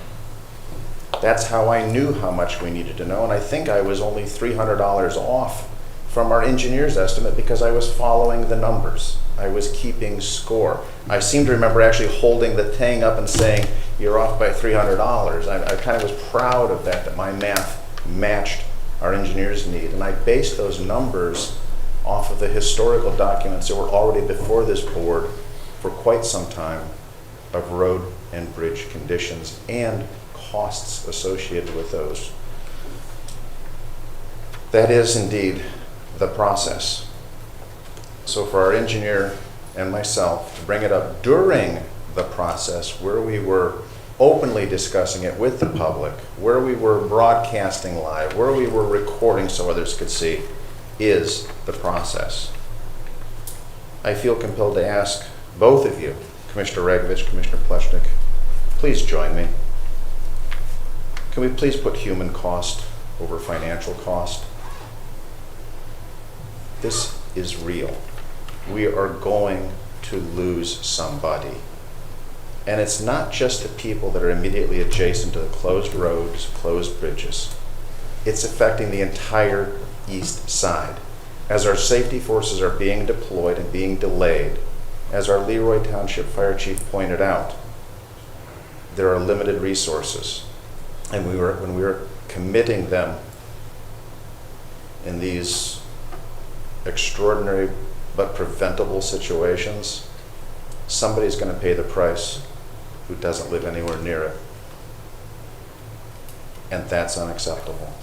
That's how I knew how much we needed to know, and I think I was only $300 off from our engineer's estimate because I was following the numbers. I was keeping score. I seem to remember actually holding the thing up and saying, you're off by $300. I kind of was proud of that my math matched our engineer's need, and I based those numbers off of the historical documents that were already before this board for quite some time of road and bridge conditions and costs associated with those. That is indeed the process. So for our engineer and myself to bring it up during the process where we were openly discussing it with the public, where we were broadcasting live, where we were recording so others could see, is the process. I feel compelled to ask both of you, Commissioner Ragovich, Commissioner Pleshnik, please join me. Can we please put human cost over financial cost? This is real. We are going to lose somebody. And it's not just the people that are immediately adjacent to the closed roads, closed bridges. It's affecting the entire east side. As our safety forces are being deployed and being delayed, as our Leroy Township Fire Chief pointed out, there are limited resources. And when we were committing them in these extraordinary but preventable situations, somebody's going to pay the price who doesn't live anywhere near it. And that's unacceptable.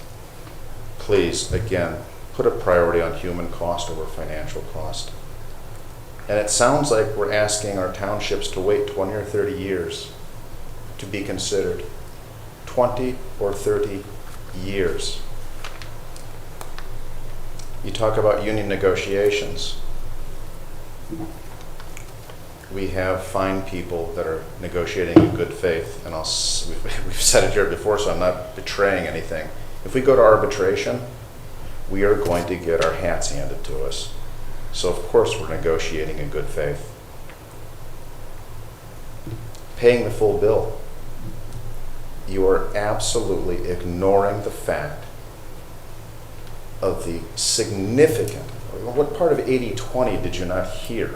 Please, again, put a priority on human cost over financial cost. And it sounds like we're asking our townships to wait 20 or 30 years to be considered. 20 or 30 years. You talk about union negotiations. We have fine people that are negotiating in good faith, and we've said it here before, so I'm not betraying anything. If we go to arbitration, we are going to get our hats handed to us. So of course we're negotiating in good faith. Paying the full bill. You are absolutely ignoring the fact of the significant, what part of 80-20 did you not hear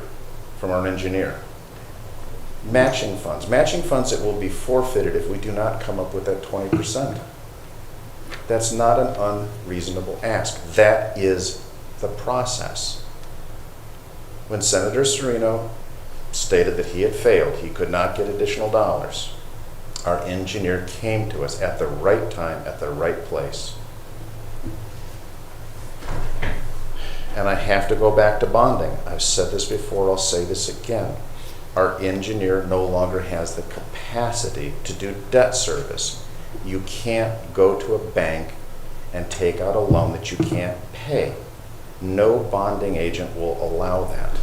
from our engineer? Matching funds that will be forfeited if we do not come up with that 20%. That's not an unreasonable ask. That is the process. When Senator Serino stated that he had failed, he could not get additional dollars, our engineer came to us at the right time, at the right place. And I have to go back to bonding. I've said this before, I'll say this again. Our engineer no longer has the capacity to do debt service. You can't go to a bank and take out a loan that you can't pay. No bonding agent will allow that.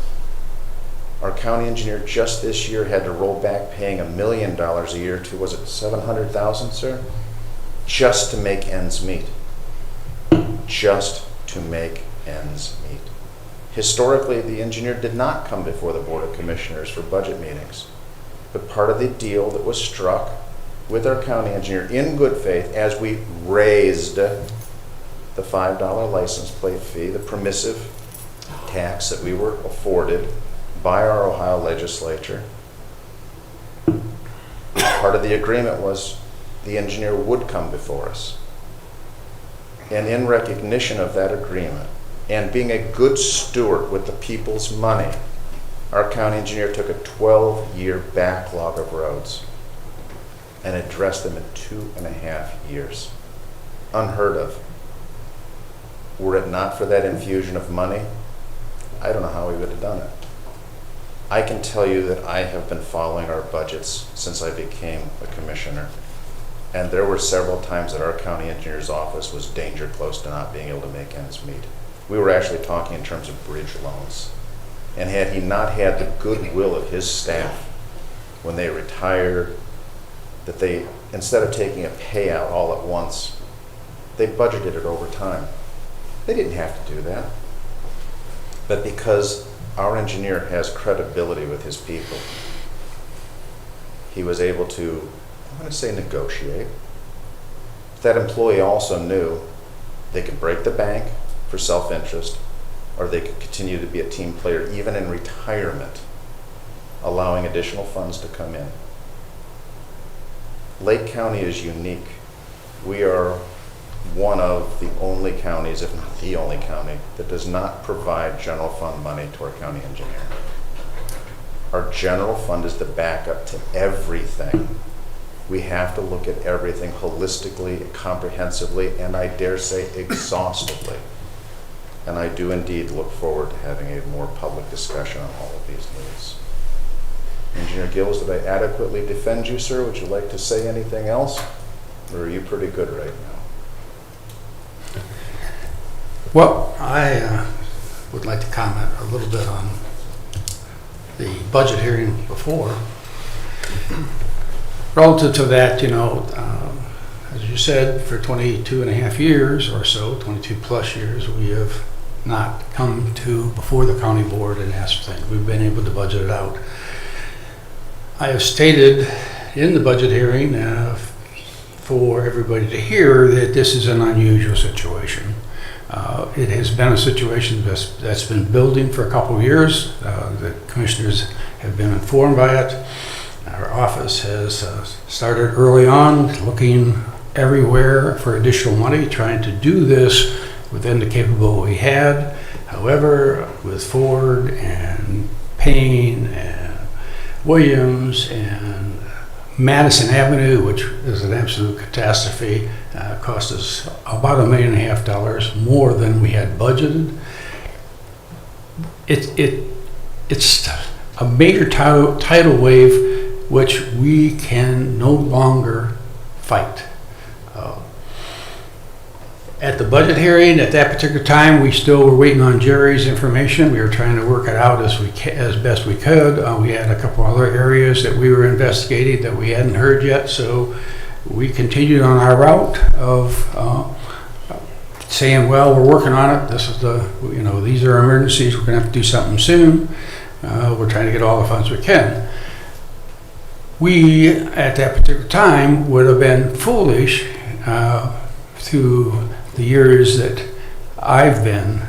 Our county engineer just this year had to roll back paying $1 million a year to, was it 700,000, sir? Just to make ends meet. Just to make ends meet. Historically, the engineer did not come before the Board of Commissioners for budget meetings. But part of the deal that was struck with our county engineer in good faith as we raised the $5 license plate fee, the permissive tax that we were afforded by our Ohio legislature, part of the agreement was the engineer would come before us. And in recognition of that agreement, and being a good steward with the people's money, our county engineer took a 12-year backlog of roads and addressed them in 2.5 years. Unheard of. Were it not for that infusion of money, I don't know how we would have done it. I can tell you that I have been following our budgets since I became a commissioner. And there were several times that our county engineer's office was danger close to not being able to make ends meet. We were actually talking in terms of bridge loans. And had he not had the goodwill of his staff when they retired, that they, instead of taking a payout all at once, they budgeted it over time. They didn't have to do that. But because our engineer has credibility with his people, he was able to, I'm going to say negotiate. That employee also knew they could break the bank for self-interest, or they could continue to be a team player even in retirement, allowing additional funds to come in. Lake County is unique. We are one of the only counties, if not the only county, that does not provide general fund money to our county engineer. Our general fund is the backup to everything. We have to look at everything holistically, comprehensively, and I dare say exhaustively. And I do indeed look forward to having a more public discussion on all of these needs. Engineer Gills, did I adequately defend you, sir? Would you like to say anything else? Or are you pretty good right now? Well, I would like to comment a little bit on the budget hearing before. Relative to that, you know, as you said, for 22.5 years or so, 22 plus years, we have not come to before the county board and asked for things. We've been able to budget it out. I have stated in the budget hearing for everybody to hear that this is an unusual situation. It has been a situation that's been building for a couple of years. The commissioners have been informed by it. Our office has started early on looking everywhere for additional money, trying to do this within the capability we had. However, with Ford and Payne and Williams and Madison Avenue, which is an absolute catastrophe, cost us about $1.5 million more than we had budgeted. It's a major tidal wave which we can no longer fight. At the budget hearing, at that particular time, we still were waiting on Jerry's information. We were trying to work it out as best we could. We had a couple other areas that we were investigating that we hadn't heard yet, so we continued on our route of saying, well, we're working on it. This is these are emergencies. We're going to have to do something soon. We're trying to get all the funds we can. We, at that particular time, would have been foolish through the years that I've been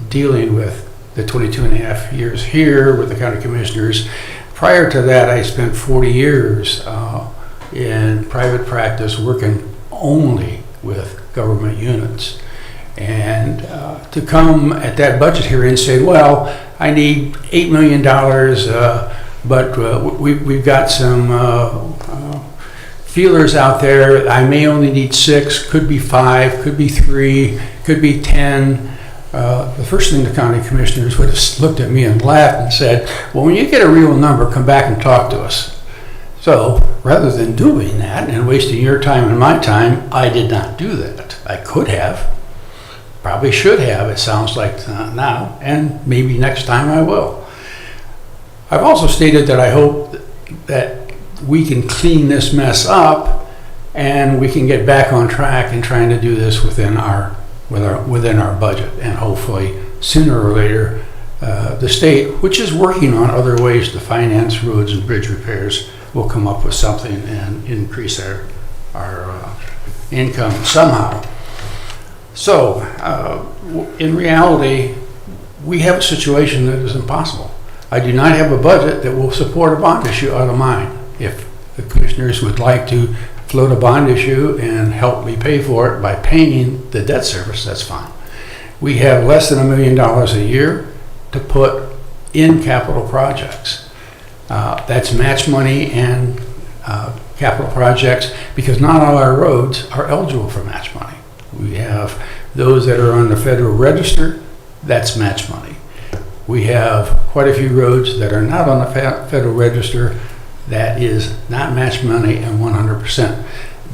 dealing with the 22.5 years here with the county commissioners. Prior to that, I spent 40 years in private practice working only with government units. And to come at that budget hearing and say, well, I need $8 million, but we've got some feelers out there. I may only need 6, could be 5, could be 3, could be 10. The first thing the county commissioners would have looked at me and laughed and said, well, when you get a real number, come back and talk to us. So rather than doing that and wasting your time and my time, I did not do that. I could have, probably should have, it sounds like now, and maybe next time I will. I've also stated that I hope that we can clean this mess up and we can get back on track in trying to do this within our budget, and hopefully sooner or later the state, which is working on other ways to finance roads and bridge repairs, will come up with something and increase our income somehow. So in reality, we have a situation that is impossible. I do not have a budget that will support a bond issue out of mine. If the commissioners would like to float a bond issue and help me pay for it by paying the debt service, that's fine. We have less than $1 million a year to put in capital projects. That's match money and capital projects, because not all our roads are eligible for match money. We have those that are on the Federal Register, that's match money. We have quite a few roads that are not on the Federal Register, that is not match money and 100%.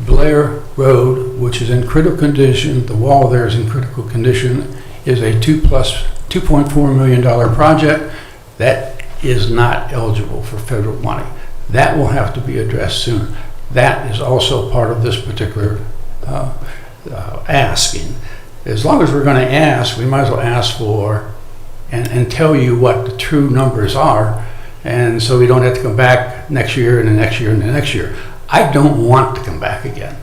Blair Road, which is in critical condition, the wall there is in critical condition, is a $2.4 million project that is not eligible for federal money. That will have to be addressed soon. That is also part of this particular asking. As long as we're going to ask, we might as well ask for and tell you what the true numbers are, and so we don't have to come back next year and the next year and the next year. I don't want to come back again.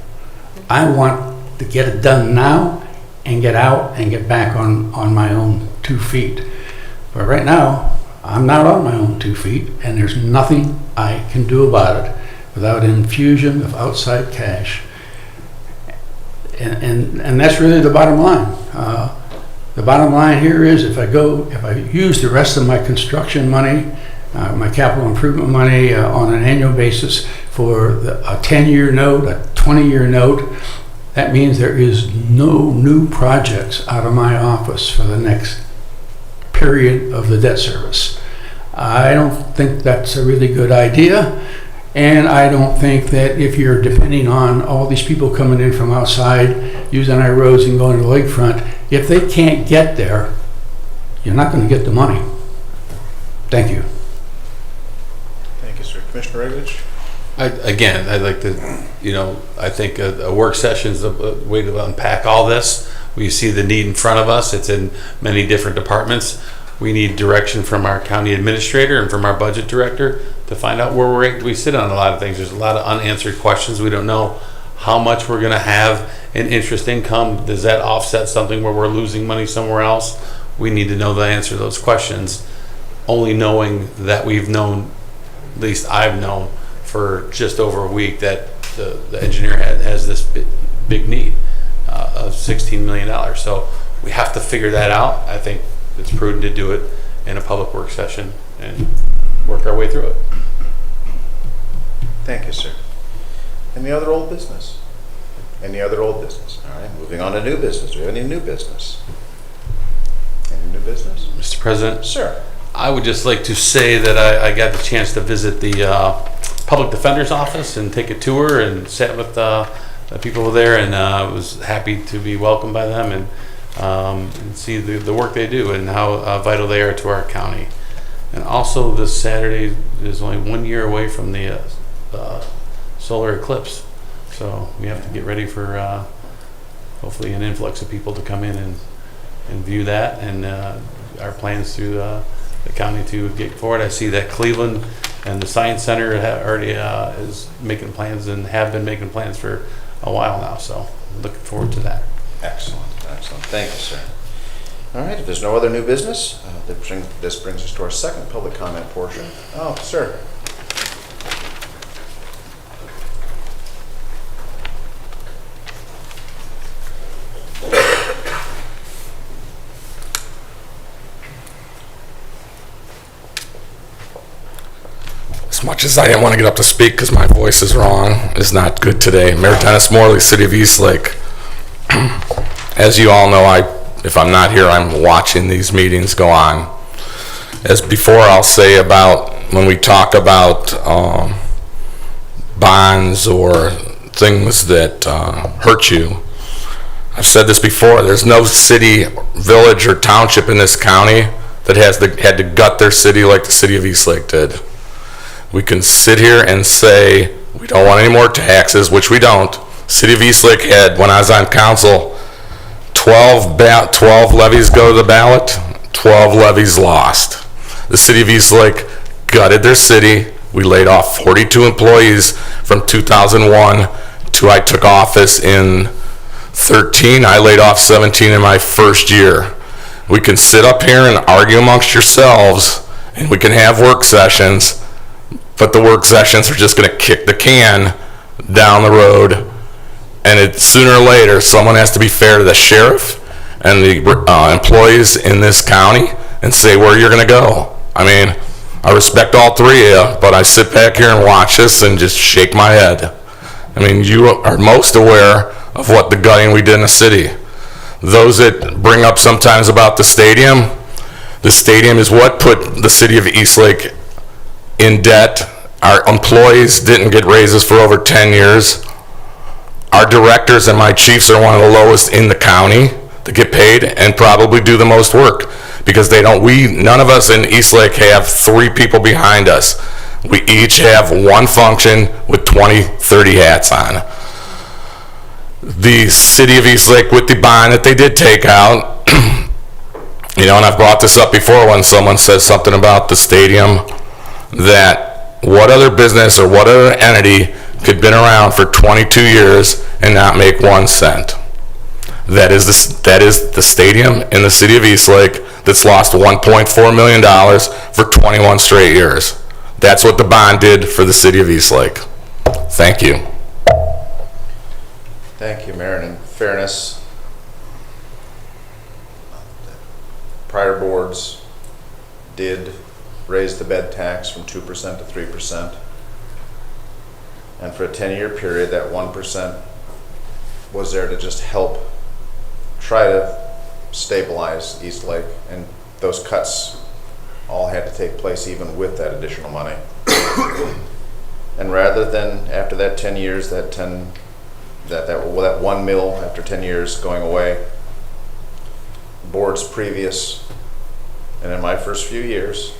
I want to get it done now and get out and get back on my own 2 feet. But right now, I'm not on my own 2 feet, and there's nothing I can do about it without infusion of outside cash. And that's really the bottom line. The bottom line here is if I use the rest of my construction money, my capital improvement money on an annual basis for a 10-year note, a 20-year note, that means there is no new projects out of my office for the next period of the debt service. I don't think that's a really good idea, and I don't think that if you're depending on all these people coming in from outside, using our roads and going to the lakefront, if they can't get there, you're not going to get the money. Thank you. Thank you, sir. Commissioner Regovich? I'd like to, I think a work session is a way to unpack all this. We see the need in front of us. It's in many different departments. We need direction from our county administrator and from our budget director to find out where we sit on a lot of things. There's a lot of unanswered questions. We don't know how much we're going to have in interest income. Does that offset something where we're losing money somewhere else? We need to know the answer to those questions. Only knowing that we've known, at least I've known, for just over a week that the engineer has this big need of $16 million. So we have to figure that out. I think it's prudent to do it in a public work session and work our way through it. Thank you, sir. Any other old business? Any other old business? All right, moving on to new business. Do we have any new business? Any new business? Mr. President? Sir. I would just like to say that I got the chance to visit the Public Defender's Office and take a tour and sat with the people there, and was happy to be welcomed by them and see the work they do and how vital they are to our county. And also this Saturday is only 1 year away from the solar eclipse, so we have to get ready for hopefully an influx of people to come in and view that, and our plans through the county to get forward. I see that Cleveland and the Science Center already is making plans and have been making plans for a while now, so looking forward to that. Excellent, excellent. Thank you, sir. All right, if there's no other new business, this brings us to our second public comment portion. Oh, sir. As much as I didn't want to get up to speak because my voice is wrong, is not good today. Mayor Dennis Morley, City of Eastlake. As you all know, if I'm not here, I'm watching these meetings go on. As before, I'll say about when we talk about bonds or things that hurt you. I've said this before, there's no city, village, or township in this county that had to gut their city like the City of Eastlake did. We can sit here and say we don't want any more taxes, which we don't. City of Eastlake had, when I was on council, 12 levies go to the ballot, 12 levies lost. The City of Eastlake gutted their city. We laid off 42 employees from 2001 to I took office in 13. I laid off 17 in my first year. We can sit up here and argue amongst yourselves, and we can have work sessions, but the work sessions are just going to kick the can down the road, and sooner or later someone has to be fair to the sheriff and the employees in this county and say where you're going to go. I mean, I respect all three of you, but I sit back here and watch this and just shake my head. I mean, you are most aware of what the gutting we did in the city. Those that bring up sometimes about the stadium is what put the City of Eastlake in debt. Our employees didn't get raises for over 10 years. Our directors and my chiefs are one of the lowest in the county to get paid and probably do the most work because none of us in Eastlake have 3 people behind us. We each have one function with 20, 30 hats on. The City of Eastlake, with the bond that they did take out, and I've brought this up before when someone says something about the stadium, that what other business or what other entity could have been around for 22 years and not make 1 cent? That is the stadium in the City of Eastlake that's lost $1.4 million for 21 straight years. That's what the bond did for the City of Eastlake. Thank you. Thank you, Mayor. And in fairness, prior boards did raise the bed tax from 2% to 3%. And for a 10-year period, that 1% was there to just help try to stabilize Eastlake. And those cuts all had to take place even with that additional money. And rather than, after that 10 years, that 1 mil after 10 years going away, boards previous, and in my first few years,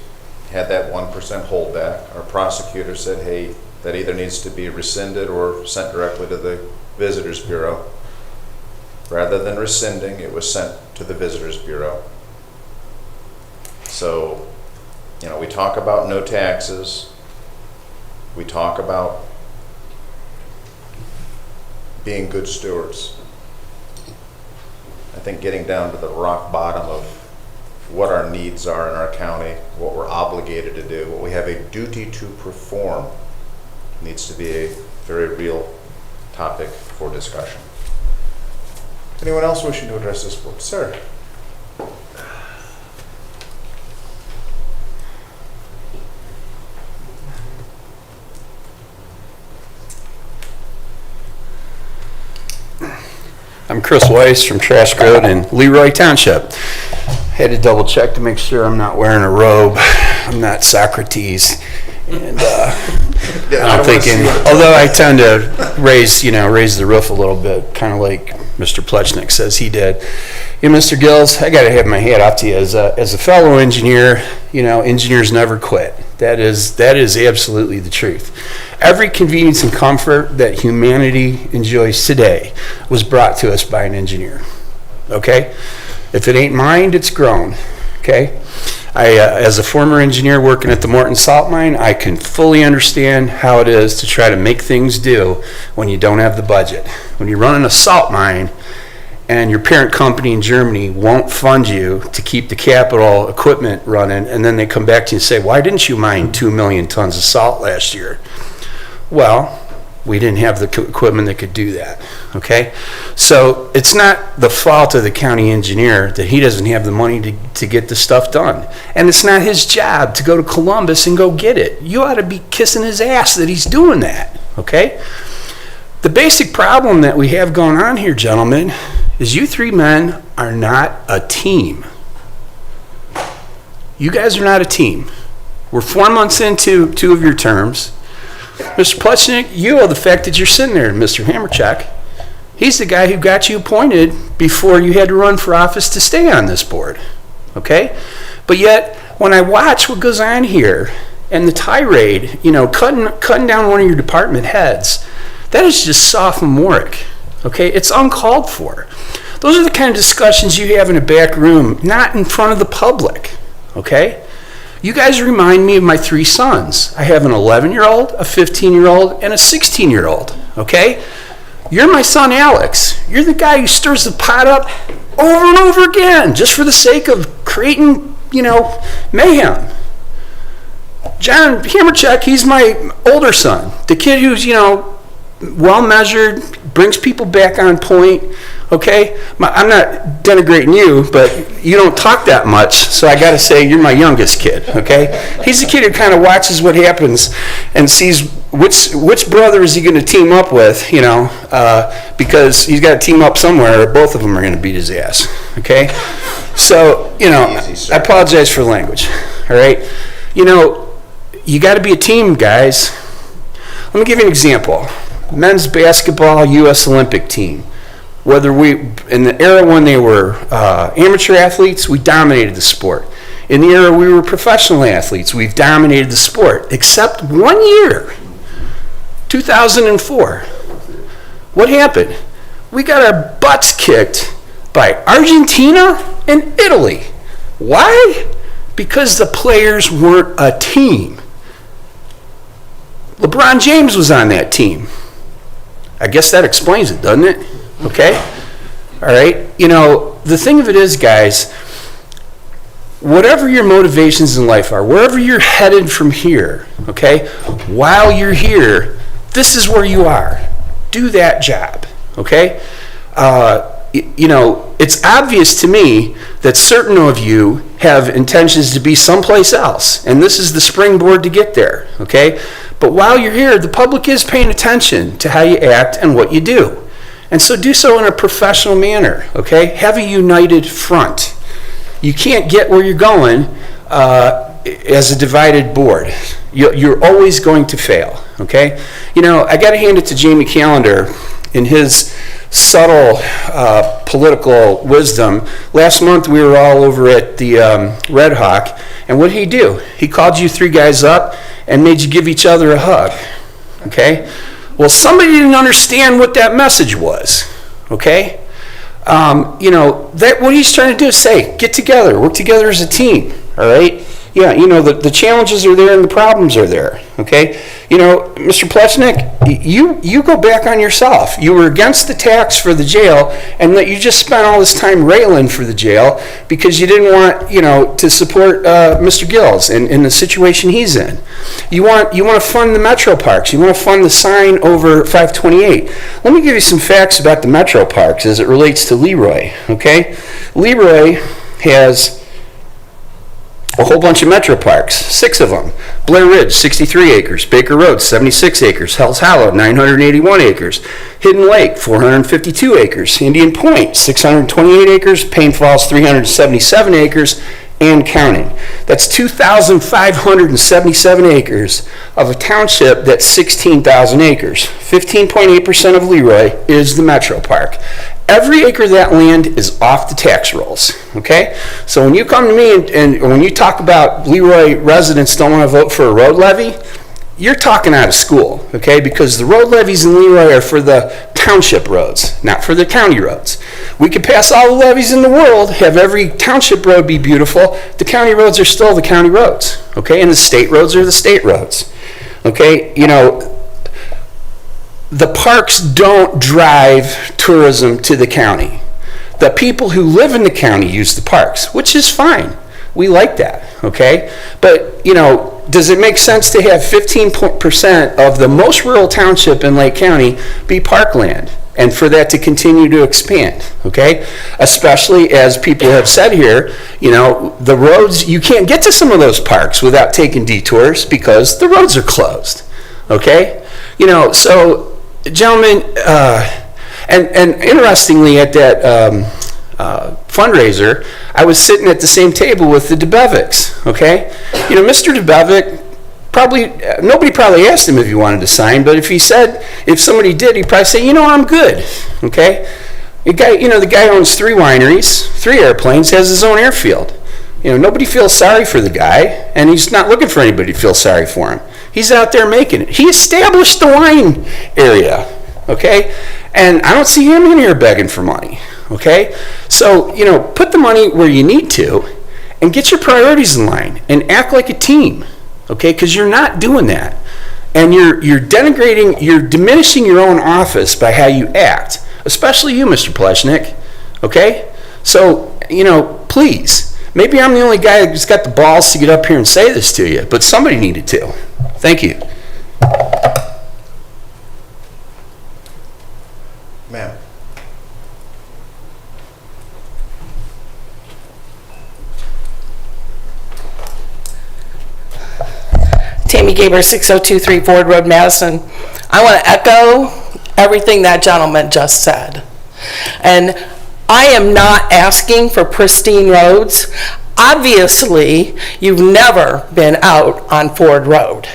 had that 1% holdback. Our prosecutor said, hey, that either needs to be rescinded or sent directly to the Visitors Bureau. Rather than rescinding, it was sent to the Visitors Bureau. So, we talk about no taxes. We talk about being good stewards. I think getting down to the rock bottom of what our needs are in our county, what we're obligated to do, what we have a duty to perform, needs to be a very real topic for discussion. Anyone else wishing to address this board? Sir. I'm Chris Weiss from Trask Road in Leroy Township. Had to double check to make sure I'm not wearing a robe. I'm not Socrates. And I'm thinking, although I tend to raise the roof a little bit, kind of like Mr. Plechnik says he did. Mr. Gills, I got to have my hat off to you as a fellow engineer. Engineers never quit. That is absolutely the truth. Every convenience and comfort that humanity enjoys today was brought to us by an engineer. Okay? If it ain't mined, it's grown. Okay? As a former engineer working at the Morton Salt Mine, I can fully understand how it is to try to make things do when you don't have the budget. When you're running a salt mine and your parent company in Germany won't fund you to keep the capital equipment running, and then they come back to you and say, why didn't you mine 2 million tons of salt last year? Well, We didn't have the equipment that could do that, okay? So it's not the fault of the county engineer that he doesn't have the money to get the stuff done. And it's not his job to go to Columbus and go get it. You ought to be kissing his ass that he's doing that, okay? The basic problem that we have going on here, gentlemen, is you three men are not a team. You guys are not a team. We're 4 months into 2 of your terms. Mr. Plutchnik, you owe the fact that you're sitting there, Mr. Hammercheck. He's the guy who got you appointed before you had to run for office to stay on this board, okay? But yet, when I watch what goes on here and the tirade, you know, cutting down one of your department heads, that is just sophomoric, okay? It's uncalled for. Those are the kind of discussions you have in a back room, not in front of the public, okay? You guys remind me of my 3 sons. I have an 11-year-old, a 15-year-old, and a 16-year-old, okay? You're my son, Alex. You're the guy who stirs the pot up over and over again just for the sake of creating, you know, mayhem. John Hammercheck, he's my older son. The kid who's, you know, well-measured, brings people back on point, okay? I'm not denigrating you, but you don't talk that much, so I got to say you're my youngest kid, okay? He's the kid who kind of watches what happens and sees which brother is he going to team up with, you know, because he's got to team up somewhere or both of them are going to beat his ass, okay? So, you know, I apologize for language, all right? You know, you got to be a team, guys. Let me give you an example. Men's basketball U.S. Olympic team. Whether in the era when they were amateur athletes, we dominated the sport. In the era we were professional athletes, we've dominated the sport. Except 1 year, 2004. What happened? We got our butts kicked by Argentina and Italy. Why? Because the players weren't a team. LeBron James was on that team. I guess that explains it, doesn't it? Okay? All right? You know, the thing of it is, guys, whatever your motivations in life are, wherever you're headed from here, okay, while you're here, this is where you are. Do that job, okay? You know, it's obvious to me that certain of you have intentions to be someplace else, and this is the springboard to get there, okay? But while you're here, the public is paying attention to how you act and what you do. And so do so in a professional manner, okay? Have a united front. You can't get where you're going as a divided board. You're always going to fail, okay? You know, I got to hand it to Jamie Callender in his subtle political wisdom. Last month we were all over at the Red Hawk, and what did he do? He called you 3 guys up and made you give each other a hug, okay? Well, somebody didn't understand what that message was, okay? You know, what he's trying to do is say, get together, work together as a team, all right? Yeah, you know, the challenges are there and the problems are there, okay? You know, Mr. Plutchnik, you go back on yourself. You were against the tax for the jail, and that you just spent all this time railing for the jail because you didn't want, you know, to support Mr. Gills in the situation he's in. You want to fund the metro parks. You want to fund the sign over 528. Let me give you some facts about the metro parks as it relates to Leroy, okay? Leroy has a whole bunch of metro parks, 6 of them. Blair Ridge, 63 acres. Baker Road, 76 acres. Hell's Hollow, 981 acres. Hidden Lake, 452 acres. Indian Point, 628 acres. Payne Falls, 377 acres, and counting. That's 2,577 acres of a township that's 16,000 acres. 15.8% of Leroy is the metro park. Every acre of that land is off the tax rolls, okay? So when you come to me and when you talk about Leroy residents don't want to vote for a road levy, you're talking out of school, okay? Because the road levies in Leroy are for the township roads, not for the county roads. We could pass all the levies in the world, have every township road be beautiful. The county roads are still the county roads, okay? And the state roads are the state roads, okay? You know, the parks don't drive tourism to the county. The people who live in the county use the parks, which is fine. We like that, okay? But, you know, does it make sense to have 15% of the most rural township in Lake County be parkland? And for that to continue to expand, okay? Especially as people have said here, you know, the roads, you can't get to some of those parks without taking detours because the roads are closed, okay? You know, so, gentlemen, and interestingly at that fundraiser, I was sitting at the same table with the DeBevics, okay? You know, Mr. DeBevic, nobody probably asked him if he wanted to sign, but if somebody did, he'd probably say, you know, I'm good, okay? The guy owns 3 wineries, 3 airplanes, has his own airfield. You know, nobody feels sorry for the guy, and he's not looking for anybody to feel sorry for him. He's out there making it. He established the wine area, okay? And I don't see him in here begging for money, okay? So, you know, put the money where you need to, and get your priorities in line, and act like a team. Okay, because you're not doing that. And you're denigrating, you're diminishing your own office by how you act, especially you, Mr. Pleshnik. Okay? So, you know, please, maybe I'm the only guy who's got the balls to get up here and say this to you, but somebody needed to. Thank you. Ma'am. Tammy Gaber, 6023 Ford Road, Madison. I want to echo everything that gentleman just said. And I am not asking for pristine roads. Obviously, you've never been out on Ford Road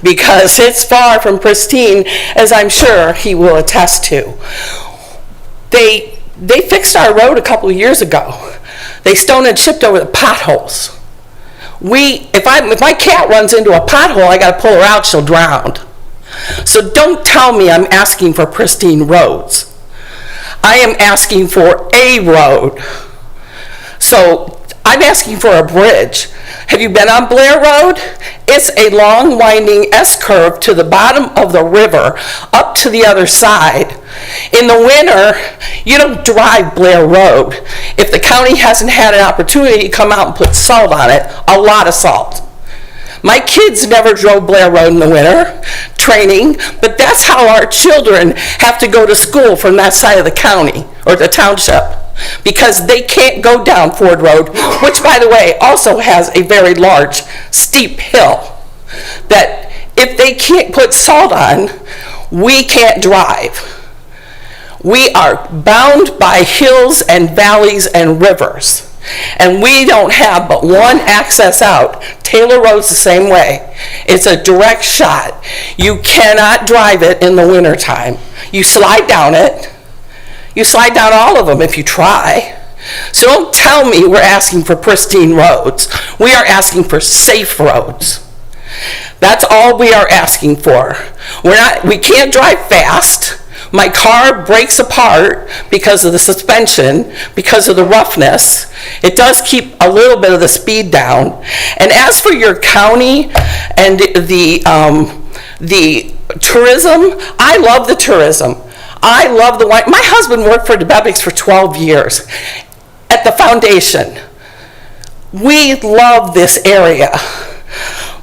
because it's far from pristine, as I'm sure he will attest to. They fixed our road a couple of years ago. They stone and chipped over the potholes. If my cat runs into a pothole, I got to pull her out, she'll drown. So don't tell me I'm asking for pristine roads. I am asking for a road. So I'm asking for a bridge. Have you been on Blair Road? It's a long winding S-curve to the bottom of the river, up to the other side. In the winter, you don't drive Blair Road. If the county hasn't had an opportunity to come out and put salt on it, a lot of salt. My kids never drove Blair Road in the winter, training, but that's how our children have to go to school from that side of the county, or the township, because they can't go down Ford Road, which, by the way, also has a very large, steep hill, that if they can't put salt on, we can't drive. We are bound by hills and valleys and rivers. And we don't have but one access out. Taylor Road's the same way. It's a direct shot. You cannot drive it in the wintertime. You slide down it. You slide down all of them if you try. So don't tell me we're asking for pristine roads. We are asking for safe roads. That's all we are asking for. We can't drive fast. My car breaks apart because of the suspension, because of the roughness. It does keep a little bit of the speed down. And as for your county and the tourism, I love the tourism. I love the wine. My husband worked for DeBevics for 12 years at the foundation. We love this area.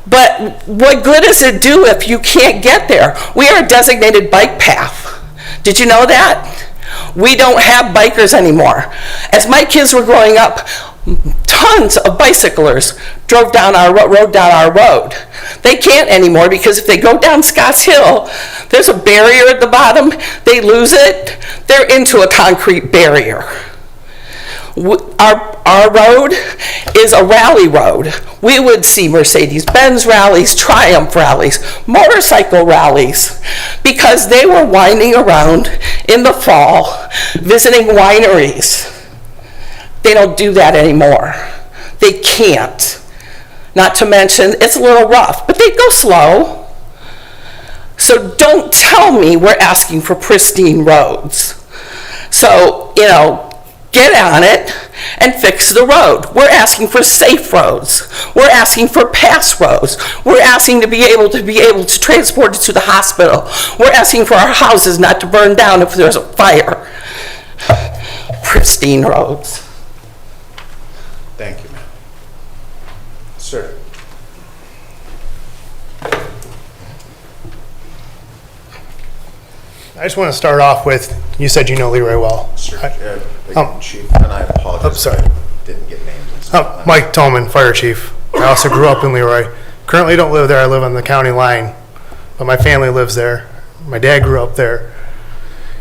But what good does it do if you can't get there? We are a designated bike path. Did you know that? We don't have bikers anymore. As my kids were growing up, tons of bicyclers rode down our road. They can't anymore because if they go down Scotts Hill, there's a barrier at the bottom. They lose it. They're into a concrete barrier. Our road is a rally road. We would see Mercedes-Benz rallies, Triumph rallies, motorcycle rallies, because they were winding around in the fall, visiting wineries. They don't do that anymore. They can't. Not to mention, it's a little rough, but they go slow. So don't tell me we're asking for pristine roads. So, get on it and fix the road. We're asking for safe roads. We're asking for pass roads. We're asking to be able to transport it to the hospital. We're asking for our houses not to burn down if there's a fire. Pristine roads. Thank you, ma'am. Sir. I just want to start off with, you said you know Leroy well. Sir, Chief, and I apologize. sorry. I didn't get names. Mike Tolman, Fire Chief. I also grew up in Leroy. Currently don't live there. I live on the county line, but my family lives there. My dad grew up there.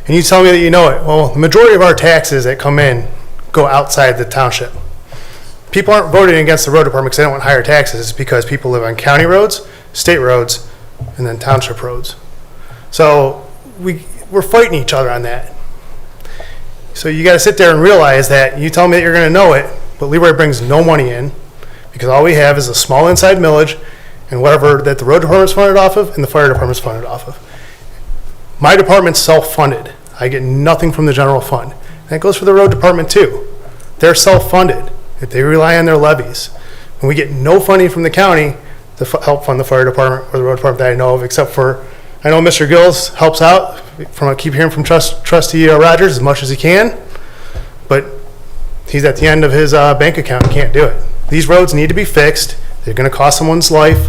And you tell me that you know it. Well, the majority of our taxes that come in go outside the township. People aren't voting against the road department because they don't want higher taxes. It's because people live on county roads, state roads, and then township roads. So we're fighting each other on that. So you got to sit there and realize that you tell me that you're going to know it, but Leroy brings no money in because all we have is a small inside millage and whatever that the road department's funded off of and the fire department's funded off of. My department's self-funded. I get nothing from the general fund. And that goes for the road department too. They're self-funded. If they rely on their levies. And we get no funding from the county to help fund the fire department or the road department that I know of, except for, I know Mr. Gills helps out. I keep hearing from Trustee Rogers as much as he can, but he's at the end of his bank account and can't do it. These roads need to be fixed. They're going to cost someone's life.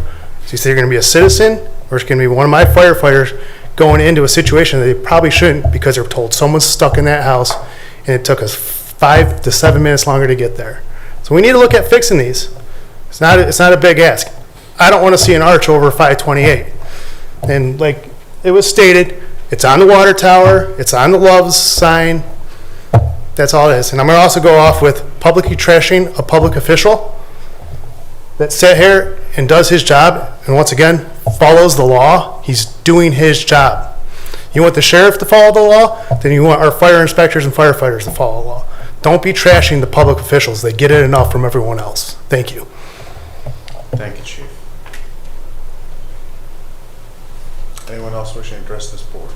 So you say you're going to be a citizen, or it's going to be one of my firefighters going into a situation that they probably shouldn't because they're told someone's stuck in that house and it took us 5 to 7 minutes longer to get there. So we need to look at fixing these. It's not a big ask. I don't want to see an arch over 528. And like it was stated, it's on the water tower, it's on the Love's sign. That's all it is. And I'm going to also go off with publicly trashing a public official that sat here and does his job and once again follows the law. He's doing his job. You want the sheriff to follow the law, then you want our fire inspectors and firefighters to follow the law. Don't be trashing the public officials. They get it enough from everyone else. Thank you. Thank you, Chief. Anyone else wishing to address this board?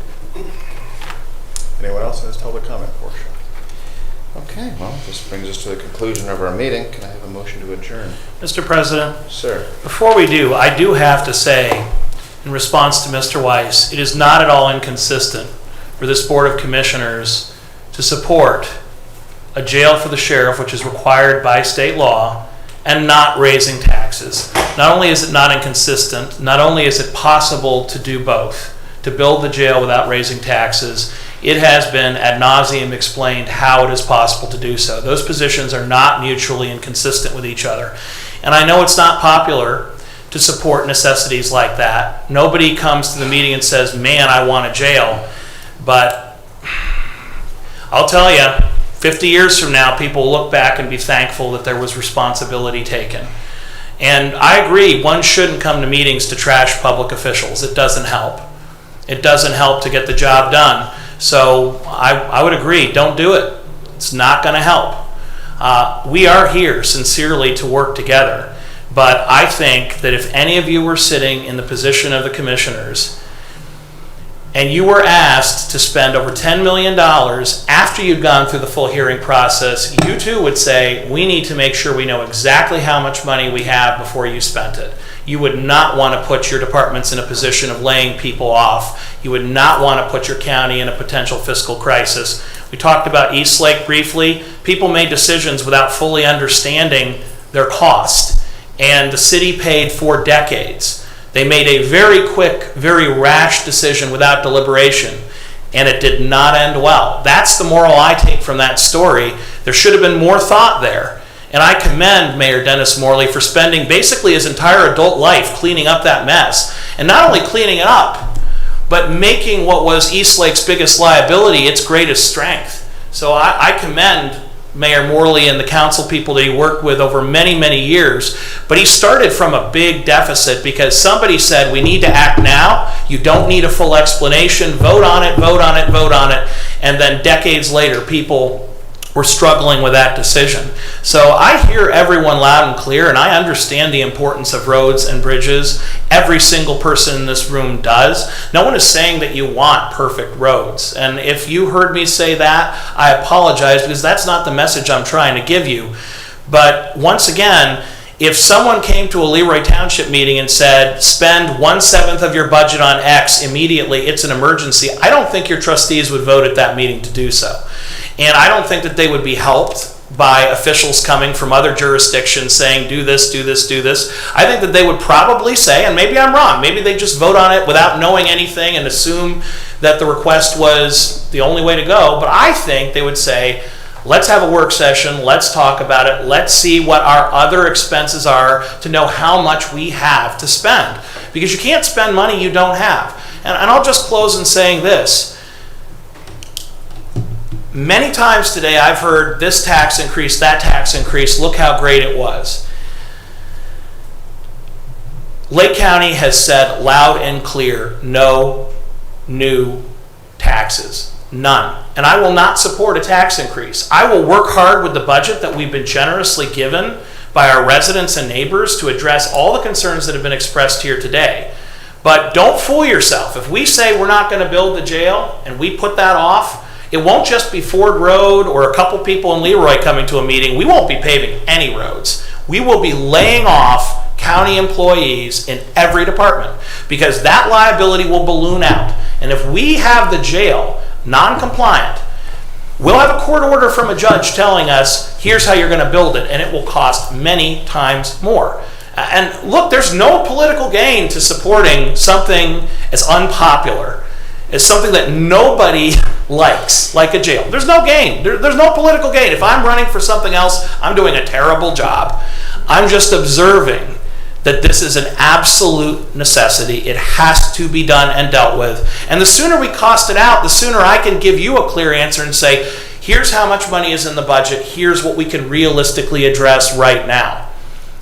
Anyone else in this public comment portion? Okay, well, this brings us to the conclusion of our meeting. Can I have a motion to adjourn? Mr. President? Sir. Before we do, I do have to say, in response to Mr. Weiss, it is not at all inconsistent for this Board of Commissioners to support a jail for the sheriff, which is required by state law, and not raising taxes. Not only is it not inconsistent, not only is it possible to do both, to build the jail without raising taxes, it has been ad nauseum explained how it is possible to do so. Those positions are not mutually inconsistent with each other. And I know it's not popular to support necessities like that. Nobody comes to the meeting and says, man, I want a jail. But I'll tell you, 50 years from now, people will look back and be thankful that there was responsibility taken. And I agree, one shouldn't come to meetings to trash public officials. It doesn't help. It doesn't help to get the job done. So I would agree, don't do it. It's not going to help. We are here sincerely to work together. But I think that if any of you were sitting in the position of the commissioners and you were asked to spend over $10 million after you'd gone through the full hearing process, you too would say, we need to make sure we know exactly how much money we have before you spent it. You would not want to put your departments in a position of laying people off. You would not want to put your county in a potential fiscal crisis. We talked about East Lake briefly. People made decisions without fully understanding their cost, and the city paid for decades. They made a very quick, very rash decision without deliberation, and it did not end well. That's the moral I take from that story. There should have been more thought there. And I commend Mayor Dennis Morley for spending basically his entire adult life cleaning up that mess. And not only cleaning it up, but making what was East Lake's biggest liability its greatest strength. So I commend Mayor Morley and the council people that he worked with over many, many years. But he started from a big deficit because somebody said, we need to act now. You don't need a full explanation. Vote on it, vote on it, vote on it. And then decades later, people were struggling with that decision. So I hear everyone loud and clear, and I understand the importance of roads and bridges. Every single person in this room does. No one is saying that you want perfect roads. And if you heard me say that, I apologize, because that's not the message I'm trying to give you. But once again, if someone came to a Leroy Township meeting and said, spend 1/7 of your budget on X immediately, it's an emergency, I don't think your trustees would vote at that meeting to do so. And I don't think that they would be helped by officials coming from other jurisdictions saying, do this, do this, do this. I think that they would probably say, and maybe I'm wrong, maybe they just vote on it without knowing anything and assume that the request was the only way to go, but I think they would say, let's have a work session, let's talk about it, let's see what our other expenses are to know how much we have to spend. Because you can't spend money you don't have. And I'll just close in saying this. Many times today I've heard this tax increase, that tax increase, look how great it was. Lake County has said loud and clear, no new taxes. None. And I will not support a tax increase. I will work hard with the budget that we've been generously given by our residents and neighbors to address all the concerns that have been expressed here today. But don't fool yourself. If we say we're not going to build the jail and we put that off, it won't just be Ford Road or a couple people in Leroy coming to a meeting. We won't be paving any roads. We will be laying off county employees in every department because that liability will balloon out. And if we have the jail non-compliant, we'll have a court order from a judge telling us, here's how you're going to build it, and it will cost many times more. And look, there's no political gain to supporting something as unpopular as something that nobody likes, like a jail. There's no gain. There's no political gain. If I'm running for something else, I'm doing a terrible job. I'm just observing that this is an absolute necessity. It has to be done and dealt with. And the sooner we cost it out, the sooner I can give you a clear answer and say, here's how much money is in the budget, here's what we can realistically address right now.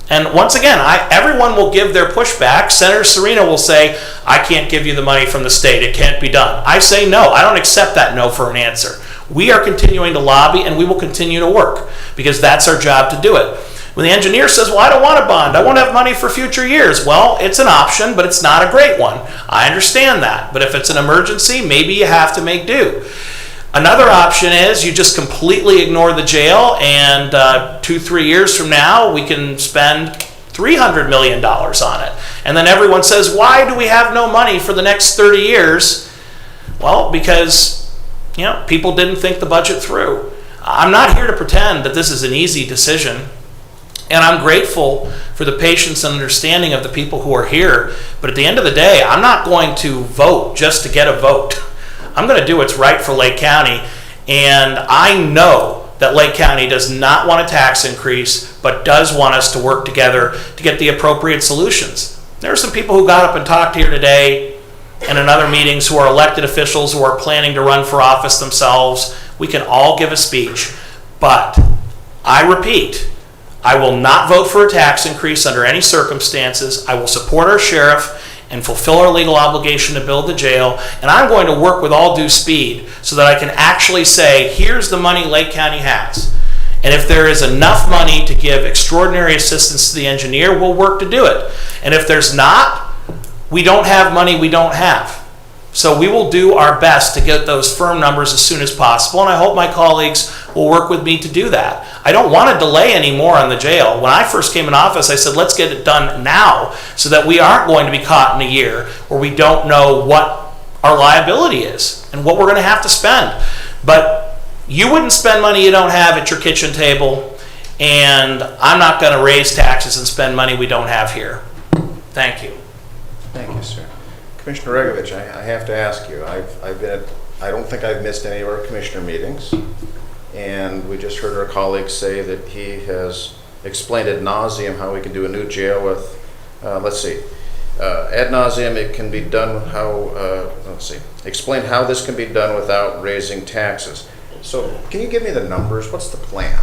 And once again, everyone will give their pushback. Senator Serena will say, I can't give you the money from the state, it can't be done. I say no, I don't accept that no for an answer. We are continuing to lobby and we will continue to work because that's our job to do it. When the engineer says, well, I don't want a bond, I won't have money for future years. Well, it's an option, but it's not a great one. I understand that. But if it's an emergency, maybe you have to make do. Another option is you just completely ignore the jail and 2-3 years from now, we can spend $300 million on it. And then everyone says, why do we have no money for the next 30 years? Well, because people didn't think the budget through. I'm not here to pretend that this is an easy decision. And I'm grateful for the patience and understanding of the people who are here. But at the end of the day, I'm not going to vote just to get a vote. I'm going to do what's right for Lake County. And I know that Lake County does not want a tax increase, but does want us to work together to get the appropriate solutions. There are some people who got up and talked here today and in other meetings who are elected officials who are planning to run for office themselves. We can all give a speech. But I repeat, I will not vote for a tax increase under any circumstances. I will support our sheriff and fulfill our legal obligation to build the jail. And I'm going to work with all due speed so that I can actually say, here's the money Lake County has. And if there is enough money to give extraordinary assistance to the engineer, we'll work to do it. And if there's not, we don't have money we don't have. So we will do our best to get those firm numbers as soon as possible, and I hope my colleagues will work with me to do that. I don't want to delay any more on the jail. When I first came in office, I said, let's get it done now so that we aren't going to be caught in a year where we don't know what our liability is and what we're going to have to spend. But you wouldn't spend money you don't have at your kitchen table, and I'm not going to raise taxes and spend money we don't have here. Thank you. Thank you, sir. Commissioner Regovich, I have to ask you, I don't think I've missed any of our commissioner meetings, and we just heard our colleague say that he has explained ad nauseum how we can do a new jail with, let's see, ad nauseum it can be done how, explain how this can be done without raising taxes. So can you give me the numbers? What's the plan?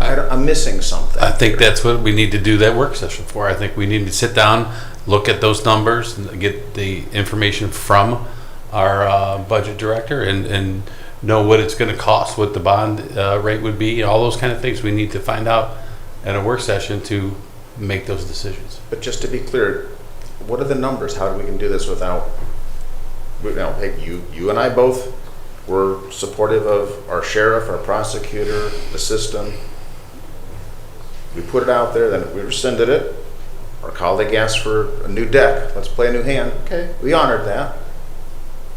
I'm missing something. I think that's what we need to do that work session for. I think we need to sit down, look at those numbers, and get the information from our budget director and know what it's going to cost, what the bond rate would be, all those kind of things we need to find out at a work session to make those decisions. But just to be clear, what are the numbers? How we can do this without, hey, you and I both were supportive of our sheriff, our prosecutor, the system. We put it out there, then we rescinded it. Our colleague asked for a new deck. Let's play a new hand. Okay, we honored that.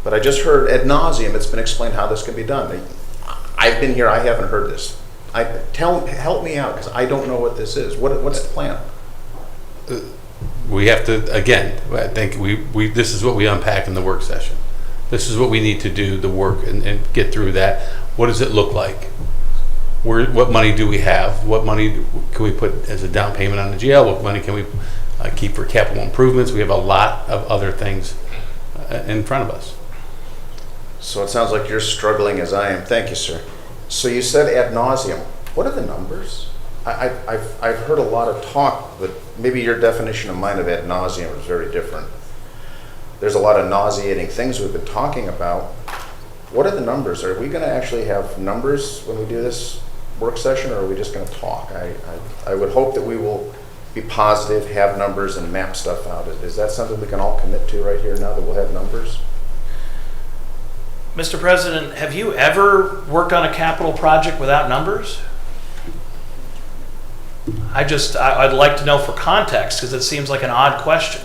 But I just heard ad nauseum. It's been explained how this can be done. I've been here. I haven't heard this. Help me out because I don't know what this is. What's the plan? We have to, again, I think this is what we unpack in the work session. this is what we need to do the work and get through that. What does it look like? What money do we have? What money can we put as a down payment on the jail? What money can we keep for capital improvements? We have a lot of other things in front of us. So it sounds like you're struggling as I am. Thank you, sir. So you said ad nauseum. What are the numbers? I've heard a lot of talk, but maybe your definition of mine of ad nauseum is very different. There's a lot of nauseating things we've been talking about. What are the numbers? Are we going to actually have numbers when we do this work session, or are we just going to talk? I would hope that we will be positive, have numbers, and map stuff out. Is that something we can all commit to right here now, that we'll have numbers? Mr. President, have you ever worked on a capital project without numbers? I'd like to know for context, because it seems like an odd question.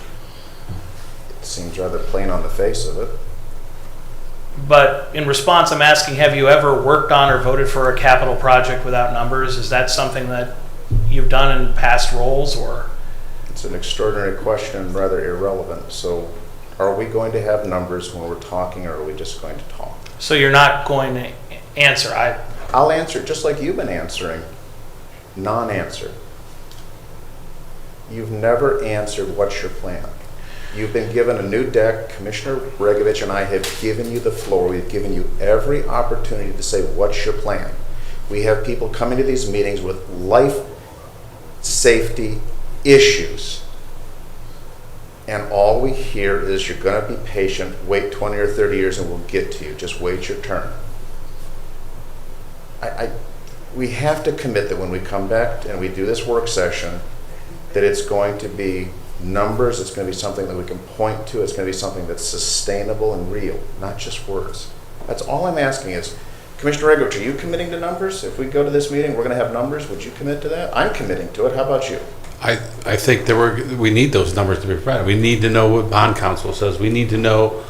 It seems rather plain on the face of it. But in response, I'm asking, have you ever worked on or voted for a capital project without numbers? Is that something that you've done in past roles, or? It's an extraordinary question and rather irrelevant. So are we going to have numbers when we're talking, or are we just going to talk? So you're not going to answer? I'll answer just like you've been answering. Non-answer. You've never answered what's your plan. You've been given a new deck. Commissioner Regovich and I have given you the floor. We've given you every opportunity to say, what's your plan? We have people coming to these meetings with life safety issues. And all we hear is, you're going to be patient, wait 20 or 30 years and we'll get to you. Just wait your turn. We have to commit that when we come back and we do this work session, that it's going to be numbers, it's going to be something that we can point to, it's going to be something that's sustainable and real, not just words. That's all I'm asking is, Commissioner Regovich, are you committing to numbers? If we go to this meeting, we're going to have numbers. Would you commit to that? I'm committing to it. How about you? I think that we need those numbers to be provided. We need to know what bond counsel says. We need to know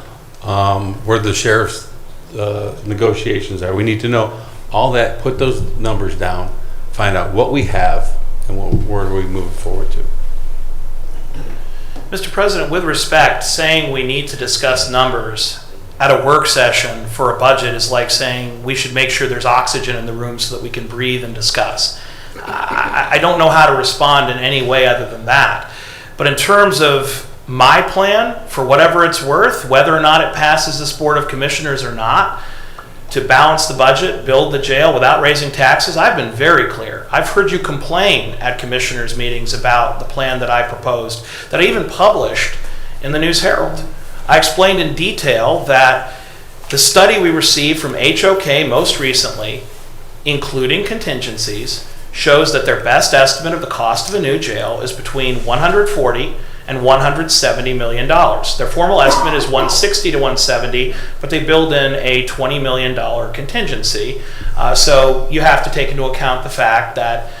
where the sheriff's negotiations are. We need to know all that, put those numbers down, find out what we have, and where do we move forward to. Mr. President, with respect, saying we need to discuss numbers at a work session for a budget is like saying we should make sure there's oxygen in the room so that we can breathe and discuss. I don't know how to respond in any way other than that. But in terms of my plan, for whatever it's worth, whether or not it passes this Board of Commissioners or not, to balance the budget, build the jail without raising taxes, I've been very clear. I've heard you complain at commissioners' meetings about the plan that I proposed, that I even published in the News Herald. I explained in detail that the study we received from HOK most recently, including contingencies, shows that their best estimate of the cost of a new jail is between $140 and $170 million. Their formal estimate is $160 to $170, but they build in a $20 million contingency. So you have to take into account the fact that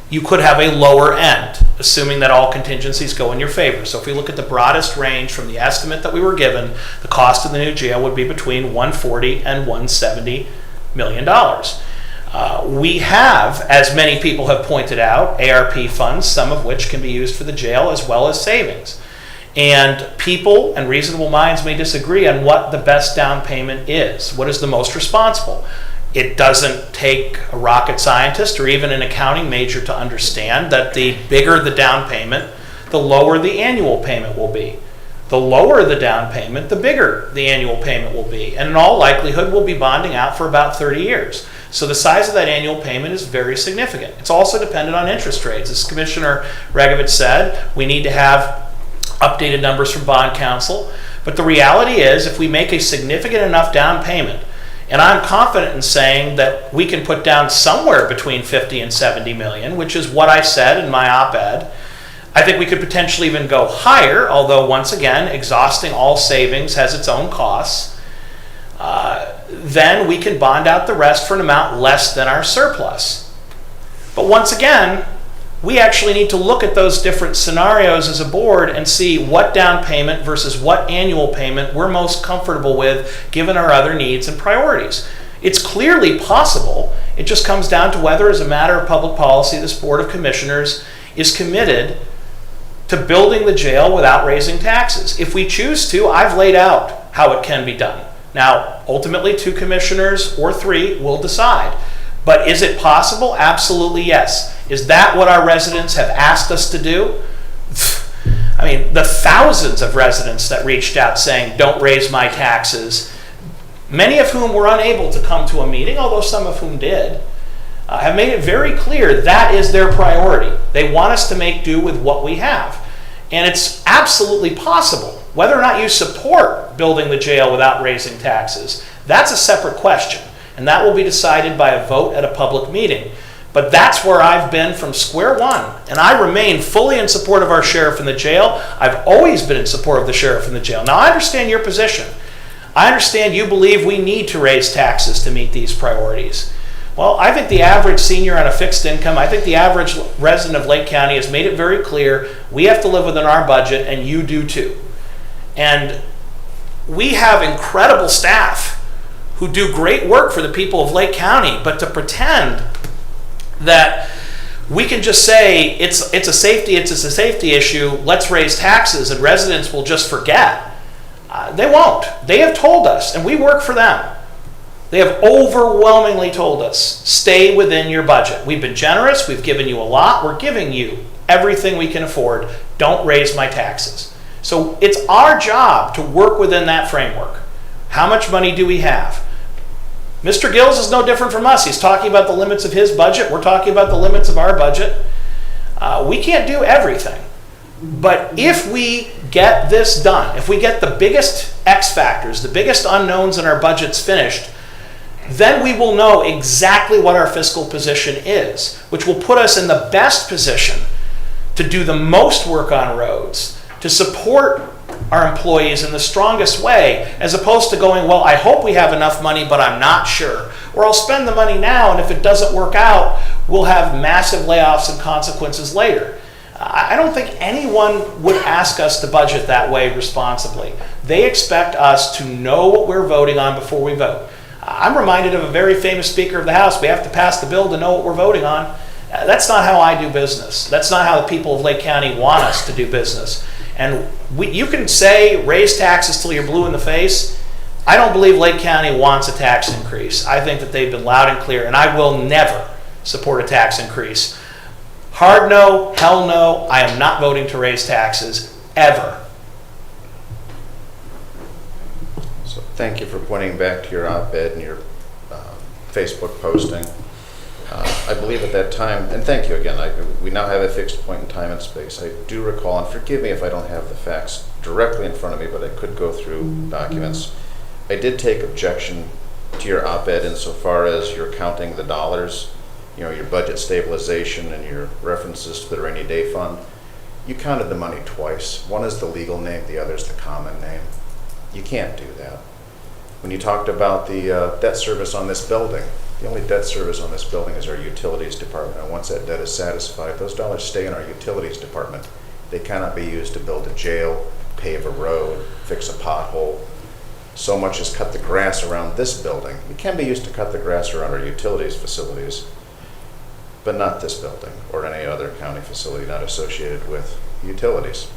you could have a lower end, assuming that all contingencies go in your favor. So if we look at the broadest range from the estimate that we were given, the cost of the new jail would be between $140 and $170 million. We have, as many people have pointed out, ARP funds, some of which can be used for the jail as well as savings. And people and reasonable minds may disagree on what the best down payment is. What is the most responsible? It doesn't take a rocket scientist or even an accounting major to understand that the bigger the down payment, the lower the annual payment will be. The lower the down payment, the bigger the annual payment will be. And in all likelihood, we'll be bonding out for about 30 years. So the size of that annual payment is very significant. It's also dependent on interest rates. As Commissioner Regovich said, we need to have updated numbers from bond counsel. But the reality is, if we make a significant enough down payment, and I'm confident in saying that we can put down somewhere between 50 and 70 million, which is what I said in my op-ed. I think we could potentially even go higher, although once again, exhausting all savings has its own costs. Then we can bond out the rest for an amount less than our surplus. But once again, we actually need to look at those different scenarios as a board and see what down payment versus what annual payment we're most comfortable with given our other needs and priorities. It's clearly possible. It just comes down to whether, as a matter of public policy, this Board of Commissioners is committed to building the jail without raising taxes. If we choose to, I've laid out how it can be done. Now, ultimately, 2 commissioners or 3 will decide. But is it possible? Absolutely yes. Is that what our residents have asked us to do? I mean, the thousands of residents that reached out saying, don't raise my taxes, many of whom were unable to come to a meeting, although some of whom did, have made it very clear that is their priority. They want us to make do with what we have. And it's absolutely possible. Whether or not you support building the jail without raising taxes, that's a separate question. And that will be decided by a vote at a public meeting. But that's where I've been from square one. And I remain fully in support of our sheriff in the jail. I've always been in support of the sheriff in the jail. Now, I understand your position. I understand you believe we need to raise taxes to meet these priorities. Well, I think the average senior on a fixed income, I think the average resident of Lake County has made it very clear we have to live within our budget, and you do too. And we have incredible staff who do great work for the people of Lake County, but to pretend that we can just say it's a safety issue, let's raise taxes, and residents will just forget. They won't. They have told us, and we work for them. They have overwhelmingly told us, stay within your budget. We've been generous, we've given you a lot, we're giving you everything we can afford. Don't raise my taxes. So it's our job to work within that framework. How much money do we have? Mr. Gills is no different from us. He's talking about the limits of his budget. We're talking about the limits of our budget. We can't do everything. But if we get this done, if we get the biggest X factors, the biggest unknowns in our budgets finished, then we will know exactly what our fiscal position is, which will put us in the best position to do the most work on roads, to support our employees in the strongest way, as opposed to going, well, I hope we have enough money, but I'm not sure. Or I'll spend the money now, and if it doesn't work out, we'll have massive layoffs and consequences later. I don't think anyone would ask us to budget that way responsibly. They expect us to know what we're voting on before we vote. I'm reminded of a very famous Speaker of the House. We have to pass the bill to know what we're voting on. That's not how I do business. That's not how the people of Lake County want us to do business. And you can say raise taxes till you're blue in the face. I don't believe Lake County wants a tax increase. I think that they've been loud and clear, and I will never support a tax increase. Hard no, hell no, I am not voting to raise taxes, ever. So thank you for pointing back to your op-ed and your Facebook posting. I believe at that time, and thank you again, we now have a fixed point in time and space. I do recall, and forgive me if I don't have the facts directly in front of me, but I could go through documents. I did take objection to your op-ed insofar as you're counting the dollars, you know, your budget stabilization and your references to the rainy day fund. You counted the money twice. One is the legal name, the other is the common name. You can't do that. When you talked about the debt service on this building, the only debt service on this building is our utilities department, and once that debt is satisfied, those dollars stay in our utilities department. They cannot be used to build a jail, pave a road, fix a pothole. So much as cut the grass around this building. It can be used to cut the grass around our utilities facilities, but not this building or any other county facility not associated with utilities.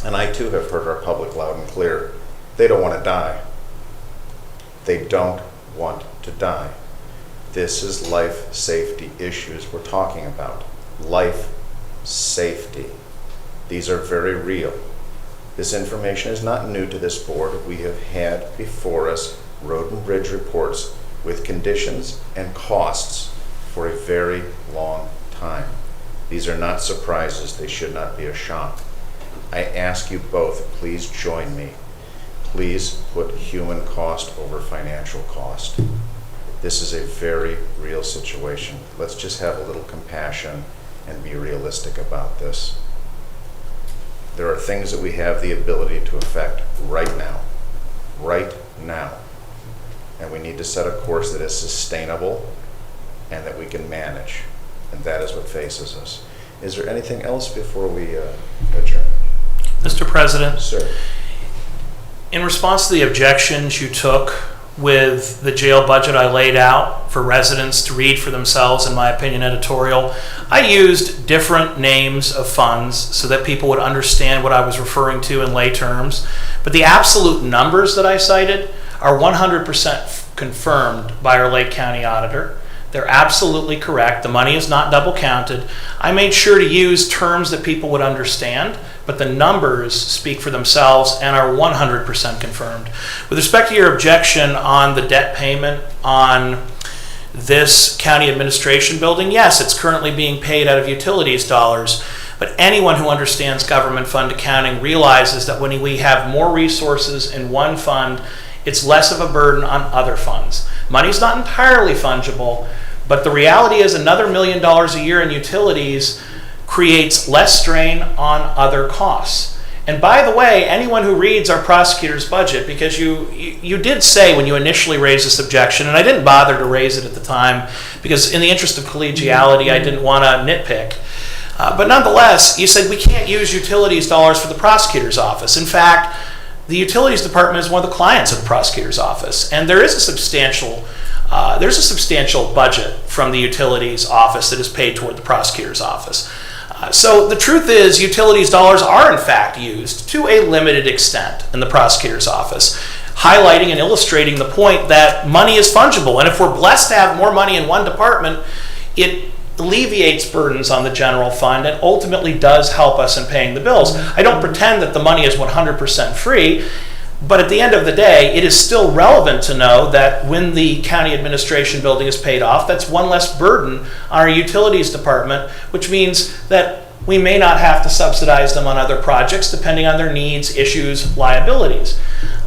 And I too have heard our public loud and clear. They don't want to die. They don't want to die. This is life safety issues we're talking about. Life safety. These are very real. This information is not new to this board. We have had before us road and bridge reports with conditions and costs for a very long time. These are not surprises. They should not be a shock. I ask you both, please join me. Please put human cost over financial cost. This is a very real situation. Let's just have a little compassion and be realistic about this. There are things that we have the ability to affect right now. And we need to set a course that is sustainable and that we can manage. And that is what faces us. Is there anything else before we adjourn? Mr. President. Sir. In response to the objections you took with the jail budget I laid out for residents to read for themselves in my opinion editorial, I used different names of funds so that people would understand what I was referring to in lay terms. But the absolute numbers that I cited are 100% confirmed by our Lake County auditor. They're absolutely correct. The money is not double counted. I made sure to use terms that people would understand, but the numbers speak for themselves and are 100% confirmed. With respect to your objection on the debt payment on this county administration building, yes, it's currently being paid out of utilities dollars, but anyone who understands government fund accounting realizes that when we have more resources in one fund, it's less of a burden on other funds. Money's not entirely fungible, but the reality is another $1 million a year in utilities creates less strain on other costs. And by the way, anyone who reads our prosecutor's budget, because you did say when you initially raised this objection, and I didn't bother to raise it at the time, because in the interest of collegiality, I didn't want to nitpick. But nonetheless, you said we can't use utilities dollars for the prosecutor's office. In fact, the utilities department is one of the clients of the prosecutor's office, and there is a substantial budget from the utilities office that is paid toward the prosecutor's office. So the truth is, utilities dollars are in fact used to a limited extent in the prosecutor's office, highlighting and illustrating the point that money is fungible, and if we're blessed to have more money in one department, it alleviates burdens on the general fund and ultimately does help us in paying the bills. I don't pretend that the money is 100% free, but at the end of the day, it is still relevant to know that when the county administration building is paid off, that's one less burden on our utilities department, which means that we may not have to subsidize them on other projects depending on their needs, issues, liabilities.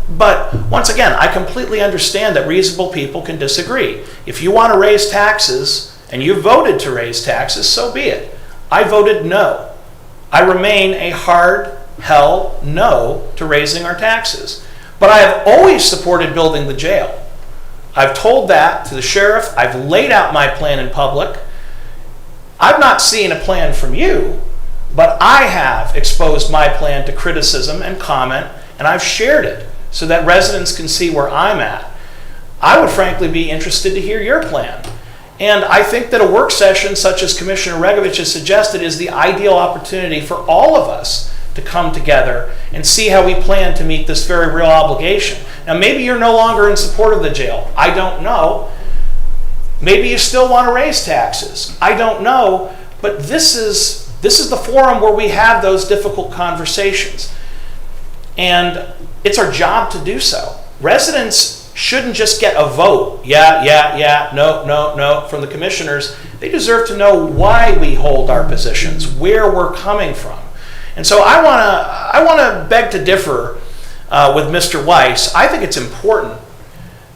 But once again, I completely understand that reasonable people can disagree. If you want to raise taxes, and you voted to raise taxes, so be it. I voted no. I remain a hard hell no to raising our taxes. But I have always supported building the jail. I've told that to the sheriff. I've laid out my plan in public. I've not seen a plan from you, but I have exposed my plan to criticism and comment, and I've shared it so that residents can see where I'm at. I would frankly be interested to hear your plan. And I think that a work session such as Commissioner Regovich has suggested is the ideal opportunity for all of us to come together and see how we plan to meet this very real obligation. Now, maybe you're no longer in support of the jail. I don't know. Maybe you still want to raise taxes. I don't know. But this is the forum where we have those difficult conversations. And it's our job to do so. Residents shouldn't just get a vote, yeah, no, from the commissioners. They deserve to know why we hold our positions, where we're coming from. And so I want to beg to differ with Mr. Weiss. I think it's important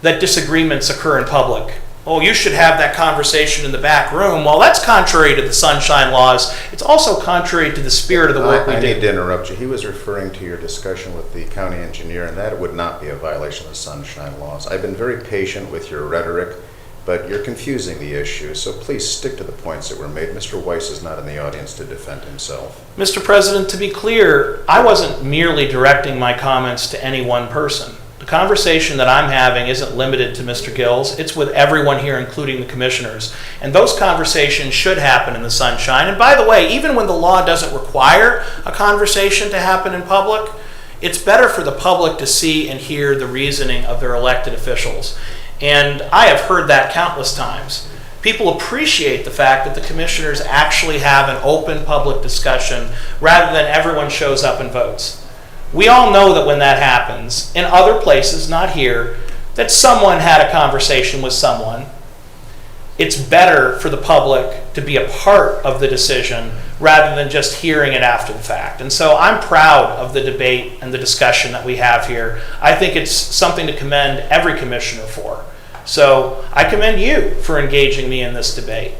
that disagreements occur in public. Oh, you should have that conversation in the back room. Well, that's contrary to the sunshine laws. It's also contrary to the spirit of the work we do. I need to interrupt you. He was referring to your discussion with the county engineer, and that would not be a violation of the sunshine laws. I've been very patient with your rhetoric, but you're confusing the issue, so please stick to the points that were made. Mr. Weiss is not in the audience to defend himself. Mr. President, to be clear, I wasn't merely directing my comments to any one person. The conversation that I'm having isn't limited to Mr. Gills. It's with everyone here, including the commissioners. And those conversations should happen in the sunshine. And by the way, even when the law doesn't require a conversation to happen in public, it's better for the public to see and hear the reasoning of their elected officials. And I have heard that countless times. People appreciate the fact that the commissioners actually have an open public discussion rather than everyone shows up and votes. We all know that when that happens, in other places, not here, that someone had a conversation with someone. It's better for the public to be a part of the decision rather than just hearing it after the fact. And so I'm proud of the debate and the discussion that we have here. I think it's something to commend every commissioner for. So I commend you for engaging me in this debate.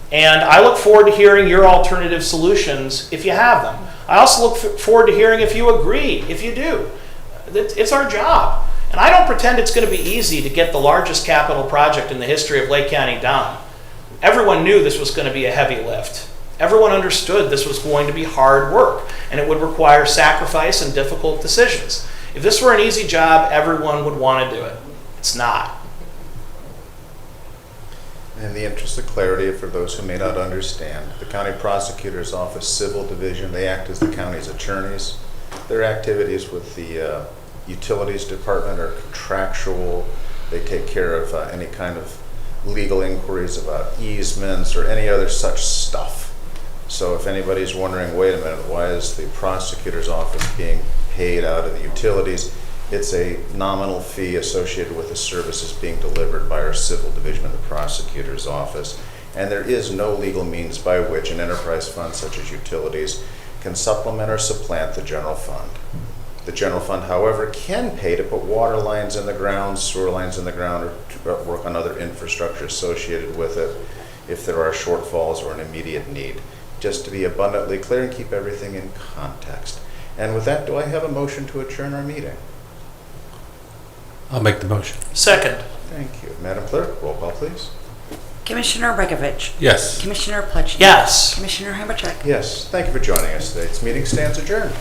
And I look forward to hearing your alternative solutions if you have them. I also look forward to hearing if you agree, if you do. It's our job. And I don't pretend it's going to be easy to get the largest capital project in the history of Lake County done. Everyone knew this was going to be a heavy lift. Everyone understood this was going to be hard work, and it would require sacrifice and difficult decisions. If this were an easy job, everyone would want to do it. It's not. In the interest of clarity, for those who may not understand, the County Prosecutor's Office Civil Division, they act as the county's attorneys. Their activities with the Utilities Department are contractual. They take care of any kind of legal inquiries about easements or any other such stuff. So if anybody's wondering, wait a minute, why is the prosecutor's office being paid out of the utilities? It's a nominal fee associated with the services being delivered by our civil division of the prosecutor's office. And there is no legal means by which an enterprise fund such as utilities can supplement or supplant the general fund. The general fund, however, can pay to put water lines in the ground, sewer lines in the ground, or to work on other infrastructure associated with it if there are shortfalls or an immediate need. Just to be abundantly clear and keep everything in context. And with that, do I have a motion to adjourn our meeting? I'll make the motion. Second. Thank you. Madam Clerk, roll call, please. Commissioner Bregovich. Yes. Commissioner Pledger. Yes. Commissioner Hammercheck. Yes. Thank you for joining us today. This meeting stands adjourned.